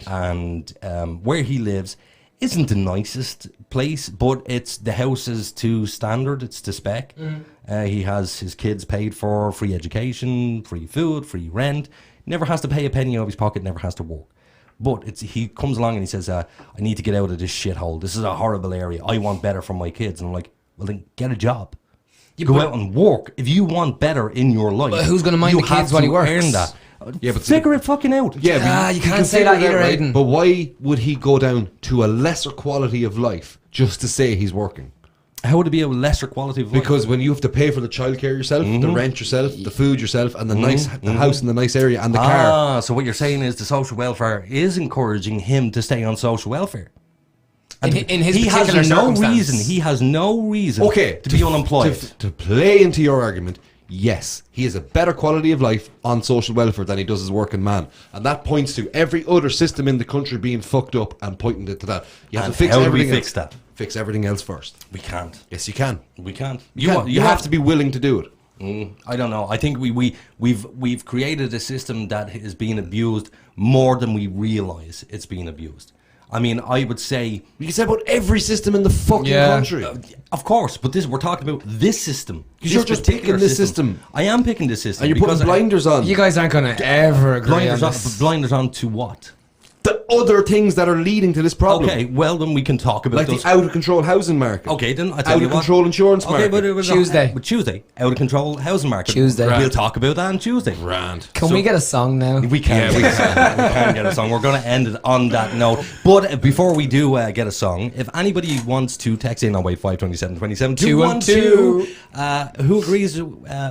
and where he lives isn't the nicest place, but it's the house is to standard. It's to spec. He has his kids paid for, free education, free food, free rent. Never has to pay a penny out of his pocket. Never has to work. But he comes along and he says, I need to get out of this shithole. This is a horrible area. I want better for my kids. And I'm like, well, then get a job. Go out and work. If you want better in your life, But who's gonna mind you the kids have while to he works? earn that. Yeah, but figure it fucking out. Yeah, but you can't say that either, Aiden. But why would he go down to a lesser quality of life just to say he's working? How would it be a lesser quality of life? Because when you have to pay for the childcare yourself, the rent yourself, the food yourself, and the house in the nice area and the car. So what you're saying is the social welfare is encouraging him to stay on social welfare. And In his he particular has no circumstance. reason. He has no reason. Okay, to be unemployed. To play into your argument, yes, he has a better quality of life on social welfare than he does as working man, and that points to every other system in the country being fucked up and pointing it to that. You have And to fix how do everything we fix else. that? Fix everything else first. We can't. Yes, you can. We can't. You have to be willing to do it. I don't know. I think we've created a system that is being abused more than we realise it's being abused. I mean, I would say You can say about every system in the fucking country. Of course, but we're talking about this system. Because you're just picking this system. I am picking this system. And you're putting because blinders on. You guys aren't gonna ever agree blinders on on, this. blinders on to what? The other things that are leading to this problem. Okay, well then we can talk about Like those. the out of control housing market. Okay, then I tell Out you of what. control insurance market. Okay, but it was Tuesday, out of control housing market. Tuesday. We'll talk about that on Tuesday. Grand. Can we get a song now? We can. We can get a song. We're going to end it on that note. But before we do get a song, if anybody wants to text in on 527 212, who agrees,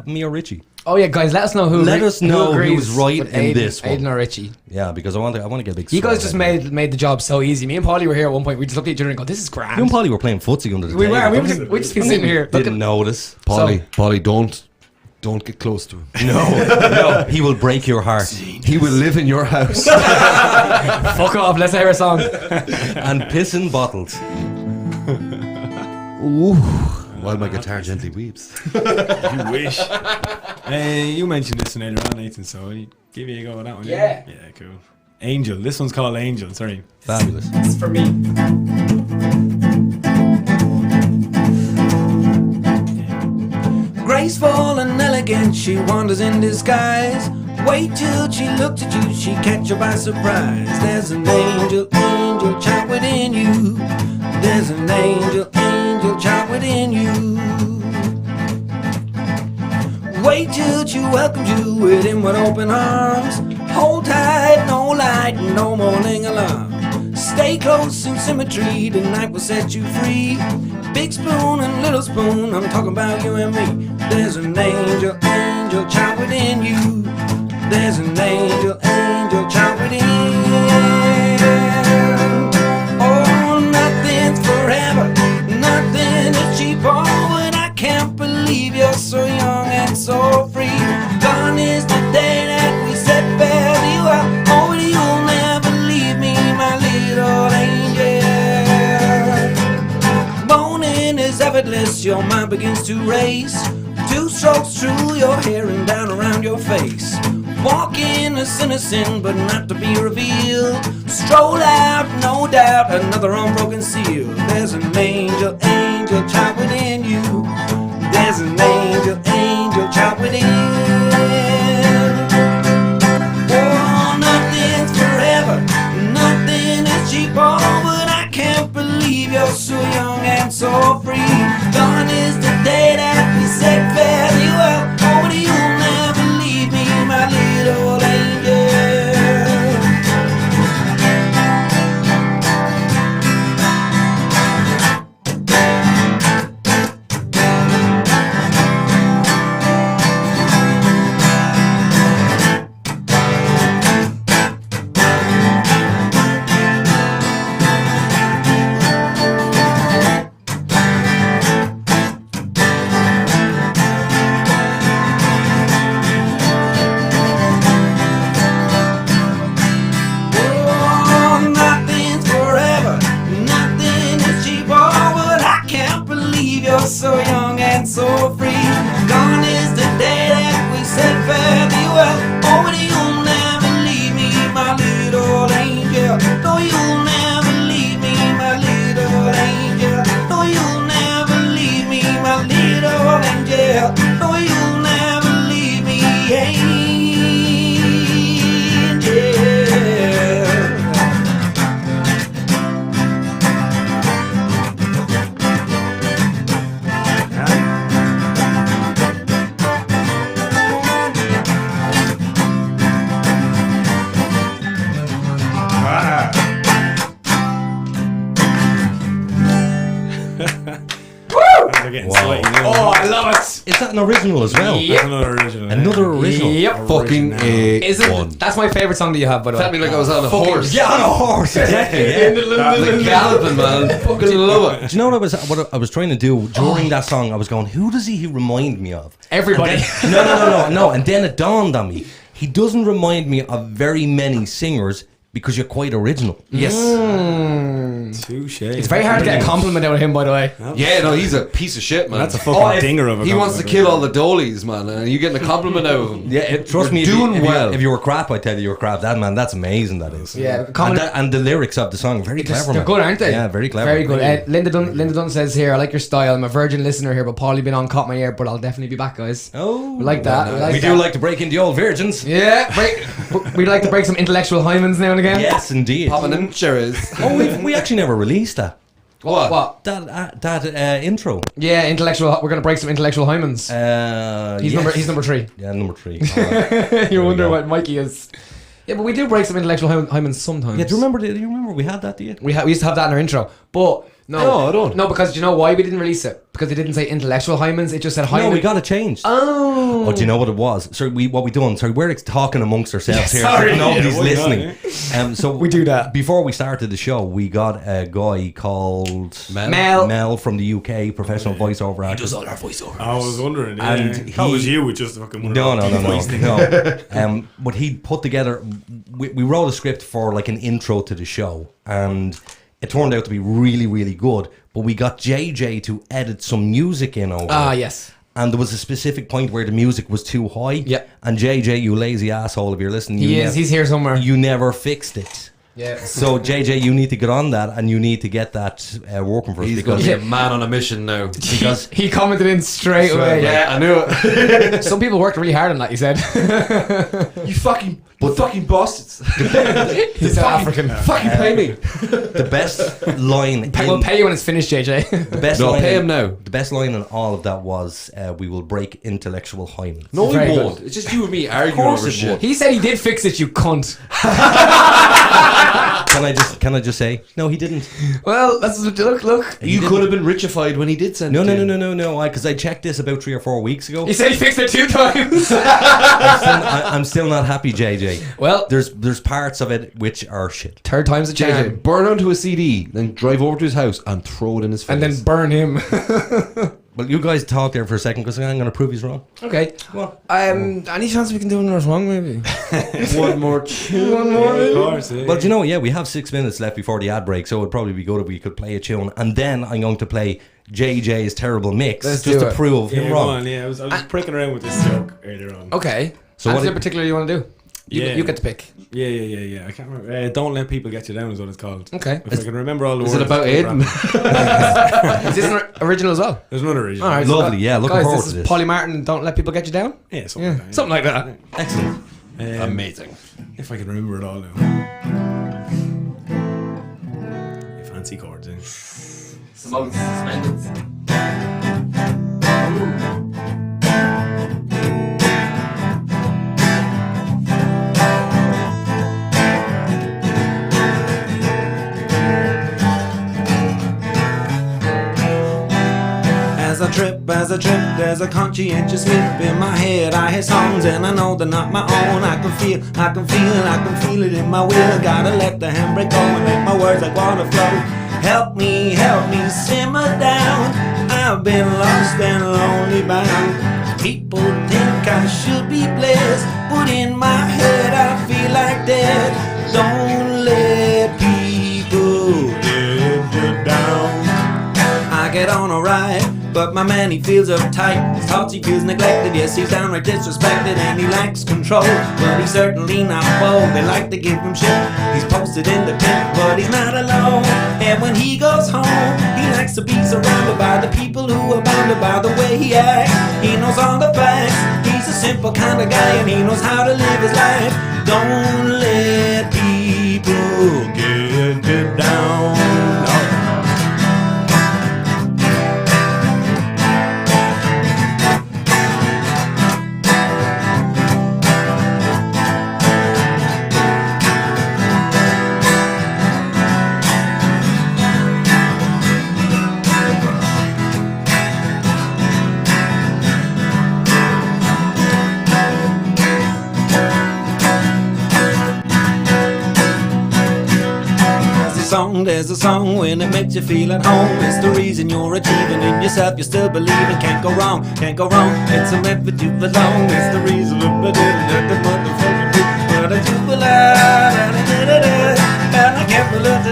me or Richie? Oh yeah, guys, let us know who. Let us know agrees who's right with in Aiden, this one. Aiden or Richie. Yeah, because I want to get a big. You guys swag just out. made the job so easy. Me and Paulie were here at one point. We just looked at each other and go, "This is grand." You and Paulie were playing footsie under the We table. were. We just been sitting here. Didn't notice. Paulie, don't get close to him. No, he will break your heart. He will live in your house. Fuck off. Let's hear a song. And pissing bottles. Ooh. While my guitar gently weeps. You wish. You mentioned this one earlier on, Nathan, so I'll give you a go with that one. Yeah. Yeah, cool. Angel. This one's called Angel, sorry. Fabulous. It's for me. Graceful and elegant, she wanders in disguise. Wait till she looks at you, she catch you by surprise. There's an angel child within you. There's an angel child within you. Wait till she welcomes you within with open arms. Hold tight, no light, no morning alarm. Stay close in symmetry, tonight will set you free. Big spoon and little spoon, I'm talking about you and me. There's an angel child within you. There's an angel child within. Oh, nothing's forever, nothing is cheap. Oh, but I can't believe you're so young and so free. Gone is the day that we said farewell. Oh, but you'll never leave me, my little angel. Morning is effortless, your mind begins to race. 2 strokes through your hair and down around your face. Walking is innocent, but not to be revealed. Stroll out, no doubt, another unbroken seal. There's an angel child within you. There's an angel child within. Oh, nothing's forever, nothing is cheap. Oh, but I can't believe you're so young and so free. Gone is the day that we said farewell. getting Wow. slightly new. Oh, I love it. Is that an original as well? Yep. That's another original. Another original. Yep. Fucking Isn't that's my favorite song that you have, by the way? Felt me like I was on a Fucking- horse. Yeah, on a horse. Exactly. Yeah. Like galloping, man. Fucking love it. Do you know what I was trying to do during that song? I was going, who does he remind me of? Everybody. No. And then it dawned on me. He doesn't remind me of very many singers because you're quite original. Yes. Touche. It's very hard to get a compliment out of him, by the way. Yeah, no, he's a piece of shit, man. That's a fucking dinger of a He wants to compliment. kill all the dollies, man, and you getting a compliment out of him. Yeah, trust me. doing well. If you were crap, I tell you were crap. That man, that's amazing. That is. Yeah, and the lyrics of the song very clever. They're man. good, aren't they? Yeah, very clever. Very good. Linda Dunn says here, I like your style. I'm a virgin listener here, but Paulie been on caught my ear, but I'll definitely be back, guys. Oh, we like that. We do like to break into the old virgins. Yeah, we like to break some intellectual hymens now and again. Yes, indeed. Popping in cherries. Oh, we actually never released that. What? That intro. Yeah, intellectual. We're gonna break some intellectual hymens. He's He's number 3. Yeah, number 3. Right. You wonder what Mikey is. Yeah, but we do break some intellectual hymens sometimes. Yeah, do you remember we had that? Do you? We used to have that in our intro, but no, I don't. No, because do you know why we didn't release it? Because it didn't say intellectual hymens. It just said hymen. No, we got it changed. Oh, do you know what it was? Sorry, we're talking amongst ourselves here. sorry. Nobody's Yeah, listening. So we do that. Before we started the show, we got a guy called Mel from the UK, professional voiceover actor. He does all our voiceovers. I was wondering. Yeah. And That was you with just fucking one of No. those voice things. But he put together. We wrote a script for like an intro to the show, and it turned out to be really, really good. But we got JJ to edit some music in over. Ah, yes. And there was a specific point where the music was too high. Yep. And JJ, you lazy asshole, if you're listening, He's here somewhere. You never fixed it. Yeah. So JJ, you need to get on that, and you need to get that working for us. He's going to be a man on a mission now. Because he commented in straight away. Yeah, I knew it. Some people worked really hard on that. He said, You fucking bastards. "He's African. Fucking pay me. the best line. We'll pay you when it's finished, JJ." The best No, line pay in- him now. The best line in all of that was, "We will break intellectual hymen." No, Very we good. won't. It's just you and me arguing course over it shit. He said he did fix it. You cunt. Can I just say, no, he didn't. Well, that's look. You could have been richified when he did send No, it no, in. no, no, no, no. Because I checked this about 3 or 4 weeks ago. He said he fixed it 2 times. I'm still not happy, JJ. Well, there's parts of it which are shit. 3rd time's a charm. JJ, burn onto a CD, then drive over to his house and throw it in his face. And then burn him. Well, you guys talk there for a second because I'm going to prove he's wrong. Okay. Well, any chance we can do another song, maybe? one more tune. One more. Of course. Well, do you know, yeah, we have 6 minutes left before the ad break, so it'd probably be good if we could play a tune, and then I'm going to play JJ's terrible mix Let's just do to it. prove Yeah, him go wrong. on, yeah. I was pricking around with this joke earlier on. Okay. So So what what in did- particular you want to do? You get to pick. Yeah. I can't remember. Don't let people get you down is what it's called. Okay. If I can remember all the words. Is it about Aiden? Is this an original as well? There's another original. All right. Lovely, yeah, looking guys, forward this to is this. Paulie Martin. Don't let people get you down. Yeah, something like that. Something like that. Excellent. Amazing. If I can remember it all now. You fancy chords, eh? As I trip, there's a conscientious slip in my head. I hear songs and I know they're not my own. I can feel it in my will. Gotta let the handbrake go and let my words like water flow. Help me simmer down. I've been lost and lonely bound. People think I should be blessed, but in my head I feel like death. Don't let people get you down. I get on alright, but my man he feels uptight. His thoughts he feels neglected. Yes, he's downright disrespected and he lacks control, but he's certainly not bold. They like to give him shit. He's posted in the pit, but he's not alone. And when he goes home, he likes to be surrounded by the people who are bounded by the way he acts. He knows all the facts. He's a simple kind of guy and he knows how to live his life. Don't let people get you down. song. There's a song when it makes you feel at home. It's the reason you're achieving in yourself. You still believing, can't go wrong, can't go wrong. It's a method you belong. It's the reason of the motherfucking do. But I do I can't believe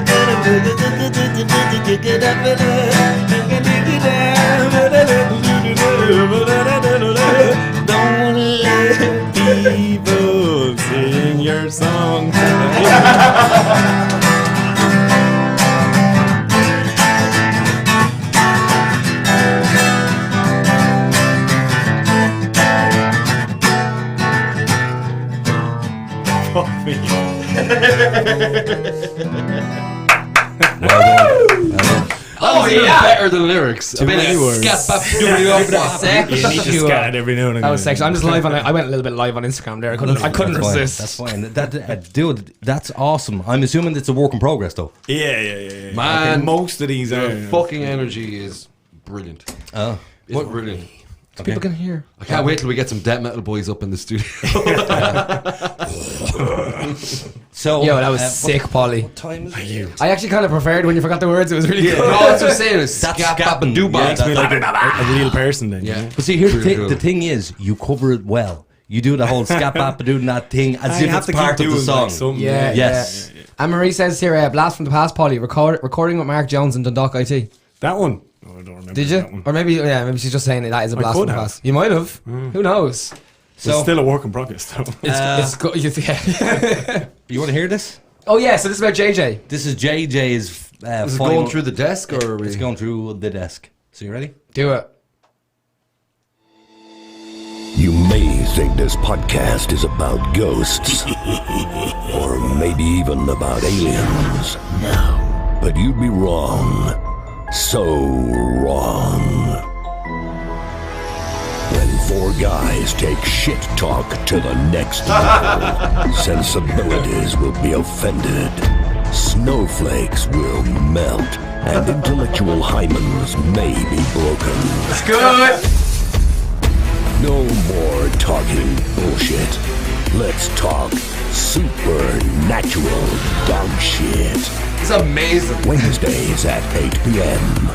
don't let people sing your song. Oh yeah, better than lyrics. Too many words. You need to scat every now and again. That was sexual. I'm just live on. I went a little bit live on Instagram there. I couldn't resist. That's fine. Dude, that's awesome. I'm assuming it's a work in progress, though. Yeah. Man, okay, most of these are. Fucking energy is brilliant. Oh, it's brilliant. Okay. People can hear. I can't wait till we get some death metal boys up in the studio. So, yo, that was sick, Paulie. What time is it? I actually kind of preferred when you forgot the words. It was really good. No, that's what I'm saying. It's That's scap and dooba. Makes me like a real person then. Yeah. But see, here's Really cool. the thing is, you cover it well. You do the whole scap doing that thing as if it's part of the song. Yeah. Yes. Yeah. Anne Marie says here, blast from the past, Paulie. Recording with Mark Jones and Dundalk IT. That one. Oh, I don't remember. Did you? That one. Or maybe she's just saying that is a blast from the past. You might have. Who knows? So it's still a work in progress, though. It's good. Yeah. You want to hear this? Oh yeah. So this is about JJ. This is JJ's. Is it going through the desk or? It's going through the desk. So you ready? Do it. You may think this podcast is about ghosts, or maybe even about aliens. No. But you'd be wrong. So wrong. When four guys take shit talk to the next level, sensibilities will be offended, snowflakes will melt, and intellectual hymens may be broken. That's good. No more talking bullshit. Let's talk supernatural dog shit. It's amazing. Wednesdays at 8 p.m.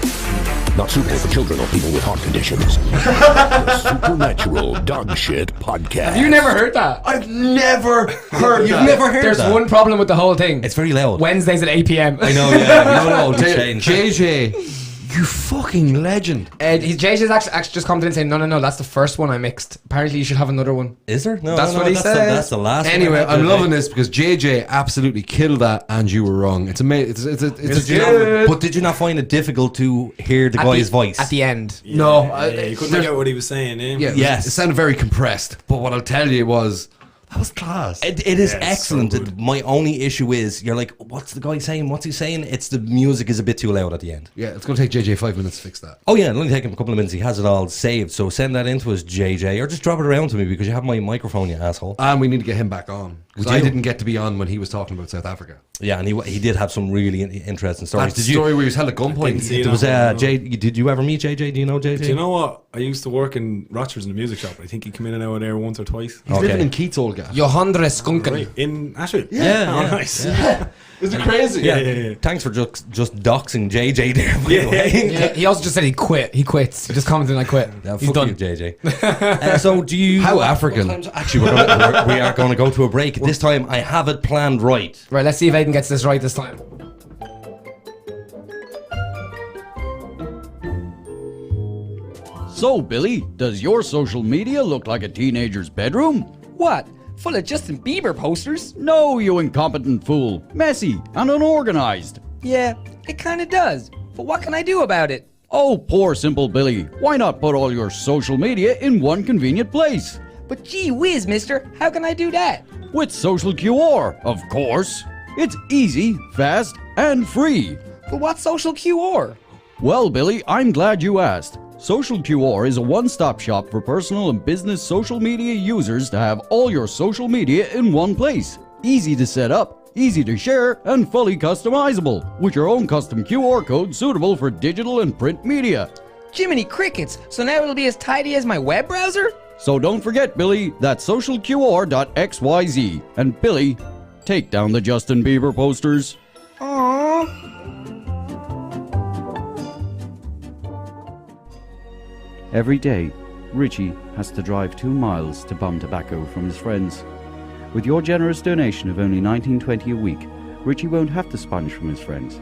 Not suitable for children or people with heart conditions. The Supernatural Dogshit Podcast. Have you never heard that? I've never heard that. You've never heard There's that? one problem with the whole thing. It's very loud. Wednesdays at 8 p.m. I know, yeah. No, change. JJ, you fucking legend. JJ's actually just come to and saying, no, that's the first one I mixed. Apparently you should have another one. Is there? No, that's what he said. That's the last Anyway, one. I'm loving this because JJ absolutely killed that and you were wrong. It's amazing. It's good. But did you not find it difficult to hear the guy's voice? At the end. Yeah, No. you couldn't make out what he was saying, eh? Yeah, Yes. It sounded very compressed. But what I'll tell you was, that was class. It is Yeah, it's excellent. so good. My only issue is you're like, what's the guy saying? What's he saying? It's the music is a bit too loud at the end. Yeah, it's going to take JJ 5 minutes to fix that. Oh yeah, it'll only take him a couple of minutes. He has it all saved. So send that into us, JJ, or just drop it around to me because you have my microphone, you asshole. And we need to get him back on. Because We I do. didn't get to be on when he was talking about South Africa. Yeah, and he did have some really interesting stories. That story where he was held at Didn't gunpoint. see There was no. did you ever meet JJ? Do you know JJ? Do you know what? I used to work in Rochers in the music shop. I think he came in and out of there once or twice. He's living in Keith's old gaff. Johandre Skunken. Right, in Ashfield. Yeah, Oh, yeah, nice. Is it crazy? Yeah. Thanks for just doxing JJ there, by the Yeah. way. Yeah, he also just said he quit. He quits. He just commented, I quit. Yeah, He's fuck done. you, JJ. So do you... How African. Actually, we are going to go to a break. This time, I have it planned right. Right, let's see if Aiden gets this right this time. So, Billy, does your social media look like a teenager's bedroom? What? Full of Justin Bieber posters? No, you incompetent fool. Messy and unorganized. Yeah, it kinda does. But what can I do about it? Oh, poor simple Billy. Why not put all your social media in one convenient place? But gee whiz, mister, how can I do that? With Social QR, of course. It's easy, fast, and free. But what's social QR? Well, Billy, I'm glad you asked. Social QR is a one-stop shop for personal and business social media users to have all your social media in one place. Easy to set up, easy to share, and fully customizable, with your own custom QR code suitable for digital and print media. Jiminy crickets, so now it'll be as tidy as my web browser? So don't forget, Billy, that's socialqr.xyz. And Billy, take down the Justin Bieber posters. Aww. Every day, Richie has to drive 2 miles to bum tobacco from his friends. With your generous donation of only $19.20 a week, Richie won't have to sponge from his friends.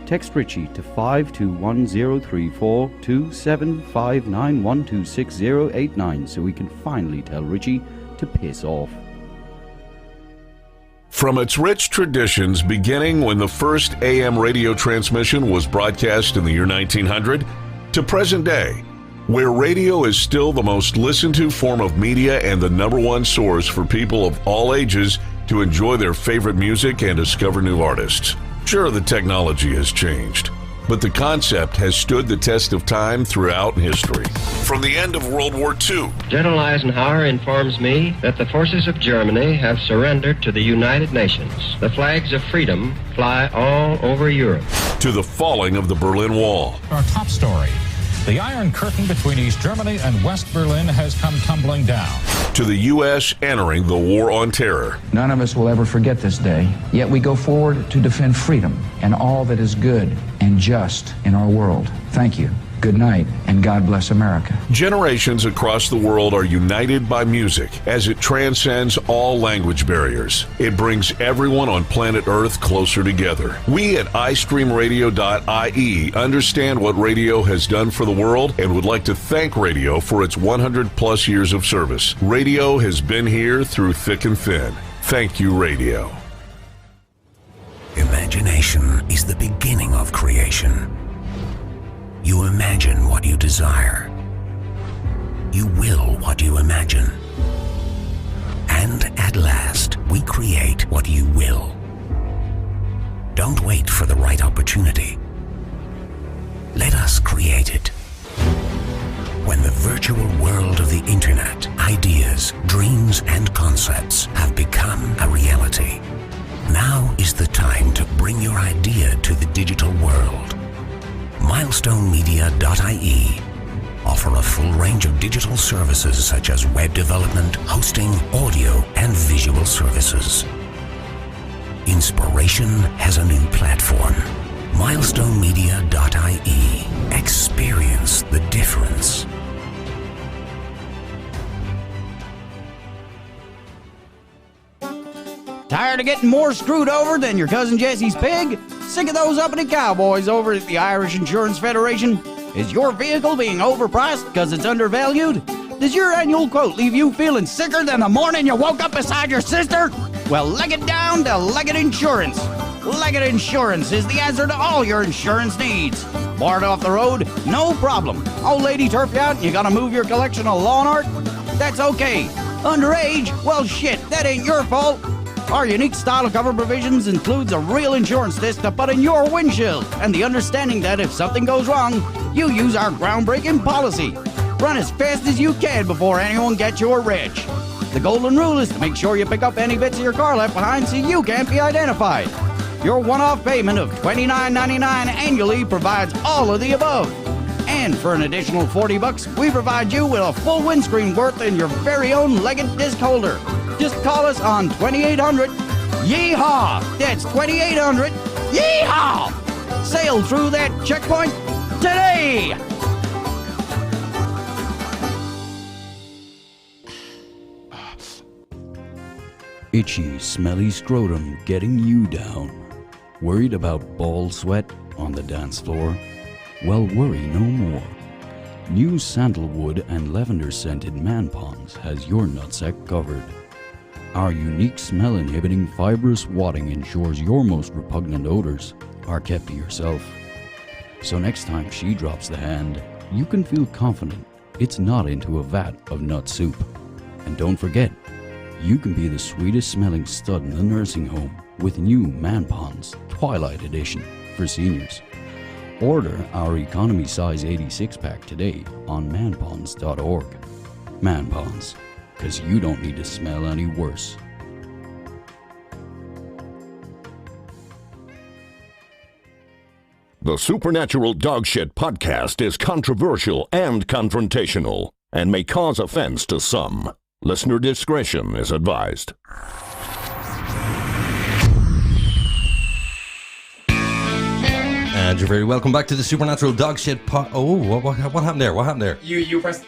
Text Richie to 5210342 27591268089 so we can finally tell Richie to piss off. From its rich traditions beginning when the first AM radio transmission was broadcast in the year 1900 to present day, where radio is still the most listened to form of media and the #1 source for people of all ages to enjoy their favorite music and discover new artists. Sure, the technology has changed, but the concept has stood the test of time throughout history. From the end of World War II, General Eisenhower informs me that the forces of Germany have surrendered to the United Nations. The flags of freedom fly all over Europe. to the falling of the Berlin Wall. Our top story. The Iron Curtain between East Germany and West Berlin has come tumbling down. To the U.S. entering the War on Terror. None of us will ever forget this day, yet we go forward to defend freedom and all that is good and just in our world. Thank you. Good night, and God bless America. Generations across the world are united by music as it transcends all language barriers. It brings everyone on planet Earth closer together. We at iStreamRadio.ie understand what radio has done for the world and would like to thank radio for its 100-plus years of service. Radio has been here through thick and thin. Thank you, radio. Imagination is the beginning of creation. You imagine what you desire. You will what you imagine. And at last, we create what you will. Don't wait for the right opportunity. Let us create it. When the virtual world of the internet, ideas, dreams, and concepts have become a reality, now is the time to bring your idea to the digital world. MilestoneMedia.ie offer a full range of digital services such as web development, hosting, audio, and visual services. Inspiration has a new platform. MilestoneMedia.ie. Experience the difference. Tired of getting more screwed over than your cousin Jesse's pig? Sick of those uppity cowboys over at the Irish Insurance Federation? Is your vehicle being overpriced because it's undervalued? Does your annual quote leave you feeling sicker than the morning you woke up beside your sister? Well, leg it down to Leggett Insurance. Leggett Insurance is the answer to all your insurance needs. Bored off the road? No problem. Old lady turf you out and you gotta move your collection of lawn art? That's okay. Underage? Well, shit, that ain't your fault. Our unique style of cover provisions includes a real insurance disc to put in your windshield and the understanding that if something goes wrong, you use our groundbreaking policy. Run as fast as you can before anyone gets your wrench. The golden rule is to make sure you pick up any bits of your car left behind so you can't be identified. Your one-off payment of $29.99 annually provides all of the above. And for an additional $40, we provide you with a full windscreen worth in your very own Leggett disc holder. Just call us on 2800 Yeehaw! That's 2800 Yeehaw! Sail through that checkpoint today! Itchy, smelly scrotum getting you down. Worried about ball sweat on the dance floor? Well, worry no more. New sandalwood and lavender scented Man Ponds has your nutsack covered. Our unique smell-inhibiting fibrous wadding ensures your most repugnant odors are kept to yourself. So next time she drops the hand, you can feel confident it's not into a vat of nut soup. And don't forget, you can be the sweetest smelling stud in the nursing home with new Man Ponds Twilight Edition for seniors. Order our economy size 86 pack today on manponds.org. Man Ponds, because you don't need to smell any worse. The Supernatural Dogshit podcast is controversial and confrontational and may cause offense to some. Listener discretion is advised. And you're very welcome back to the Supernatural Dogshit what happened there? What happened there? You pressed.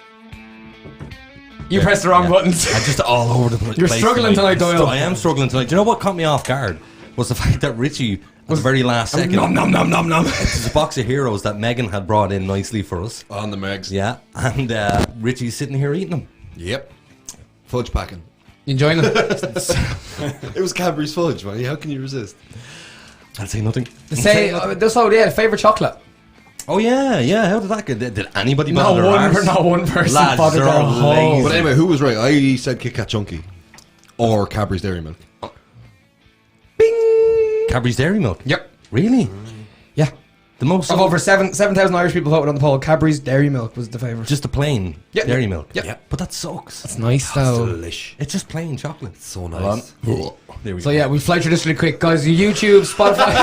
You pressed the wrong buttons. I'm just all over the place. You're struggling tonight, Doyle. I am struggling tonight. Do you know what caught me off guard? Was the fact that Richie, at the very last second, nom. There's a box of heroes that Megan had brought in nicely for us. On the Megs. Yeah, and Richie's sitting here eating them. Yep. Fudge packing. You enjoying it? It was Cadbury's fudge, man. How can you resist? I'll say nothing. Favourite chocolate. Oh yeah. How did that go? Did anybody Not one person Lads, bothered they're their all whole. lazy. But anyway, who was right? I said Kit Kat Chunky. Or Cadbury's Dairy Milk. Bing! Cadbury's Dairy Milk. Yep. Really? Yeah. The most Of over 7,000 Irish people voted on the poll, Cadbury's Dairy Milk was the favourite. just a plain Yep. dairy milk. Yep. But that sucks. It's nice though. Delish. It's just plain chocolate. So Hold on. nice. There we So go. yeah, we fly through this really quick, guys. YouTube, Spotify.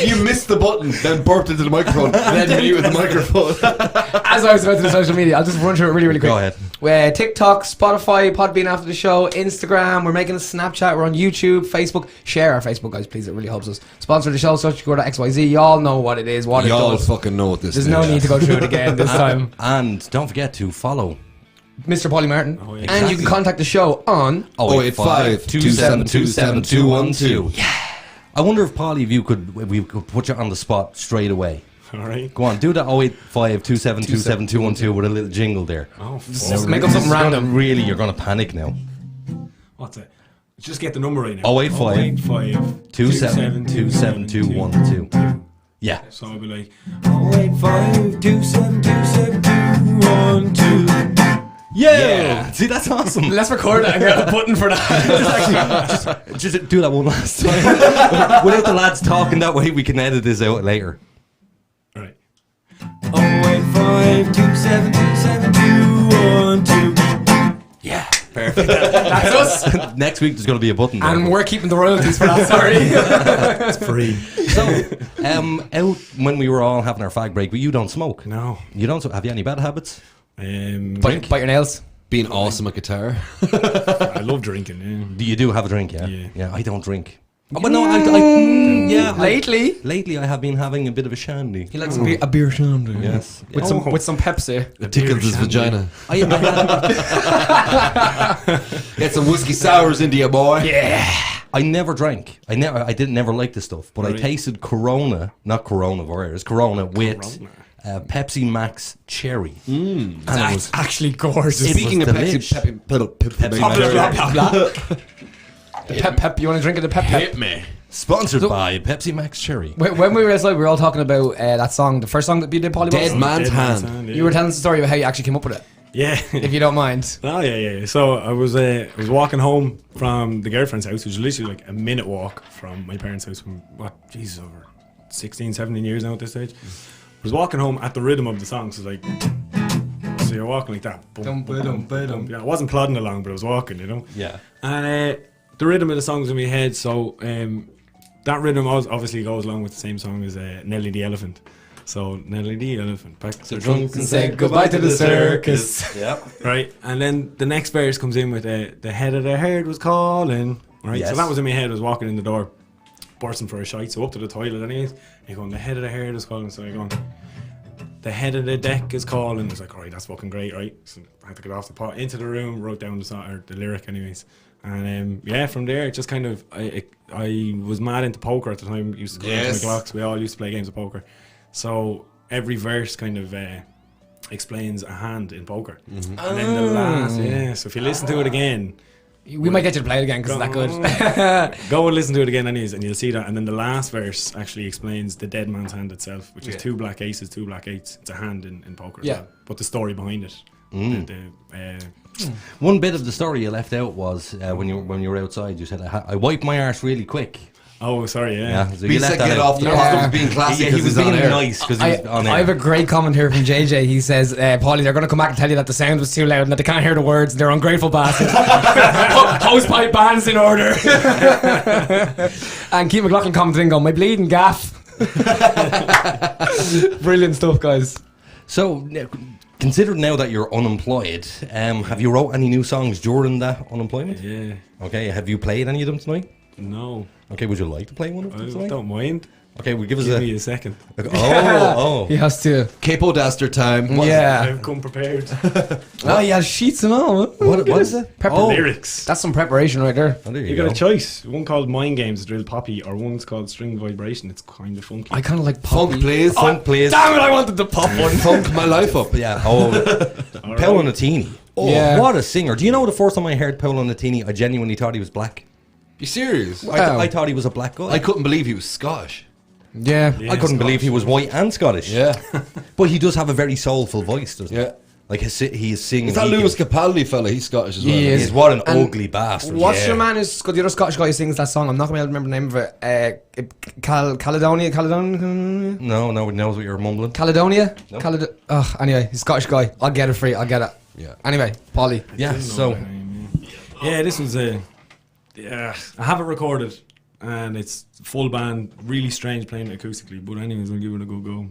You missed the button, then burped into the microphone, then muted the microphone. As I was about to do social media, I'll just run through it really quick. Go ahead. We're TikTok, Spotify, Podbean after the show, Instagram. We're making a Snapchat. We're on YouTube, Facebook. Share our Facebook, guys, please. It really helps us. Sponsor the show, XYZ. Y'all know what it is, what Y'all it does. fucking know what this There's is. no need to go through it again this time. And don't forget to follow Mr. Paulie Martin. Oh, yeah. And Exactly. you can contact the show on 085 2727 212. Yeah. I wonder if Paulie, if we could put you on the spot straight away. All right. Go on, do that 085 2727 212 with a little jingle there. Oh, Just make up something random. Really, you're going to panic now. what's it? Just get the number right now. 085 2727 212. Yeah. So I'll be like 085 2727 212. Yeah. See, that's awesome. Let's record that and get a button for that. Just do that one last time. Without the lads talking that way, we can edit this out later. All right. 085 2727 212. Yeah. Perfect. That's us. Next week, there's going to be a button there. And we're keeping the royalties for that, sorry. It's free. So, out when we were all having our fag break, but you don't smoke. No. You don't. Have you any bad habits? Bite your nails. Being awesome at guitar. I love drinking. You do have a drink, yeah? Yeah. Yeah, I don't drink. Oh, but no, Lately, I have been having a bit of a shandy. He likes a beer shandy. Yes. With some Pepsi. It tickles his vagina. I Get some whiskey sours into you, boy. Yeah. I never drank. I didn't never like this stuff, but Right. I tasted Corona, not coronavirus, Corona with Pepsi Max Cherry. And it That's was actually gorgeous. Speaking of delish. Pep, you want to drink of the Pep? me. Sponsored by Pepsi Max Cherry. When we were outside, we were all talking about that song, the first song that you did, Paulie. Dead Man's Dead Man's Hand. Hand, yeah. You were telling us the story about how you actually came up with it, Yeah. if you don't mind. Oh yeah. So I was walking home from the girlfriend's house, which is literally like a minute walk from my parents' house. From over 16, 17 years now at this stage. I was walking home at the rhythm of the song, so it's like, so you're walking like that. Boom, boom, boom. Yeah, I wasn't plodding along, but I was walking, you know. Yeah. And the rhythm of the song's in my head, so that rhythm obviously goes along with the same song as Nelly the Elephant. So Nelly the Elephant back to the drunks And say goodbye to the circus. Yep. right, and then the next verse comes in with the head of the herd was calling. Right, Yes. so that was in my head. I was walking in the door, bursting for a shite, so up to the toilet anyways. You're going, the head of the herd is calling. So you're going, the head of the deck is calling. I was like, alright, that's fucking great, right? So I had to get off the pot, into the room, wrote down the song, or the lyric anyways. And yeah, from there, it just kind of, I was mad into poker at the time. Used to go into my Glocks. We all used to play games of poker. So every verse kind of explains a hand in poker. And then the last, so if you listen to it again, We might get you to play it again because it's that good. Go and listen to it again anyways, and you'll see that. And then the last verse actually explains the dead man's hand itself, which is 2 black aces, 2 black eights. It's a hand in poker as well. But the story behind it. One bit of the story you left out was when you were outside, you said, I wiped my arse really quick. Oh, sorry, yeah. So you left that get out. off the pot of being classy Yeah, he because was he's on being air. nice because he was on air. I have a great comment here from JJ. He says, Paulie, they're going to come back and tell you that the sound was too loud and that they can't hear the words and they're ungrateful bastards. Hosepipe bands in order. And Keith McLaughlin commenting on my bleeding gaff. Brilliant stuff, guys. So, considering now that you're unemployed, have you wrote any new songs during that unemployment? Yeah. Okay, have you played any of them tonight? No. Okay, would you like to play one of them I tonight? don't mind. Okay, we'll give us Give me a second. Oh. He has to. Capo Daster time. I've come prepared. Oh, he has sheets and all. What is it? Lyrics. That's some preparation right there. Oh, there You got a choice. One called Mind Games, it's real poppy, or one's called String Vibration. It's kind of funky. I kind of like pop. Funk plays. Funk plays. Damn it! I wanted the pop one. Funk my life up. Yeah. Oh, Paolo Nutini. Oh, Yeah. what a singer. Do you know the first time I heard Paolo Nutini, I genuinely thought he was black. You serious? I thought he was a black guy. I couldn't believe he was Scottish. Yeah. I couldn't believe he was white and Scottish. Yeah. But he does have a very soulful voice, doesn't he? Yeah. Like he is singing. Is that Lewis Capaldi fella? He's Scottish as well. He is. He's what an And ugly bastard. What's your man who's the other Scottish guy who sings that song? I'm not going to be able to remember the name of it. Caledonia? No, nobody knows what you're mumbling. Caledonia? No. Anyway, he's a Scottish guy. I'll get it for you. I'll get it. Yeah. Anyway, Paulie. Yeah, so. Yeah, this was I have it recorded. And it's full band, really strange playing it acoustically. But anyways, I'll give it a good go.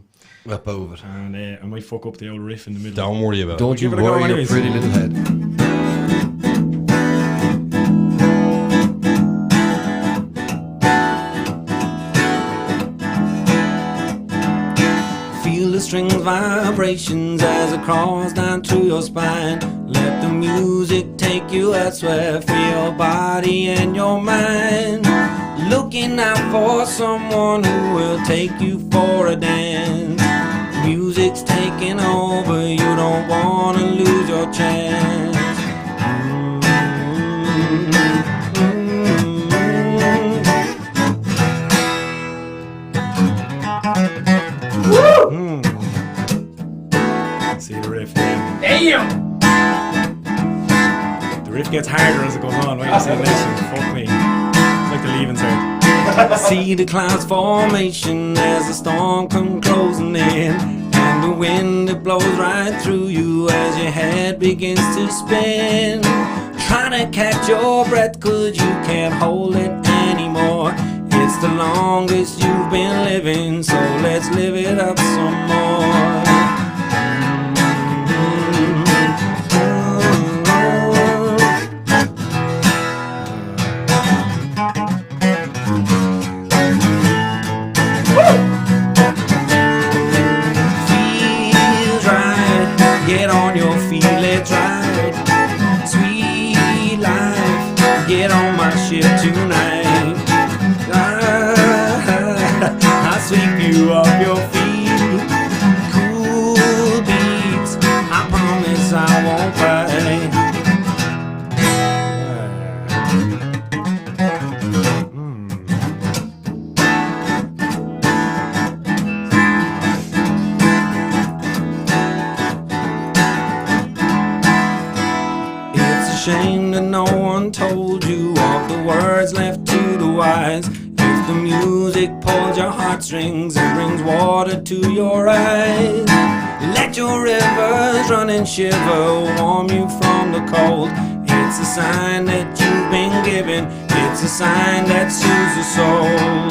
Up over it. And I might fuck up the old riff in the middle. Don't worry about it. Don't you Give it a go worry your anyways. pretty little head. Feel the strings vibrations as it crawls down through your spine. Let the music take you elsewhere for your body and your mind. Looking out for someone who will take you for a dance. Music's taking over, you don't wanna lose your chance. See the riff. Damn! The riff gets harder as it goes on. Wait, see the next one. Fuck me. Like the leave insert. See the clouds formation as the storm comes closing in, and the wind it blows right through you as your head begins to spin. Trying to catch your breath 'cause you can't hold it anymore. It's the longest you've been living, so let's live it up some more. Feels right, get on your feet, let's ride. Sweet life, get on my ship tonight. I'll sweep you off your feet. Cool beats, I promise I won't fight. It's a shame that no one told you of the words left to the wise. If the music pulls your heartstrings and brings water to your eyes, let your rivers run and shiver, warm you from the cold. It's a sign that you've been given, it's a sign that soothes the soul.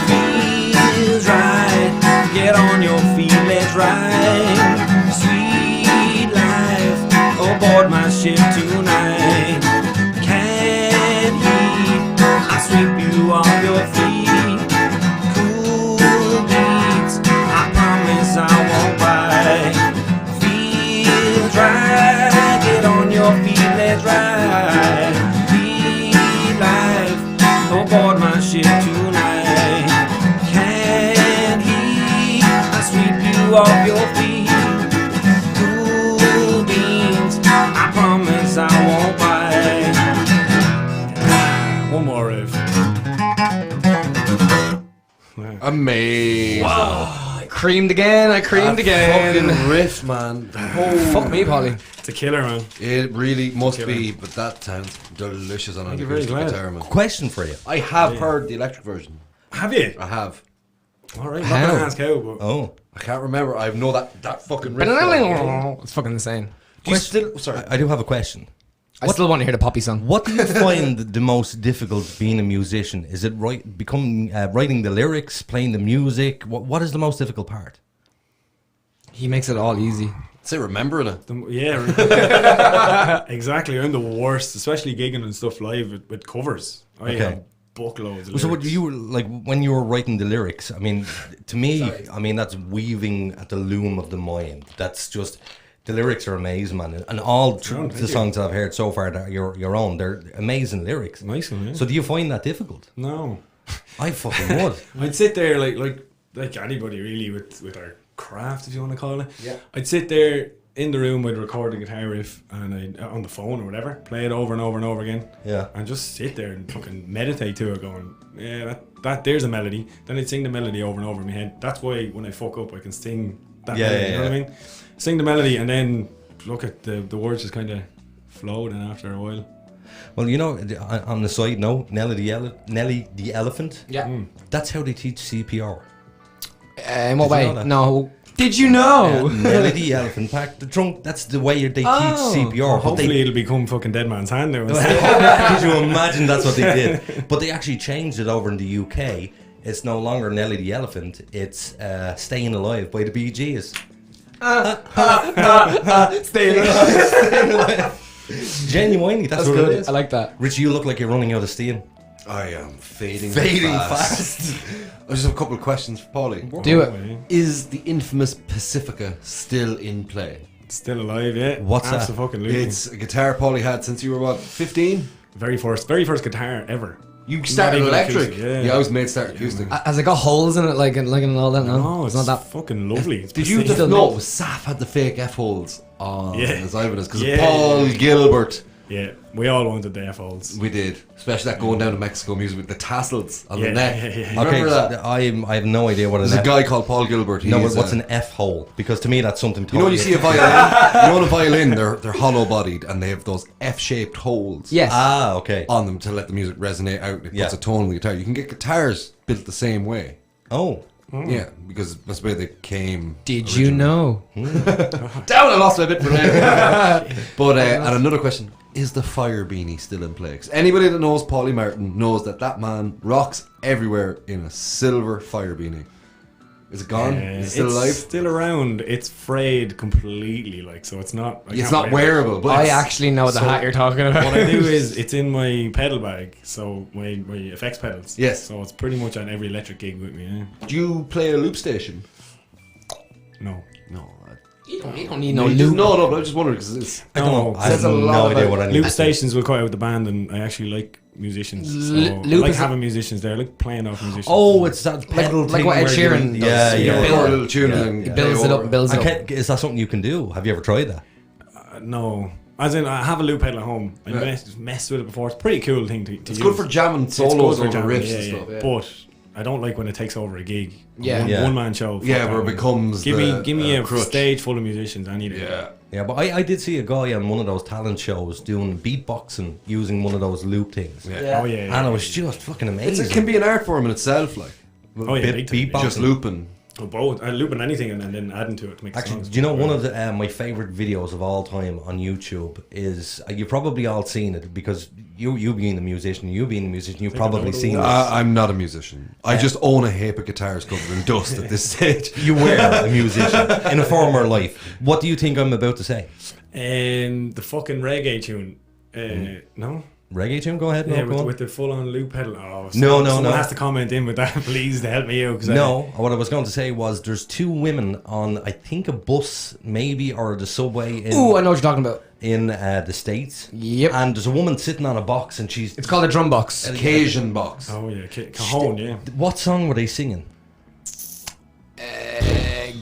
Feels right, get on your feet, let's ride. Sweet life, aboard my ship tonight. Can't heat, I sweep you off your feet. Cool beats, I promise I won't bite. Feels right, get on your feet, let's ride. Sweet life, aboard my ship tonight. Can't heat, I sweep you off your feet. Cool beans, I promise I won't bite. One more riff. Amazing. I creamed again. Fucking riff, man. Fuck me, Paulie. It's a killer, man. It really must be, but that sounds delicious on an You're very acoustic glad. guitar, man. Question for you. I have heard the electric version. Have you? I have. All right, I'm not gonna ask how, but I can't remember. I know that fucking riff. though. It's fucking insane. Do you still? Sorry, I do have a question. I still want to hear the Poppy song. What do you find the most difficult being a musician? Is it writing the lyrics, playing the music? What is the most difficult part? He makes it all easy. say remembering it. Exactly. I'm the worst, especially gigging and stuff live with covers. I have buckloads of So lyrics. what you were like when you were writing the lyrics? I mean, to me, I mean that's weaving at the loom of the mind. That's just the lyrics are amazing, man, and all the songs I've heard so far that are your own, they're amazing lyrics. Nice one, yeah. So do you find that difficult? No, I fucking would. I'd sit there like anybody really with our craft, if you want to call it. Yeah. I'd sit there in the room, I'd record the guitar riff and I'd on the phone or whatever, play it over and over and over again. Yeah. And just sit there and fucking meditate to it, going, yeah, that there's a melody. Then I'd sing the melody over and over in my head. That's why when I fuck up, I can sing that melody. You know what I mean? Sing the melody and then look at the words just kind of flow then after a while. Well, you know, on the side note, Nelly the elephant. Yeah. That's how they teach CPR. In what way? No. Did you know? Nelly the elephant pack the trunk. That's the way they teach CPR. Well, hopefully it'll become fucking Dead Man's Hand now. Could you imagine that's what they did? But they actually changed it over in the UK. It's no longer Nelly the elephant. It's Staying Alive by the Bee Gees. Staying alive. Genuinely, that's what good. it is. I like that. Richie, you look like you're running out of steam. I am fading fast. I just have a couple of questions for Paulie. Do it. Is the infamous Pacifica still in play? Still alive, yeah. What's that? Absolutely. It's a guitar Paulie had since you were what, 15? Very first guitar ever. You started Not even electric. acoustic, Yeah, I was made start acoustic. Has it got holes in it, like and all that? No, it's not that. fucking lovely. It's Did you pristine. just know Saf had the fake F holes on his Ibanez because Yeah. of Paul Gilbert? Yeah, we all wanted the F-holds. We did, especially that going down to Mexico music with the tassels on Yeah, the neck. yeah, yeah. You remember that? I have no idea what it is. There's a guy called Paul Gilbert. No, He's, but what's an F hole? Because to me that's something you know when you see a violin, you know in a violin they're hollow bodied and they have those F-shaped holes. Yes. Ah, okay. On them to let the music resonate out. It puts a tone on the guitar. You can get guitars built the same way. Oh. Yeah, because that's where they came. Did you know? Down, I lost my bit for there. But and another question: is the fire beanie still in play? 'Cause anybody that knows Paulie Martin knows that man rocks everywhere in a silver fire beanie. Is it gone? Is it still alive? It's still around. It's frayed completely, like, so it's not. It's not wearable. But I it's- actually know the hat you're talking about. What I do is it's in my pedal bag, so my effects pedals. Yes. So it's pretty much on every electric gig with me. Yeah. Do you play a loop station? No. No. You don't need no You just- loop. No, but I just wondered because it's. I don't know. I Says have a lot no idea about what I need. Loop stations will cut out the band, and I actually like musicians. So Loop I like is having musicians there, I like playing off musicians. Oh, it's that pedal like thing what Ed where you- Sheeran does. Yeah, You yeah. record a little tune and then He builds it up and builds it up. Is that something you can do? Have you ever tried that? No. As in, I have a loop pedal at home. I messed with it before. It's a pretty cool thing to It's use. good for jamming It's good solos for over jamming, riffs yeah, and yeah. stuff. But I don't like when it takes over a gig. Yeah. Yeah. One man show. Fuck Yeah, that where it one. becomes give me a crutch. stage full of musicians. I need it. Yeah. Yeah, but I did see a guy on one of those talent shows doing beatboxing using one of those loop things. Yeah. Oh yeah. And it was just fucking amazing. It can be an art form in itself, like. Oh yeah. Big time. beatbox. Just looping. Oh, both. I looping anything and then adding to it to make Actually, songs. do you know one of the my favorite videos of all time on YouTube is you've probably all seen it because you being a musician, you've probably seen it. I'm not a musician. I just own a heap of guitars covered in dust at this stage. You were a musician in a former life. What do you think I'm about to say? The fucking reggae tune. No. Reggae tune? Go ahead. No, Yeah, go on. with the full on loop pedal. Oh, No. Someone has to comment in with that, please, to help me out. 'Cause No, what I was going to say was there's two women on, I think, a bus, maybe, or the subway in, Ooh, I know what you're talking about. in the States. Yep. And there's a woman sitting on a box and she's... It's called a drum box. Cajun box. Oh yeah, cajon. Yeah. What song were they singing?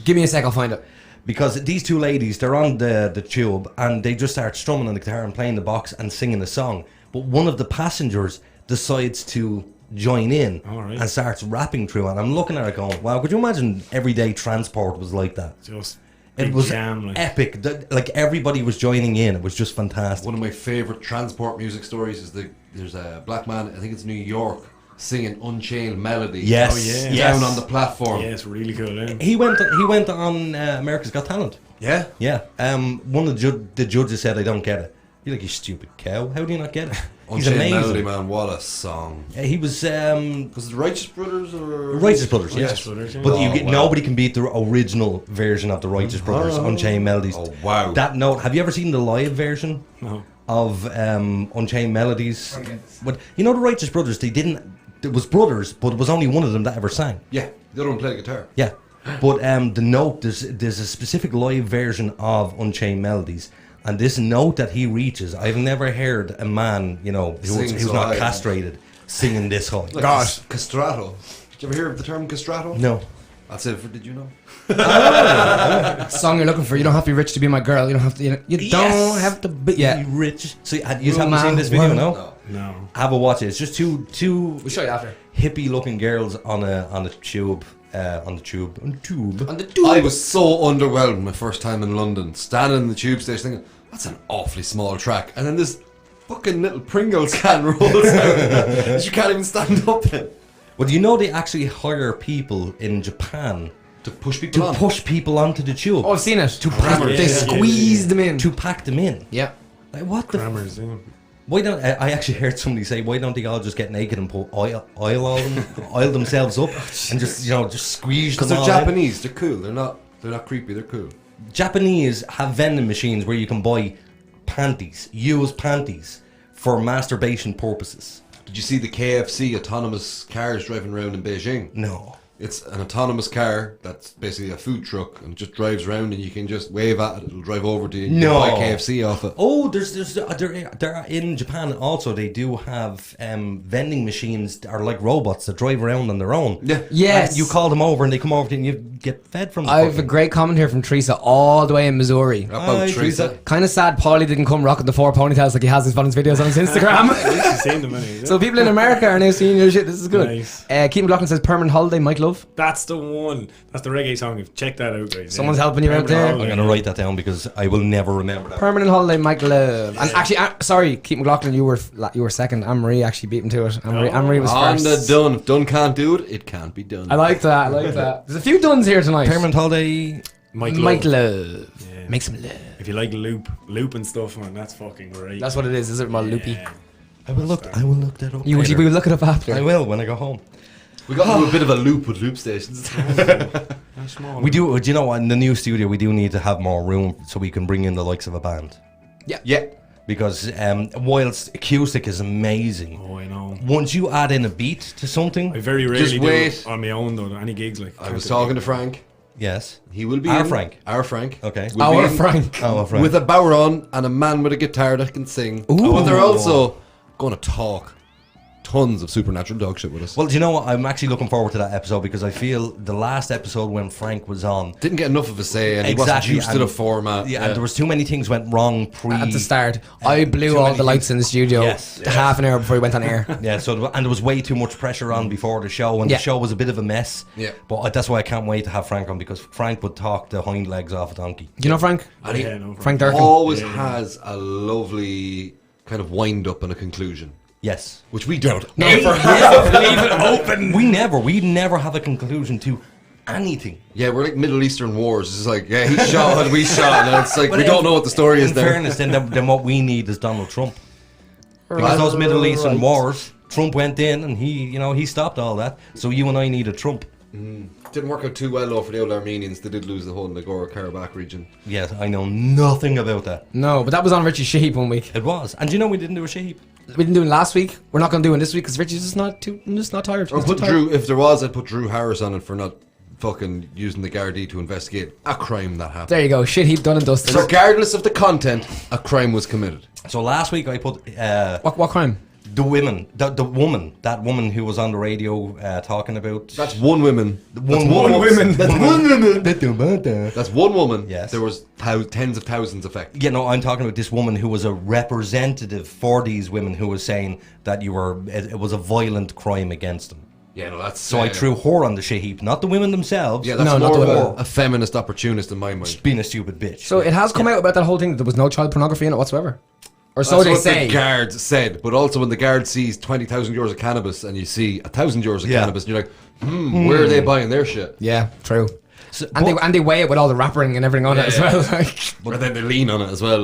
Give me a sec, I'll find it. Because these two ladies, they're on the tube and they just start strumming on the guitar and playing the box and singing the song. But one of the passengers decides to join in Alright. and starts rapping through it. And I'm looking at it going, wow, could you imagine everyday transport was like that? Just It big was jam, like. epic. Like everybody was joining in. It was just fantastic. One of my favourite transport music stories is there's a black man, I think it's New York, singing Unchained Melody. Yes. Oh, down yes. on the platform. Yeah, it's really cool. Yeah. He went on America's Got Talent. Yeah. Yeah. One of the judges said, "I don't get it." You're like, "You stupid cow! How do you not get it?" He's Unchained amazing. Melody, man, what a song. He was Was it the Righteous Brothers or Righteous Brothers, yes. Righteous Brothers, yeah. But Oh, wow. nobody can beat the original version of the Righteous Brothers, Unchained Melodies. Oh, wow. That note. Have you ever seen the live version No. of Unchained Melodies? But you know the Righteous Brothers, they didn't. It was brothers, but it was only one of them that ever sang. Yeah, the other one played guitar. Yeah. But the note, there's a specific live version of Unchained Melodies. And this note that he reaches, I've never heard a man, who's Sing so not high. castrated, singing this high. Like castrato. Did you ever hear of the term castrato? No. That's it. Did you know? Song you're looking for. You don't have to be rich to be my girl. You don't have to. You don't have to be. Yeah. Be rich. So you haven't seen this video, no? No. Have a watch it. It's just two We'll show you after. hippie-looking girls on a tube. On the tube. I was so underwhelmed my first time in London, standing in the tube station thinking, that's an awfully small track. And then this fucking little Pringles can rolls out that you can't even stand up in. Well, do you know they actually hire people in Japan To push people to on. push people onto the tube? Oh, I've seen it. To pack, They squeeze them in. to pack them in. Yeah. Like, what the? Grammars, yeah. Why don't I actually heard somebody say, why don't they all just get naked and put oil themselves up and just squeeze Because them they're all in? Japanese, they're cool. They're not creepy, they're cool. Japanese have vending machines where you can buy used panties for masturbation purposes. Did you see the KFC autonomous cars driving around in Beijing? No. It's an autonomous car that's basically a food truck and just drives around and you can just wave at it, it'll drive over to you and you No. buy KFC off it. Oh, they're in Japan also. They do have vending machines that are like robots that drive around on their own. Yeah. Yes. And you call them over and they come over to you and you get fed from them. I have a great comment here from Teresa, all the way in Missouri. About Teresa. Kind of sad Paulie didn't come rocking the 4 ponytails like he has his fun videos on his Instagram. At least you've seen them anyway. So people in America are now seeing your shit. This is good. Nice. Keaton McLaughlin says Permanent Holiday, Mike Love. That's the one. That's the reggae song. Check that out, guys. Someone's helping you out there. I'm going to write that down because I will never remember that. Permanent Holiday, Mike Love. And actually, sorry, Keaton McLaughlin, you were second. Anne-Marie actually beat him to it. Anne-Marie was On first. the done. If done can't do it, it can't be done. I like that. There's a few duns here tonight. Permanent Holiday. Mike Love. Yeah. Make some love. If you like loop and stuff, man, that's fucking great. That's what it is it? More loopy. Yeah. I will look that up. We later. will look it up after. I will when I go home. We got into a bit of a loop with loop stations. We do. Do you know what? In the new studio, we do need to have more room so we can bring in the likes of a band. Yeah. Because whilst acoustic is amazing, Oh, I know. once you add in a beat to something, I very rarely Just do wait. it on my own though. Any gigs like. I was talking to Frank. yes, He will be Our in. Frank. Our Frank. okay. Will be Our in Frank. Oh, Frank. With a Bowron and a man with a guitar that can sing. Ooh. But they're also going to talk tons of supernatural dog shit with us. Well, do you know what? I'm actually looking forward to that episode because I feel the last episode when Frank was on. Didn't get enough of a say and he wasn't used to the format. Yeah, and there was too many things went wrong At the start, I blew too all many the lights in the studio Yes. half an hour before we went on air. Yeah, and there was way too much pressure on before the show, and Yeah. the show was a bit of a mess. Yeah. But that's why I can't wait to have Frank on because Frank would talk the hind legs off a donkey. Do you know Frank? And he Yeah, no, Frank Durkin. always has a lovely kind of wind up and a conclusion, Yes. which we don't. Leave it open. We never have a conclusion to anything. Yeah, we're like Middle Eastern wars. It's like, yeah, he shot, we shot, and it's like But we don't know what the story is In there. fairness, then what we need is Donald Trump. Because those Middle Eastern wars, Trump went in and he stopped all that. So you and I need a Trump. Didn't work out too well though for the old Armenians. They did lose the whole Nagorno-Karabakh region. Yes, I know nothing about that. No, but that was on Richie's sheep one week. It was. And you know we didn't do a sheep. We didn't do it last week. We're not going to do it this week because Richie's just not tired. Or He's too put tired. Drew, if there was, I'd put Drew Harris on it for not fucking using the Gardaí to investigate a crime that happened. There you go. Shit heap done and dusted. So regardless of the content, a crime was committed. So last week I put What crime? the woman, that woman who was on the radio talking about. That's one woman. One woman. That's one woman. That's one woman. Yes. There was tens of thousands affected. Yeah, no, I'm talking about this woman who was a representative for these women who was saying that it was a violent crime against them. Yeah, no, that's So I threw her on the shit heap, not the women themselves. Yeah, that's No, not more the of women. a feminist opportunist in my mind. being a stupid bitch. So it has come out about that whole thing that there was no child pornography in it whatsoever. Or so That's they what say. the guard said, but also when the guard sees 20,000 euros of cannabis and you see 1,000 euros of cannabis, and you're like, where are they buying their shit? Yeah, true. So, And they weigh it with all the wrapping and everything on it as well. Like, But then they lean on it as well.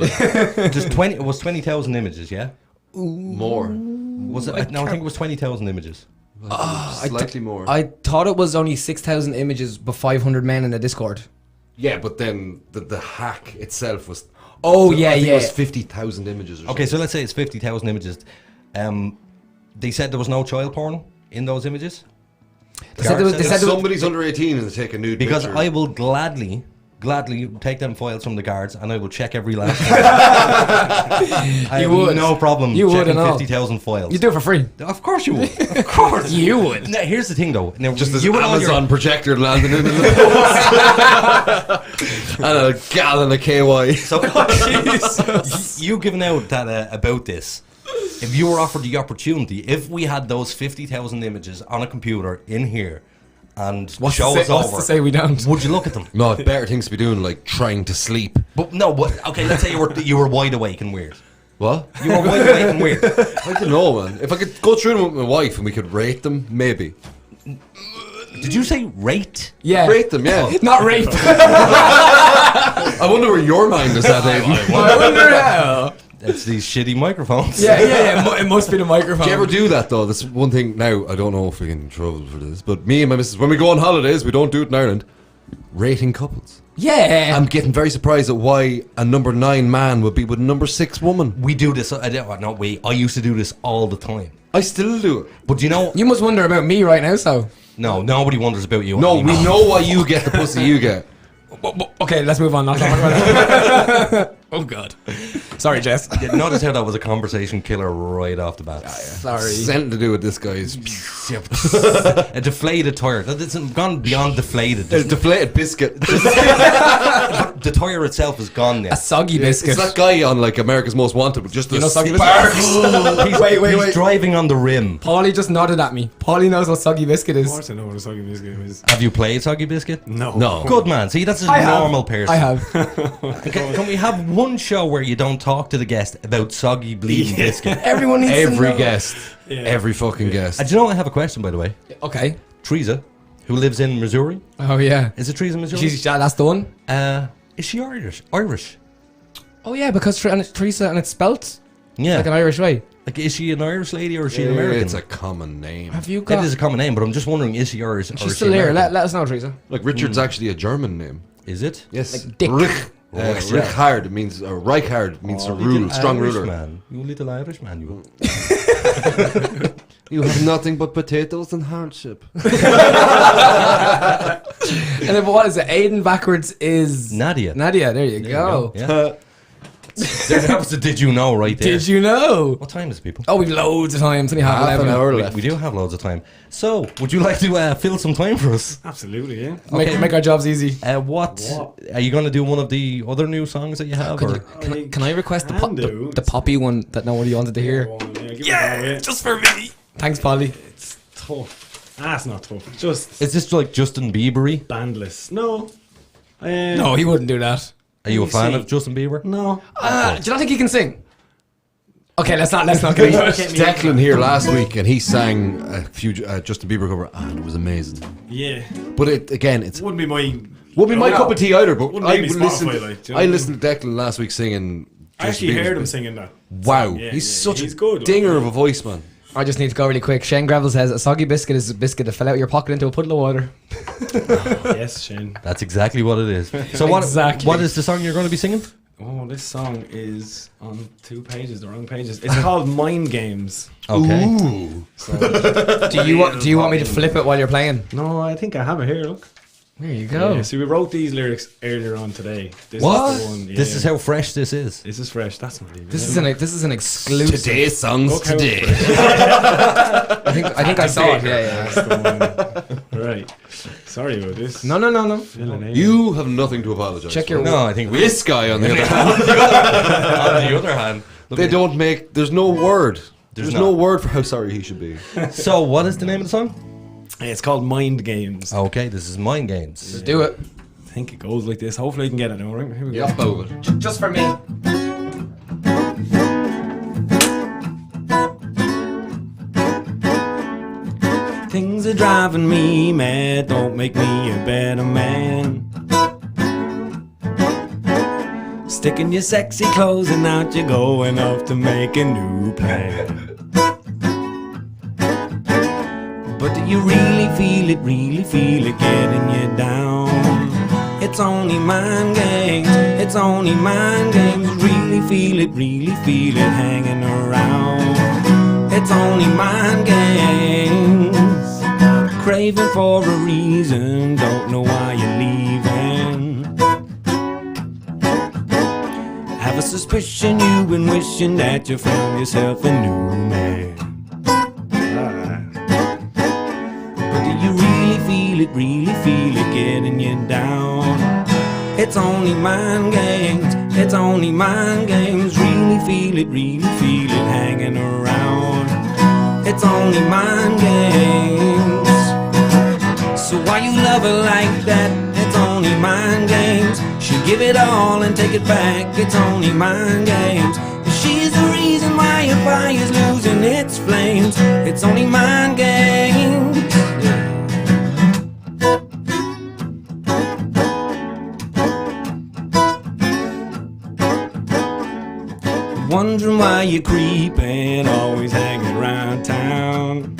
just 20,000 images, yeah? More. Was it? No, I think it was 20,000 images. Slightly more. I thought it was only 6,000 images, but 500 men in the Discord. Yeah, but then the hack itself was. Oh, I yeah, think yeah. It was 50,000 images. Or Okay, so something. let's say it's 50,000 images. They said there was no child porn in those images. They said there was- If they said there was- somebody's under 18 and they take a nude Because picture. I will gladly take them files from the guards and I will check every last one. I You have would. no problem You would checking and all. 50,000 files. You do it for free. Of course you would. Of course. You would. Now, here's the thing though. Now, Just as you and all Amazon your, projector landing in the post. And a gallon of KY. So, you giving out that about this. If you were offered the opportunity, if we had those 50,000 images on a computer in here, and the show was What's over, to say we don't? would you look at them? No, better things to be doing, like trying to sleep. But no, but okay, let's say you were wide awake and weird. What? You were wide awake and weird. I don't know, man. If I could go through them with my wife and we could rate them, maybe. Did you say rate? Yeah. Rate them, yeah. Not rape. I wonder where your mind is at, Aiden. I wonder how. It's these shitty microphones. Yeah. It must be the microphone. Do you ever do that though? That's one thing. Now I don't know if we get in trouble for this, but me and my missus, when we go on holidays, we don't do it in Ireland. Rating couples. Yeah. I'm getting very surprised at why a number 9 man would be with a number 6 woman. We do this. I used to do this all the time. I still do it. But you know, You must wonder about me right now, so. no, nobody wonders about you. No, anymore. we know why you get the pussy you get. Okay, let's move on. Not talk about it. Oh, God. Sorry, Jess. Yeah, notice how that was a conversation killer right off the bat. Sorry. Something to do with this guy's A deflated tire. It's gone beyond deflated. a deflated biscuit. The tire itself is gone now. A soggy biscuit. It's that guy on like America's Most Wanted with just the You know soggy sparks. He's driving on the rim. Paulie just nodded at me. Paulie knows what soggy biscuit Of is. course I know what a soggy biscuit is. Have you played Soggy Biscuit? No. No. Good man. See, that's a I have. normal person. I have. Can we have one show where you don't talk to the guest about soggy bleeding biscuit? Everyone needs to Every know. guest. Yeah. Every fucking guest. Do you know I have a question, by the way? Okay. Teresa, who lives in Missouri. Oh, yeah. Is it Teresa, Missouri? That's the one? Is she Irish? Irish. Oh, yeah, because and it's Teresa and it's spelt Yeah. like an Irish way. Like, is she an Irish lady or is she an American? It's a common name. Have you It got... is a common name, but I'm just wondering, is she Irish or She's is still she here. American? Let us know, Teresa. Like Richard's actually a German name. Is it? Yes. Like Dick. Richard means Reichard means a rule, strong ruler. Man. You little Irish man, you. You have nothing but potatoes and hardship. And then what is it? Aiden backwards is... Nadia. Nadia, there you go. Yeah. That was the did you know right there. Did you know? What time is it, people? Oh, we've loads of time. It's only half Half 11. an hour We, left. we do have loads of time. So, would you like to fill some time for us? Absolutely, yeah. Make our jobs easy. What are you going to do? One of the other new songs that you have? Can I request the, Can do. the poppy one that nobody wanted to hear? Yeah, Just for me. Thanks, Paulie. It's tough. It's not tough. Just Is this like Justin Bieber-y? bandless. No. No, he wouldn't do that. Are you a me fan see. of Justin Bieber? No. Do you not think he can sing? Okay, let's not get into it. Declan here last week, and he sang a few Justin Bieber cover, and it was amazing. Yeah. But it Wouldn't be my. wouldn't be my cup of tea either. But Wouldn't I be me listened. Spotify, like, do you know I what I listened to Declan last week singing. I actually Justin Bieber's heard him bit. singing that. Wow, Yeah, he's yeah, such he's a good, like, dinger yeah. of a voice, man. I just need to go really quick. Shane Gravel says a soggy biscuit is a biscuit that fell out of your pocket into a puddle of water. Yes, Shane. That's exactly what it is. So what? Exactly. What is the song you're going to be singing? Oh, this song is on 2 pages, the wrong pages. It's called Mind Games. Okay. So, Do you want me to flip it while you're playing? no, I think I have it here. Look. There you go. Yeah, so we wrote these lyrics earlier on today. This What? is the one. This yeah. is how fresh this is. This is fresh. That's not even. This is an exclusive. Today's songs Look how today. I think I saw it. Yeah. That's the one. Right. Sorry about this. No. Feeling it. You have nothing to apologize. Check for. your. No, I think we. This guy, on the other hand, On the other hand, they don't make. There's no word. There's no not. word for how sorry he should be. So, what is the name of the song? It's called Mind Games. Okay, this is Mind Games. Let's do it. I think it goes like this. Hopefully, I can get it now. Right? Here we go. Yeah, over. Just for me. driving me mad. Don't make me a better man. Sticking your sexy clothes and out you're going off to make a new plan. But do you really feel it getting you down? It's only mind games, it's only mind games. Really feel it hanging around. It's only mind games. Craving for a reason, don't know why you're leaving. Have a suspicion you've been wishing that you found yourself a new man. But do you really feel it getting you down? It's only mind games, it's only mind games. Really feel it hanging around. It's only mind games. So why you love her like that? It's only mind games. She'll give it all and take it back. It's only mind games. She's the reason why your fire's losing its flames. It's only mind games. Wondering why you're creeping, always hanging around town.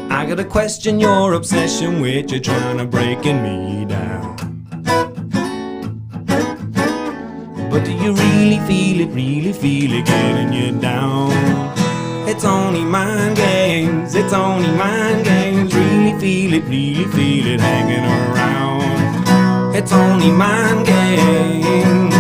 I gotta question your obsession with you trying to breaking me down. But do you really feel it getting you down? It's only mind games, it's only mind games. Really feel it hanging around. It's only mind games.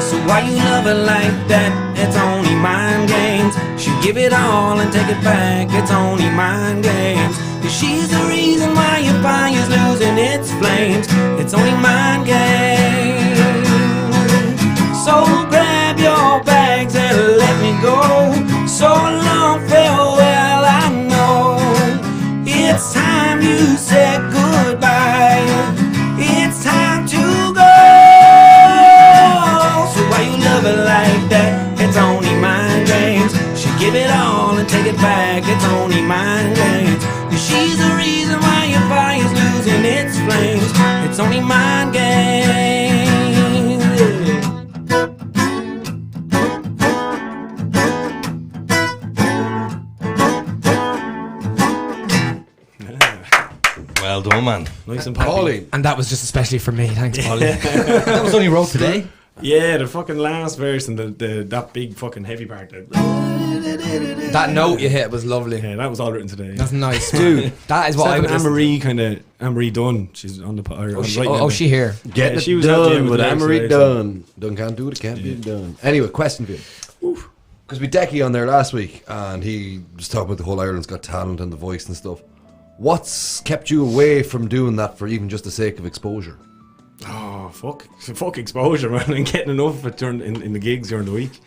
So why you love her like that? It's only mind games. She'll give it all and take it back. It's only mind games. 'Cause she's the reason why your fire's losing its flames. It's only mind games. So grab your bags and let me go. So long, farewell, I know. It's time you said goodbye. It's time to go. So why you love her like that? It's only mind games. She give it all and take it back. It's only mind games. 'Cause she's the reason why your fire's losing its flames. It's only mind games. Well done, man. Nice and Paulie. And that was just especially for me. Thanks, Paulie. That was only wrote today. Yeah, the fucking last verse and that big fucking heavy part. That note you hit was lovely. Yeah, that was all written today. That's nice, dude. That is what I would. Anne-Marie Dunn. She's on the. She here. Get she it was done with Lyrics Anne-Marie today, Dunn. Dunn can't do it, it can't be done. Anyway, question for you. Because we Decky on there last week, and he was talking about the whole Ireland's Got Talent and the voice and stuff. What's kept you away from doing that for even just the sake of exposure? Oh, fuck exposure, man, and getting enough of it in the gigs during the week.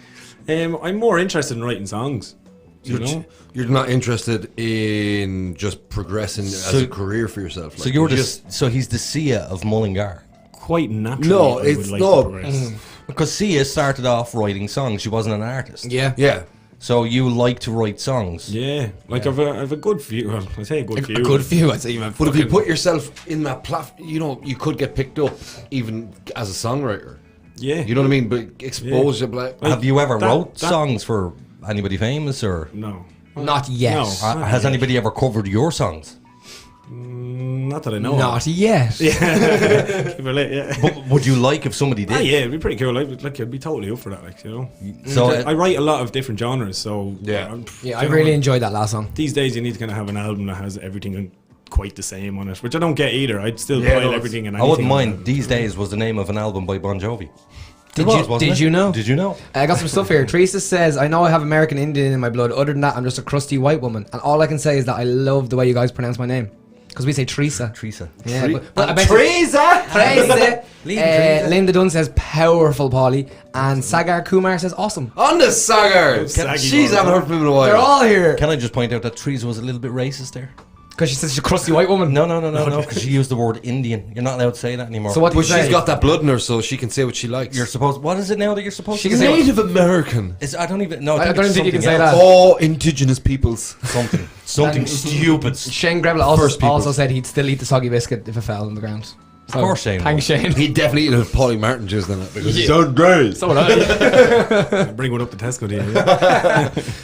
I'm more interested in writing songs. You're not interested in just progressing as a career for yourself. So you're so he's the Sia of Mullingar. Quite naturally. No, I it's would like no. to progress. Because Sia started off writing songs. She wasn't an artist. Yeah. So you like to write songs. Yeah, like I've a good few. Well, I say a good few. A good few. I'd say even. But if you put yourself in that platform, you could get picked up even as a songwriter. Yeah, you know what I mean. But expose Have you ever wrote songs for anybody famous or no? Not yet. No, has anybody ever covered your songs? Not that I know. Not yet. Yeah. But would you like if somebody did? Yeah, it'd be pretty cool. I'd be totally up for that. Like, you know. So I write a lot of different genres. So I really enjoyed that last song. These days, you need to kind of have an album that has everything quite the same on it, which I don't get either. I'd still pile everything and anything. I wouldn't mind. These Days was the name of an album by Bon Jovi. Did you know? Did you know? I got some stuff here. Teresa says, I know I have American Indian in my blood. Other than that, I'm just a crusty white woman. And all I can say is that I love the way you guys pronounce my name. Because we say Teresa. Yeah, but I bet Teresa! Linda Dunn says, powerful, Paulie. And Sagar Kumar says, awesome. On the Sagar! She's haven't heard from him in a while. They're all here. Can I just point out that Teresa was a little bit racist there? Because she says she's a crusty white woman. No, because she used the word Indian. You're not allowed to say that anymore. So what do you say? She's got that blood in her, so she can say what she likes. You're supposed. What is it now that you're supposed She's to say? Native American. I don't even. No, I don't think you can say that. All indigenous peoples. Something stupid. Shane Greville also said he'd still eat the soggy biscuit if it fell on the ground. Of course, Shane. Thanks, Shane. He'd definitely eat a Paulie Martin juice than it because Yeah. it's so great. So would I. Bring one up to Tesco, do you?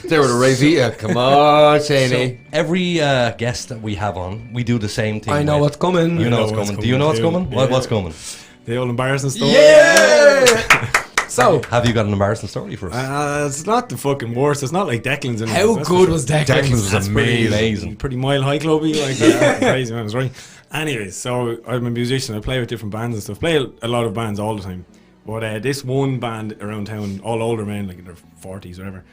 They were the Ravita. Come on, Shaney. So every guest that we have on, we do the same thing. I know what's coming. You know what's coming. Do you know what's coming? Yeah. What's coming? The old embarrassing story. Yeah! So, have you got an embarrassing story for us? It's not the fucking worst. It's not like Declan's. In how good was Declan's? Declan's was That's amazing. Pretty mile high clubby, like that. Crazy man, was right. Anyways, so I'm a musician. I play with different bands and stuff. Play a lot of bands all the time. But this one band around town, all older men, like in their 40s or whatever,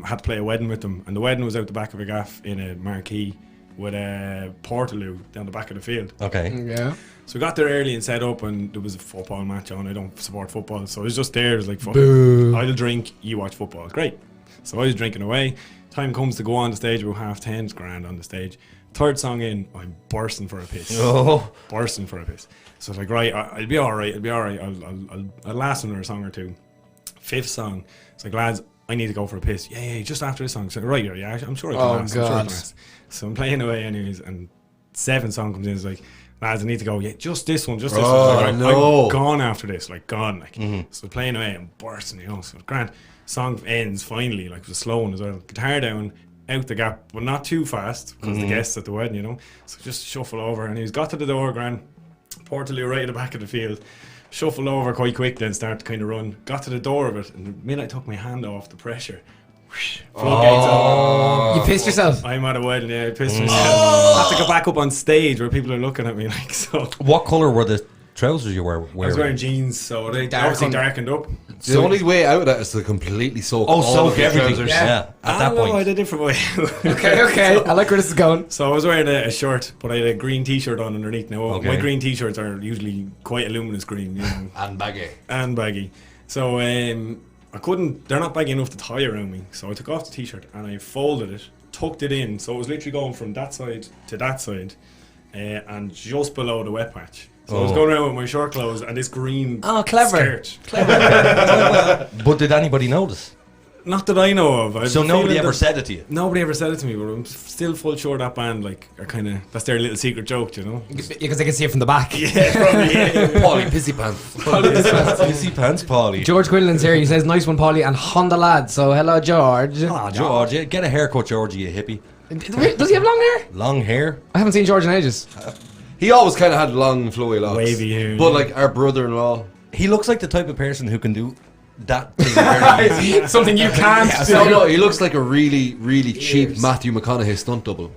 had to play a wedding with them. And the wedding was out the back of a gaff in a marquee with a Portaloo down the back of the field. Okay. Yeah. So we got there early and set up, and there was a football match on. I don't support football, so I was just there. It was like, fuck, I'll drink, you watch football. Great. So I was drinking away. Time comes to go on the stage, about 10:30, it's grand on the stage. Third song in, I'm bursting for a piss. Oh. Bursting for a piss. So it's like, right, I'll be alright, I'll last another song or two. Fifth song, it's like, lads, I need to go for a piss. Yeah, just after this song. So right, yeah, I'm sure I can last. I'm sure I can last. So I'm playing away anyways, and seventh song comes in, it's like, lads, I need to go. Yeah, just this one, just this one. Like, right, no. I'm gone after this, like gone. Like so, playing away and bursting, you know. So grand. Song ends finally, like it was slowing as well. Guitar down, out the gap, but not too fast because the guests at the wedding, you know. So just shuffle over, and he's got to the door, grand. Portaloo right at the back of the field. Shuffle over quite quick, then start to kind of run. Got to the door of it, and the minute I took my hand off the pressure. Floodgates on. You pissed yourself? I'm at a wedding, yeah, I pissed myself. I have to go back up on stage where people are looking at me like so. What colour were the trousers you were wearing? I was wearing jeans, so they obviously darkened up. The only way out of that is to completely soak Oh, all soak of your everything. trousers. Yeah, at that point. I had a different way. Okay. I like where this is going. So I was wearing a shirt, but I had a green t-shirt on underneath. Now, Okay. my green t-shirts are usually quite a luminous green. You know, And baggy. and baggy. So I couldn't, they're not baggy enough to tie around me. So I took off the t-shirt and I folded it, tucked it in. So it was literally going from that side to that side and just below the wet patch. So I was going around with my short clothes and this green clever. skirt. But did anybody notice? Not that I know of. So nobody ever said it to you? Nobody ever said it to me, but I'm still full sure that band like are kind of, that's their little secret joke, you know? Because they can see it from the back. Yeah, probably, yeah. Paulie Pissy Pants. Pissy pants, Paulie. George Quinlan's here. He says, nice one, Paulie, and Honda lad. So, hello, George. Ah, George, yeah, get a haircut, George, you hippie. Does he have long hair? Long hair. I haven't seen George in ages. He always kind of had long, flowy locks. Wavy hair. But like our brother-in-law. He looks like the type of person who can do that thing very easy. Something you can't do. No, he looks like a really, really cheap Matthew McConaughey stunt double.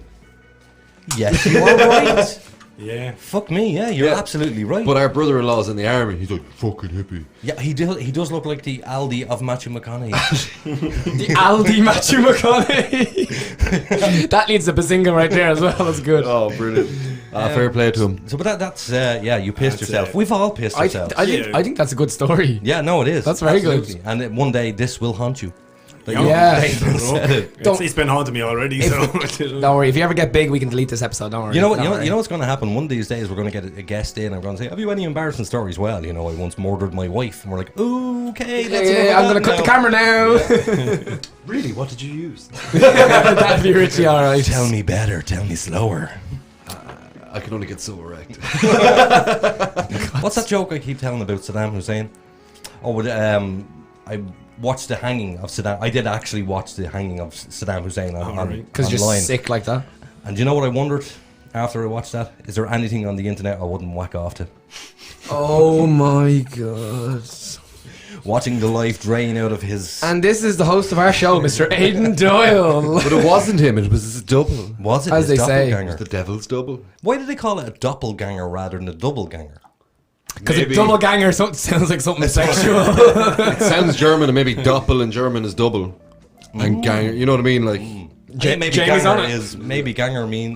Yes, you are right. Yeah. Fuck me, yeah, you're Yeah. absolutely right. But our brother-in-law's in the army. He's like, fucking hippie. Yeah, he does look like the Aldi of Matthew McConaughey. The Aldi Matthew McConaughey. That needs a bazinga right there as well. That's good. Oh, brilliant. Fair play to him. So, but that's yeah, you pissed That's yourself. it. We've all pissed ourselves. I think that's a good story. Yeah, no, it is. That's very good. Absolutely. And one day this will haunt you. Like, Yeah. It's been haunting me already, so Don't worry. If you ever get big, we can delete this episode. Don't worry. You know what? Don't You worry. know what's going to happen? One of these days, we're going to get a guest in. I'm going to say, "Have you any embarrassing stories?" Well, you know, I once murdered my wife, and we're like, "Okay, Yeah, I'm going to cut the camera now. Really? What did you use? That'd be Richie, all right. Tell me better. Tell me slower. I can only get so erect. What's that joke I keep telling about Saddam Hussein? Oh, I watched the hanging of Saddam. I did actually watch the hanging of Saddam Hussein on Because you're online. sick like that. And you know what I wondered after I watched that? Is there anything on the internet I wouldn't whack off to? Oh my god. Watching the life drain out of his... And this is the host of our show, Mr. Aiden Doyle. But it wasn't him, it was his double. Was it As his they say. It doppelganger? was the devil's double. Why did they call it a doppelganger rather than a doubleganger? Because a Maybe. double ganger sounds like something sexual. It sounds German, and maybe doppel in German is double. And ganger, you know what I mean? Like, Maybe Jamie's ganger on it.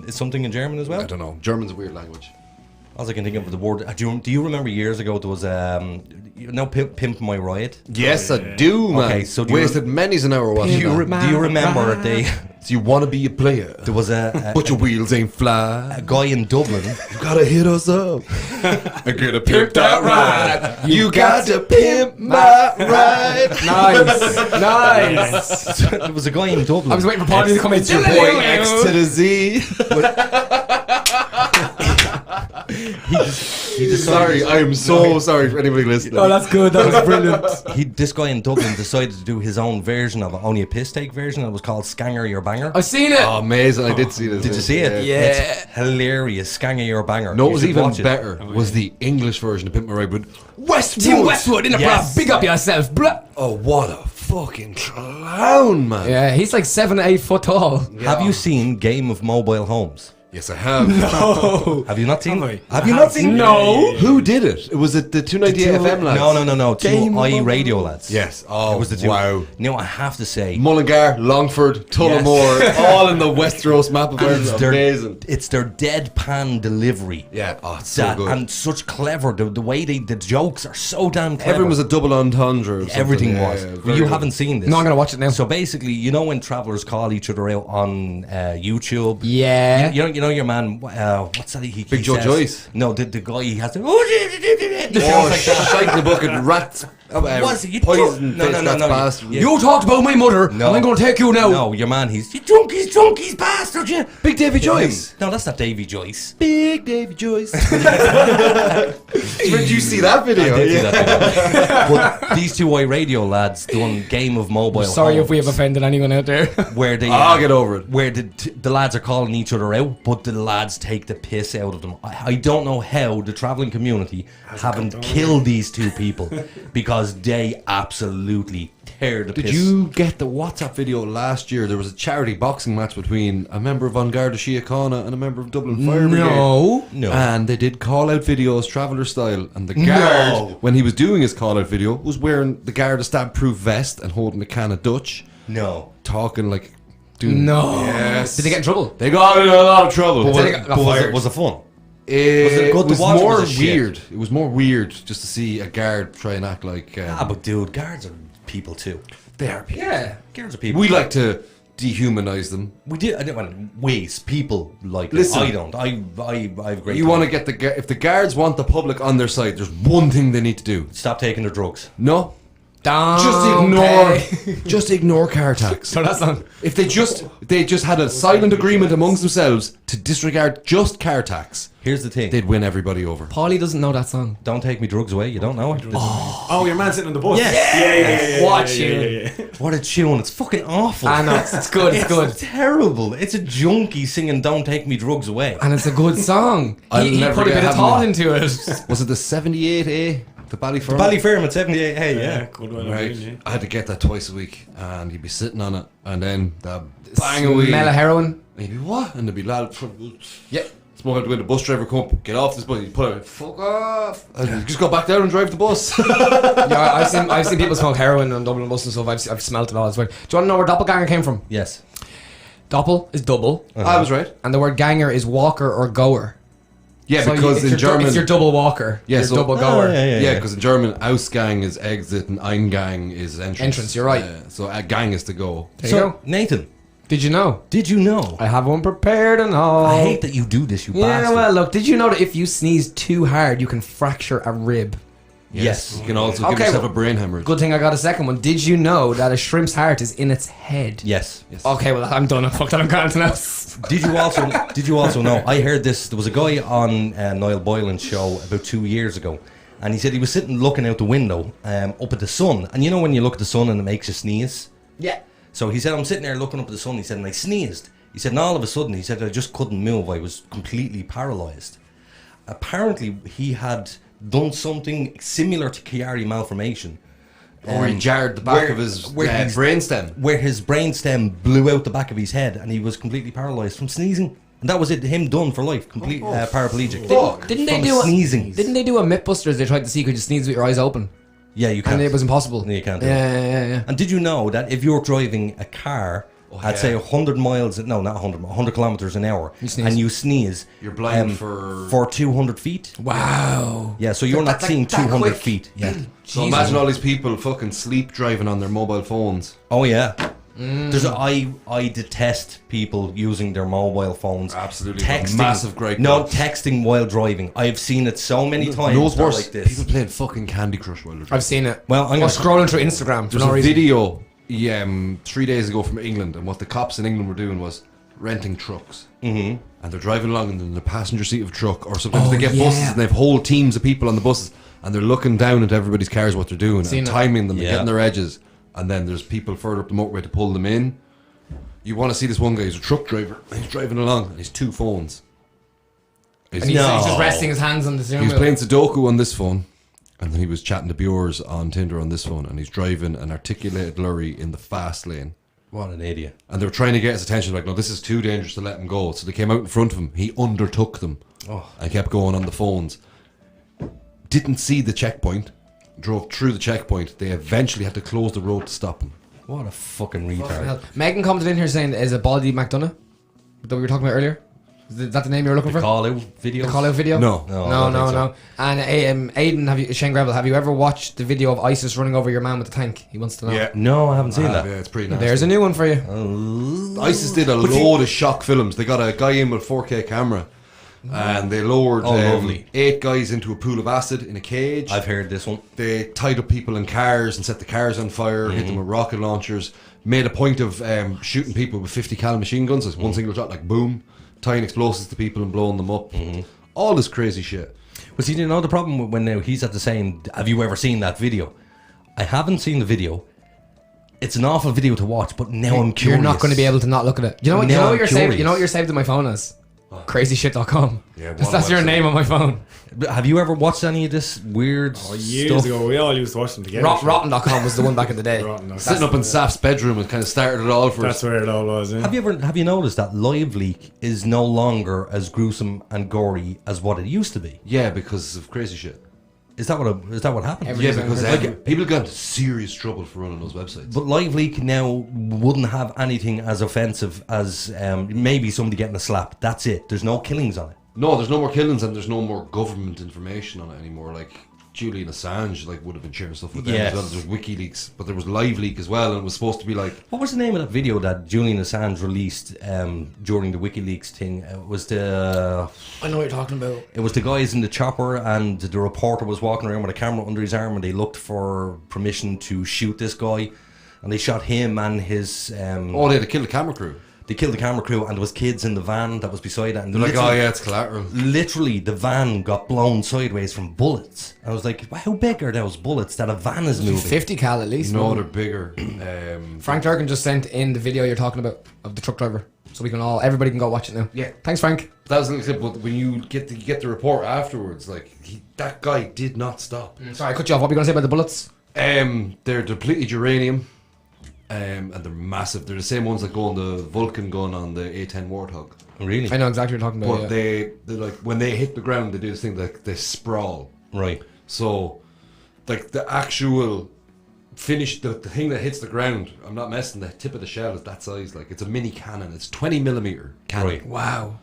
is something in German as well. I don't know. German's a weird language. All I can think of the word. Do you remember years ago there was Pimp My Ride? Yes, I do, man. Okay, so wasted many's an hour watching that. Do you remember they? So you want to be a player? There was but your wheels ain't fly. A guy in Dublin. You gotta hit us up. I gotta pimp that ride. You got to pimp my ride. Nice. There was a guy in Dublin. I was waiting for Paulie to come in. It's your boy X to the Z. He decided, sorry, I am so sorry for anybody listening. Oh, that's good. That was brilliant. This guy in Dublin decided to do his own version of it, only a piss take version. It was called Scanger Your Banger. I've seen it. Oh, amazing. I did see this. Did you see it? Yeah. It's hilarious. Scanger Your Banger. No, You it was should even watch it. better. Was the English version of Pimp My Ride with Team Westwood in the Yes. Big up yourself, bruh. Oh, what a fucking clown, man. Yeah, he's like 7 to 8 foot tall. Have you seen Game of Mobile Homes? Yes, I have. No. Have you not seen? Have I? Have you not seen? No. Who did it? It was it the 298 FM lads? No. Two IE radio lads. Yes. Oh, It was the two. wow. No, I have to say, Mullingar, Longford, Tullamore, all in the Westeros map of Ireland. Amazing. it's their deadpan delivery. Yeah, oh, it's so good. And such clever. The way the jokes are so damn clever. Everyone was a double entendre. Or something. Everything Yeah, was. yeah, Well, very you good. haven't seen this. No, I'm gonna watch it now. So basically, you know when travellers call each other out on YouTube? Yeah. You know your man, what's that? Big Joe says- Joyce. No, the guy he has to. Oh, shite in the bucket, rats. What's it? You Poison drunk? No. bastard. Yeah. You talked about my mother, No. and I'm going to take you now. No, your man, he's you junkies bastard, you. Big Davy Joyce. No, that's not Davy Joyce. Big Davy Joyce. Did you see that video? I did see that video. But these two radio lads doing Game of Mobile. Sorry if we have Homes, offended anyone out there. where they I'll get over it. where the lads are calling each other out, but the lads take the piss out of them. I don't know how the travelling community haven't killed these two people because they absolutely tear the Did piss. you get the WhatsApp video last year? There was a charity boxing match between a member of An Garda Síochána and a member of Dublin Fire Brigade. No. And they did call out videos, traveller style. And the guard, when he was doing his call out video, was wearing the Garda stab proof vest and holding a can of Dutch. No. Talking like, dude. No. Yes. Did they get in trouble? They got in a lot of trouble. But They got fired. was it fun? It good to was watch or more was it shit? weird. It was more weird just to see a guard try and act like. But dude, guards are people too. They are people. Yeah. Guards are people. We like to dehumanize them. We do. I don't want ways people like. Listen. I don't. I have great. You want to get if the guards want the public on their side, there's one thing they need to do. stop taking their drugs. No, Just just ignore car tax. So that's on. If they just had a silent agreement amongst themselves to disregard just car tax, Here's the thing. they'd win everybody over. Paulie doesn't know that song. Don't take me drugs away. You don't know it. Oh, your man sitting on the bus. Yes. Yeah. Watch it. What a tune! It's fucking awful. I know, it's good, it's good. terrible. It's a junkie singing "Don't Take Me Drugs Away." And it's a good song. I'll He never put a get bit of having thought that. into it. Was it the 78A, the Ballyfermot? Ballyfermot 78. Hey, yeah. Good one. Right, I had to get that twice a week, and you'd be sitting on it, and then the bang a week. Smell of heroin. And you'd be what? And there'd be lad. Yeah. Smoke out the window, bus driver come up, get off this bus, you put it, fuck off, and you just go back down and drive the bus. Yeah, I've seen people smoke heroin on Dublin bus and stuff. I've smelt it all as well. Do you want to know where doppelganger came from? Yes. Doppel is double, I was right. and the word ganger is walker or goer. Yeah, So because it's in your German, it's your double walker. Yeah, your so- double goer. yeah, because in German, Ausgang is exit and Eingang is entrance. Entrance, you're right. So a gang is to go. There you go. Nathan, Did you know? did you know? I have one prepared and all. I hate that you do this, you Yeah, bastard. well, look. Did you know that if you sneeze too hard, you can fracture a rib? Yes. You can also give Okay, yourself well, a brain hemorrhage. Good thing I got a second one. Did you know that a shrimp's heart is in its head? Yes. Okay, well, I'm done. I fucked that. I'm going to else. Did you also know? I heard this. There was a guy on Niall Boylan's show about 2 years ago, and he said he was sitting looking out the window up at the sun. And you know when you look at the sun and it makes you sneeze? Yeah. So he said, I'm sitting there looking up at the sun. He said, and I sneezed. He said, and all of a sudden, he said, I just couldn't move. I was completely paralyzed. Apparently, he had done something similar to Chiari malformation. Or he jarred the back of his his brainstem. Where his brainstem blew out the back of his head and he was completely paralyzed from sneezing. And that was it, him done for life, complete paraplegic. Didn't they From do sneezing? Didn't they do a Mythbusters? They tried to see could you sneeze with your eyes open, Yeah, you can't. and it was impossible. No, you can't do it. Yeah. And did you know that if you're driving a car at say 100 miles, no, not 100 kilometers an hour, and you sneeze, you're blind for 200 feet. Wow. Yeah, so you're not seeing 200 quick. feet. Yeah. So imagine all these people fucking sleep driving on their mobile phones. Oh yeah. I detest people using their mobile phones. Absolutely. Texting. Massive great. No texting while driving. I've seen it so many times. You know what's worse? Like this. People playing fucking Candy Crush while they're driving. I've seen it. Well, I'm or scrolling through Instagram for There's no a reason. video 3 days ago from England, and what the cops in England were doing was renting trucks. Mm-hmm. And they're driving along in the passenger seat of a truck, or sometimes they get buses and they have whole teams of people on the buses, and they're looking down into everybody's cars, what they're doing, and timing them and getting their edges. And then there's people further up the motorway to pull them in. You want to see this one guy, he's a truck driver, and he's driving along, and he's 2 phones. And he's just resting his hands on the steering wheel. He was playing Sudoku on this phone, and then he was chatting to Bjors on Tinder on this phone, and he's driving an articulated lorry in the fast lane. What an idiot. And they were trying to get his attention, like, no, this is too dangerous to let him go. So they came out in front of him, he undertook them, and kept going on the phones. Didn't see the checkpoint, drove through the checkpoint. They eventually had to close the road to stop him. What a fucking retard. Megan commented in here saying, is it Baldy McDonough that we were talking about earlier? Is that the name you were looking for? Call out video. The call out video? No. No. And Aiden, Shane Gravel, have you ever watched the video of ISIS running over your man with the tank? He wants to know. Yeah. No, I haven't seen that. Yeah, it's pretty nasty. There's a new one for you. ISIS did a load of shock films. They got a guy in with a 4K camera, and they lowered lovely. 8 guys into a pool of acid in a cage. I've heard this one. They tied up people in cars and set the cars on fire, hit them with rocket launchers, made a point of shooting people with 50 cal machine guns. It's one single shot, like boom, tying explosives to people and blowing them up. All this crazy shit. But see, you know the problem when now he's at the saying, have you ever seen that video? I haven't seen the video. It's an awful video to watch, but now I'm curious. You're not going to be able to not look at it. You know what you're saved? You know what you're saved in my phone as? Crazyshit.com. Yeah, that's your name on my phone. Have you ever watched any of this weird years stuff? ago, we all used to watch them together. Rotten.com was the one back in the day. Sitting up in Saf's bedroom and kind of started it all for That's us. where it all was. Yeah. Have you noticed that Live Leak is no longer as gruesome and gory as what it used to be? Yeah, because of crazy shit. Is that what happened? Yeah, because people got into serious trouble for running those websites. But Live Leak now wouldn't have anything as offensive as maybe somebody getting a slap. That's it. There's no killings on it. No, there's no more killings and there's no more government information on it anymore. Like Julian Assange, like would have been sharing stuff with them as well. There's WikiLeaks, but there was Live Leak as well, and it was supposed to be like. What was the name of that video that Julian Assange released during the WikiLeaks thing? It was the. I know what you're talking about. It was the guys in the chopper, and the reporter was walking around with a camera under his arm, and they looked for permission to shoot this guy, and they shot him and his. They had to kill the camera crew. They killed the camera crew, and there was kids in the van that was beside it. And they're like, oh yeah, it's collateral. Literally, the van got blown sideways from bullets. I was like, how big are those bullets that a van is moving? 50 cal at least. No, they're bigger. Frank Durkin just sent in the video you're talking about of the truck driver, so we can everybody can go watch it now. Yeah, thanks, Frank. That was a little clip, but when you get the report afterwards, like that guy did not stop. Sorry, I cut you off. What were you going to say about the bullets? They're depleted uranium. And they're massive. They're the same ones that go on the Vulcan gun on the A10 Warthog. Really? I know exactly what you're talking about. But they're like when they hit the ground, they do this thing like they sprawl. Right. So, like the actual finish, the thing that hits the ground. I'm not messing. The tip of the shell is that size. Like it's a mini cannon. It's 20mm cannon. Right. Wow.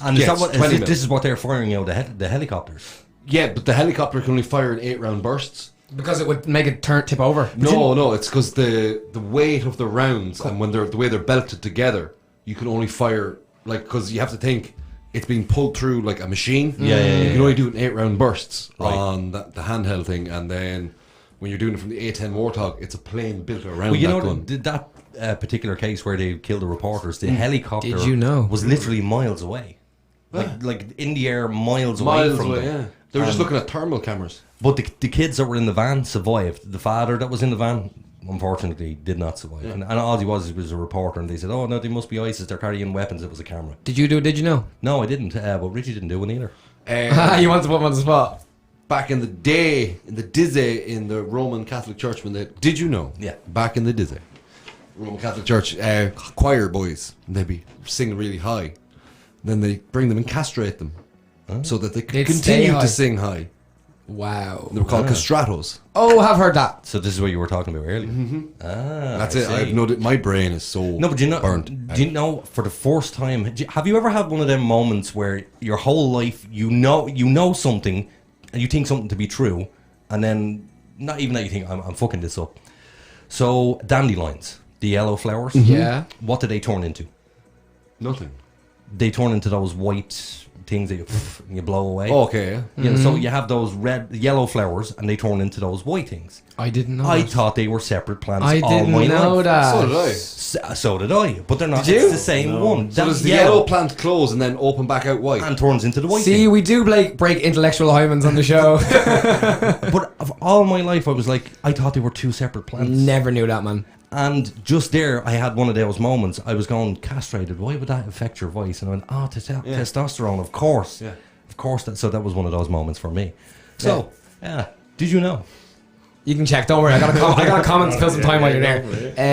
And is that what? This is what they're firing out the helicopters. Yeah, but the helicopter can only fire in 8-round bursts. Because it would make it tip over. No, it's because the weight of the rounds and when the way they're belted together, you can only fire because you have to think it's being pulled through like a machine. You can only do it in 8-round bursts on the handheld thing, and then when you're doing it from the A10 Warthog, it's a plane built around that gun. That particular case where they killed the reporters, the helicopter was literally miles away, like in the air, miles away from them. Yeah. They were just looking at thermal cameras. But the kids that were in the van survived. The father that was in the van, unfortunately, did not survive. Yeah. And all he was a reporter, and they said, oh, no, they must be ISIS. They're carrying weapons. It was a camera. Did you know? No, I didn't. But Richie didn't do one either. You want to put him on the spot? Back in the day, in the Dizzy, in the Roman Catholic Church, did you know? Yeah. Back in the Dizzy, Roman Catholic Church, choir boys, and they'd be singing really high. Then they bring them and castrate them so that they could continue to sing high. Wow. They were called castratos. Oh, I've heard that. So this is what you were talking about earlier. That's I it. see. I've no, my brain is so No, but do you know? burnt. Do you know? For the first time, have you ever had one of them moments where your whole life you know something, and you think something to be true, and then not even that you think I'm fucking this up. So dandelions, the yellow flowers. Yeah. What do they turn into? Nothing. They turn into those white things that you blow away. Oh, okay, yeah. Yeah, so you have those yellow flowers, and they turn into those white things. I didn't know. I that. thought they were separate plants. I all didn't my know life. that. So did I. So did I, but they're not. Did you? It's the same one. So That's does the yellow plant close and then open back out white? and turns into the white See, thing. we do break intellectual hymens on the show. But of all my life, I was like, I thought they were two separate plants. Never knew that, man. And just there, I had one of those moments. I was going, castrated. Why would that affect your voice? And I went, testosterone, of course. Yeah. Of course. So that was one of those moments for me. So, yeah. Did you know? You can check. Don't worry. I got a comment to fill some time while you're there.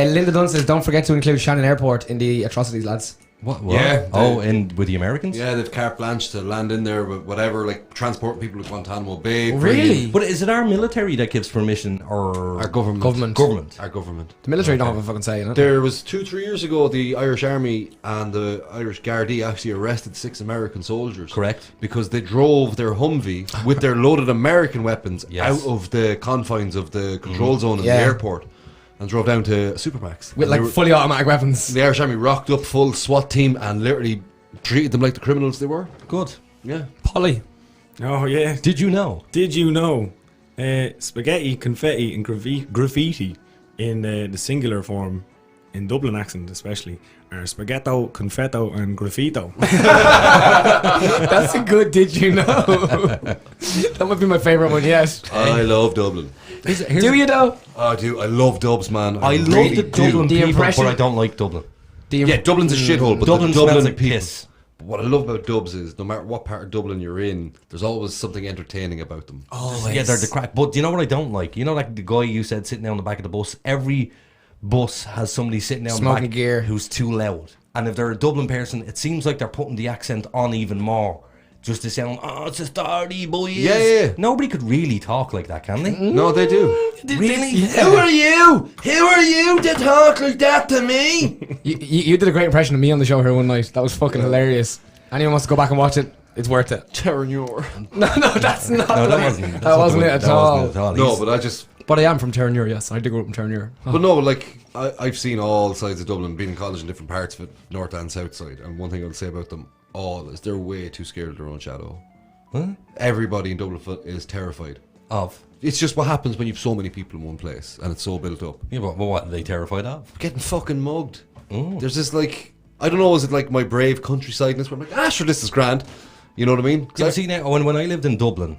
Linda Dunn says, "Don't forget to include Shannon Airport in the atrocities, lads." What? Yeah. Oh, and with the Americans? Yeah, they've carte blanche to land in there with whatever, like transporting people to Guantanamo Bay. Really? But is it our military that gives permission, or Our government. government? Our government. The military don't have a fucking say in it. There was 2-3 years ago, the Irish Army and the Irish Gardaí actually arrested 6 American soldiers. Correct. Because they drove their Humvee with their loaded American weapons Yes. out of the confines of the control zone in Yeah. the airport and drove down to Supermax. With And like they were- fully automatic weapons. the Irish Army rocked up full SWAT team and literally treated them like the criminals they were. Good. Yeah. Paulie. Oh yeah. Did you know? Did you know? Spaghetti, confetti, and graffiti in the singular form, in Dublin accent especially, are spaghetto, confetto, and graffito. That's a good did you know? That might be my favourite one, yes. I love Dublin. Do you though? I do. I love Dubs, man. I love really the do. Dublin The people, impression- but I don't like Dublin. Yeah, Dublin's a shithole, but Dublin the Dublin smells like people. piss. But what I love about Dubs is no matter what part of Dublin you're in, there's always something entertaining about them. Always. Yeah, they're the crack. But do you know what I don't like? You know, like the guy you said sitting down the back of the bus. Every bus has somebody sitting down Smoking the back gear. who's too loud. And if they're a Dublin person, it seems like they're putting the accent on even more, just to sound, oh, it's a starty boys. Yeah. Nobody could really talk like that, can they? No, they do. Really? Who are you? Who are you to talk like that to me? You did a great impression of me on the show here one night. That was fucking hilarious. Anyone wants to go back and watch it, it's worth it. Terranure. No, that's not. No, that it. wasn't. That wasn't it at all. No, but I just. But I am from Terranure, yes. I did grow up in Terranure. But no, like I've seen all sides of Dublin, been in college in different parts of it, north and south side. And one thing I'll say about them all is they're way too scared of their own shadow. Huh? Everybody in Dublin is terrified. Of? It's just what happens when you've so many people in one place and it's so built up. Yeah, but what are they terrified of? Getting fucking mugged. Oh. There's this like, I don't know, is it like my brave countrysideness where I'm like, sure, this is grand. You know what I mean? 'Cause Yeah, see now when I lived in Dublin,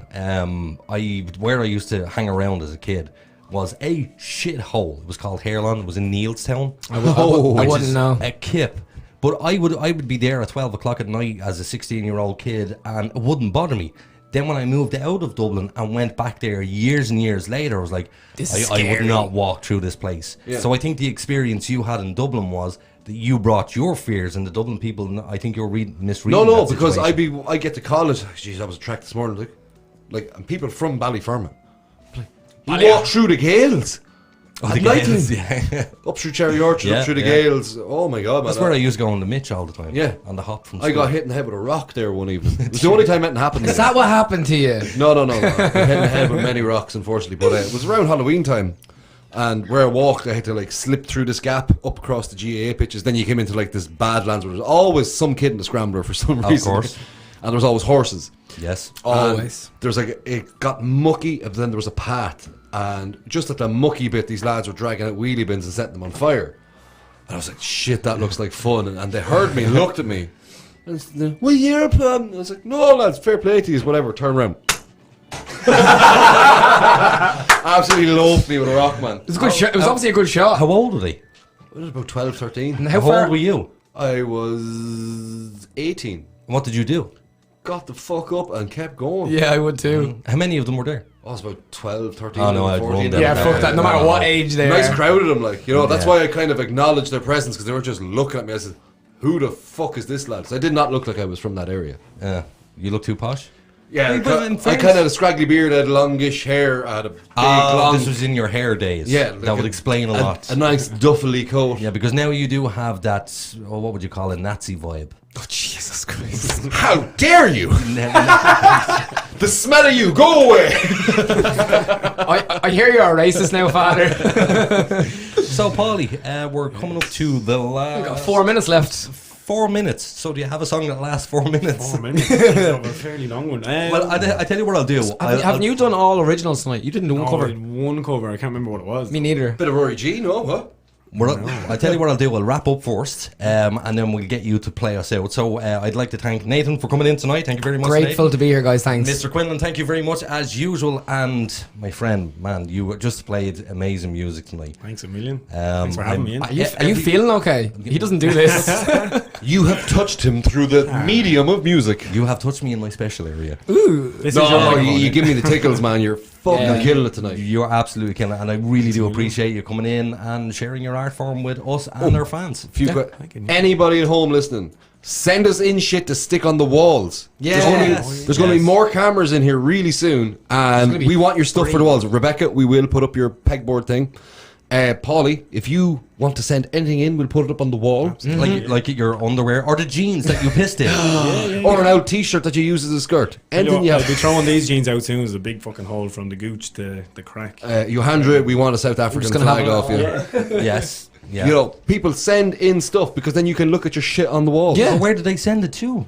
where I used to hang around as a kid was a shithole. It was called Hairlawn. It was in Neilstown. I which wouldn't is know. a kip. But I would be there at 12 o'clock at night as a 16-year-old kid, and it wouldn't bother me. Then when I moved out of Dublin and went back there years and years later, I was like, I would not walk through this place. Yeah. So I think the experience you had in Dublin was that you brought your fears, and the Dublin people, I think you're misreading. no, that because situation. I get to college. Jeez, I was tracked this morning. Like, and people from Ballyfermot. You walk through the Gales. Oh, At the night Gales, time. yeah. Up through Cherry Orchard, Yeah, up through the yeah. Gales. Oh my god, man. That's where I used to go on the Mitch all the time. Yeah. On the hop from I got hit in the head with a rock there one evening. It was the only time anything happened. Is that what happened to you? No. I got hit in the head with many rocks, unfortunately. But it was around Halloween time. And where I walked, I had to like slip through this gap up across the GAA pitches. Then you came into like this Badlands where there's always some kid in the scrambler for some reason. Of course. And there was always horses. Yes. Always. There's like, it got mucky, and then there was a path. And just at the mucky bit, these lads were dragging out wheelie bins and setting them on fire. And I was like, shit, that looks like fun. And they heard me, looked at me. And said, well, you're a problem. I was like, no, lads, fair play to you, whatever, turn around. Absolutely loafed me with a rock, man. It was a good shot. It was obviously a good shot. How old were they? I was about 12, 13. And How old were you? I was 18. What did you do? Got the fuck up and kept going. Yeah, I would too. How many of them were there? I was about 12, 13, Oh, no, I'd 14. run them. Yeah, fuck that. No matter what age they Nice are. crowd of them, like, you know, that's Yeah. why I kind of acknowledged their presence, because they were just looking at me. I said, who the fuck is this lad? So I did not look like I was from that area. You look too posh? Yeah, Hey, but in I fairness- kind of had a scraggly beard, I had longish hair, I had a big long... This was in your hair days. Yeah, that would explain a lot. A nice duffely coat. Yeah, because now you do have that, what would you call it, Nazi vibe. Oh, Jesus Christ. How dare you! The smell of you, go away! I hear you're a racist now, Father. So, Paulie, we're coming up to the last... We've got 4 minutes left. 4 minutes. So do you have a song that lasts 4 minutes? 4 minutes. That's a fairly long one. Well, I tell you what I'll do. Haven't you done all originals tonight? You didn't do one I cover. did one cover. I can't remember what it was. Me neither. Bit of Rory G, no? What? I tell you what I'll do. I'll wrap up first, and then we'll get you to play us out. So I'd like to thank Nathan for coming in tonight. Thank you very much. Grateful Nathan. to be here, guys. Thanks. Mr. Quinlan, thank you very much as usual. And my friend, man, you just played amazing music tonight. Thanks a million. Thanks for having me in. Are you feeling okay? He doesn't do this. You have touched him through the medium of music. You have touched me in my special area. Ooh. You give me the tickles, man. You're fucking killing it tonight. You're absolutely killing it, and I really do appreciate you coming in and sharing your art form with us and our fans. If you've got anybody at home listening, send us in shit to stick on the walls. There's going to be more cameras in here really soon, and we want your stuff for the walls. Rebecca, we will put up your pegboard thing. Paulie, if you want to send anything in, we'll put it up on the wall. Like your underwear or the jeans that you pissed in. Or an out t-shirt that you use as a skirt. Anything you I'll have. be throwing these jeans out soon. There's a big fucking hole from the gooch to the crack. Johandra, we want a South African flag off you. Yes. Yeah. You know, people send in stuff because then you can look at your shit on the wall. Yeah. Where did they send it to?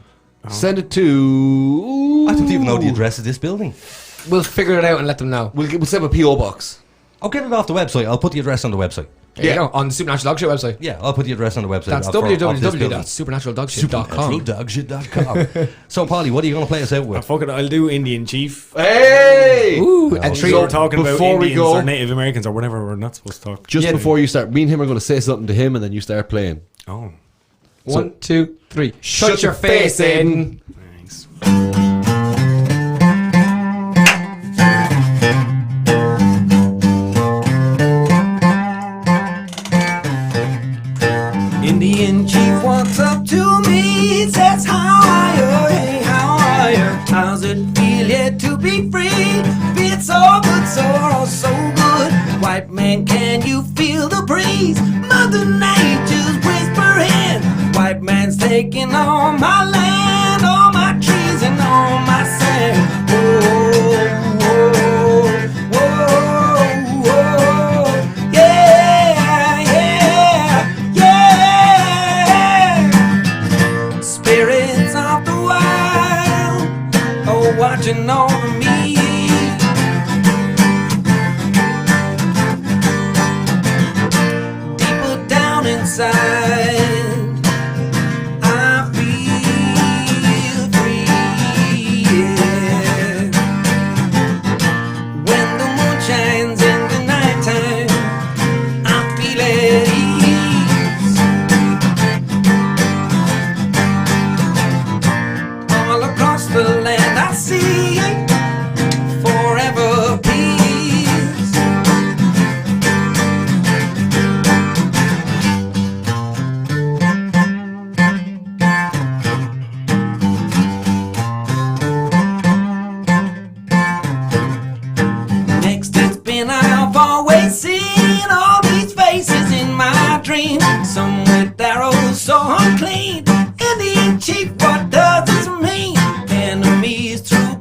Send it to... I don't even know the address of this building. We'll figure it out and let them know. We'll set up a P.O. box. I'll get it off the website. I'll put the address on the website. There you go, on the Supernatural Dogshit website. Yeah, I'll put the address on the website. That's www.supernaturaldogshit.com. Supernaturaldogshit.com. So, Paulie, what are you going to play us out with? Fuck it, I'll do Indian Chief. Hey! Ooh, and treat. We're talking about before we Indians go- or Native Americans or whatever we're not supposed to talk. Just before you start, me and him are going to say something to him and then you start playing. Oh. 1, 2, 3. Shut your face, Aiden. Thanks. Indian chief walks up to me, says, how are you? Hey, how are you? How's it feel yet to be free? Feels so good, so good. White man, can you feel the breeze? Mother Nature's whispering. White man's taking all my land, all my trees and all my sand. Whoa, whoa, whoa, whoa. Yeah, yeah, yeah. Spirits of the wild, oh, watching over me. Deeper down inside, I feel free, yeah. When the moon shines in the nighttime, I feel at ease. All across the land I see forever peace. Next it's been I've always seen all these faces in my dream. Some with arrows so unclean. Indian chief, what does this mean? Enemies through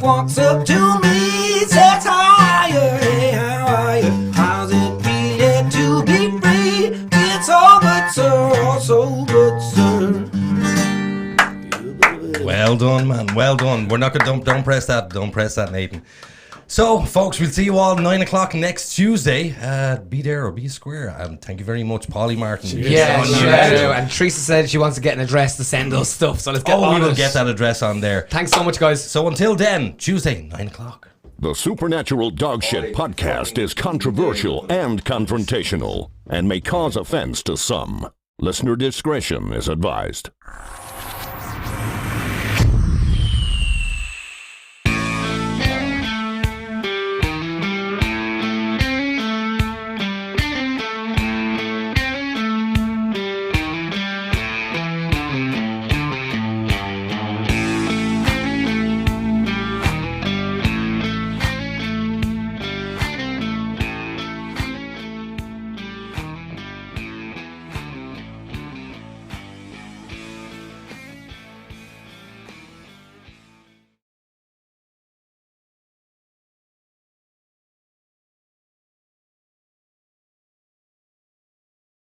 walks up to me, says, how are you? Hey, how are you? How's it feeling to be free? It's all good, sir, all so good, sir. Well done, man. Well done. We're not gonna don't press that. Don't press that, Nathan. So, folks, we'll see you all 9 o'clock next Tuesday. Be there or be square. And thank you very much, Paulie Martin. Yeah, sure. And Teresa said she wants to get an address to send us stuff. So let's get on we will it. get that address on there. Thanks so much, guys. So until then, Tuesday, 9 o'clock. The Supernatural Dogshit podcast is controversial and confrontational and may cause offense to some. Listener discretion is advised.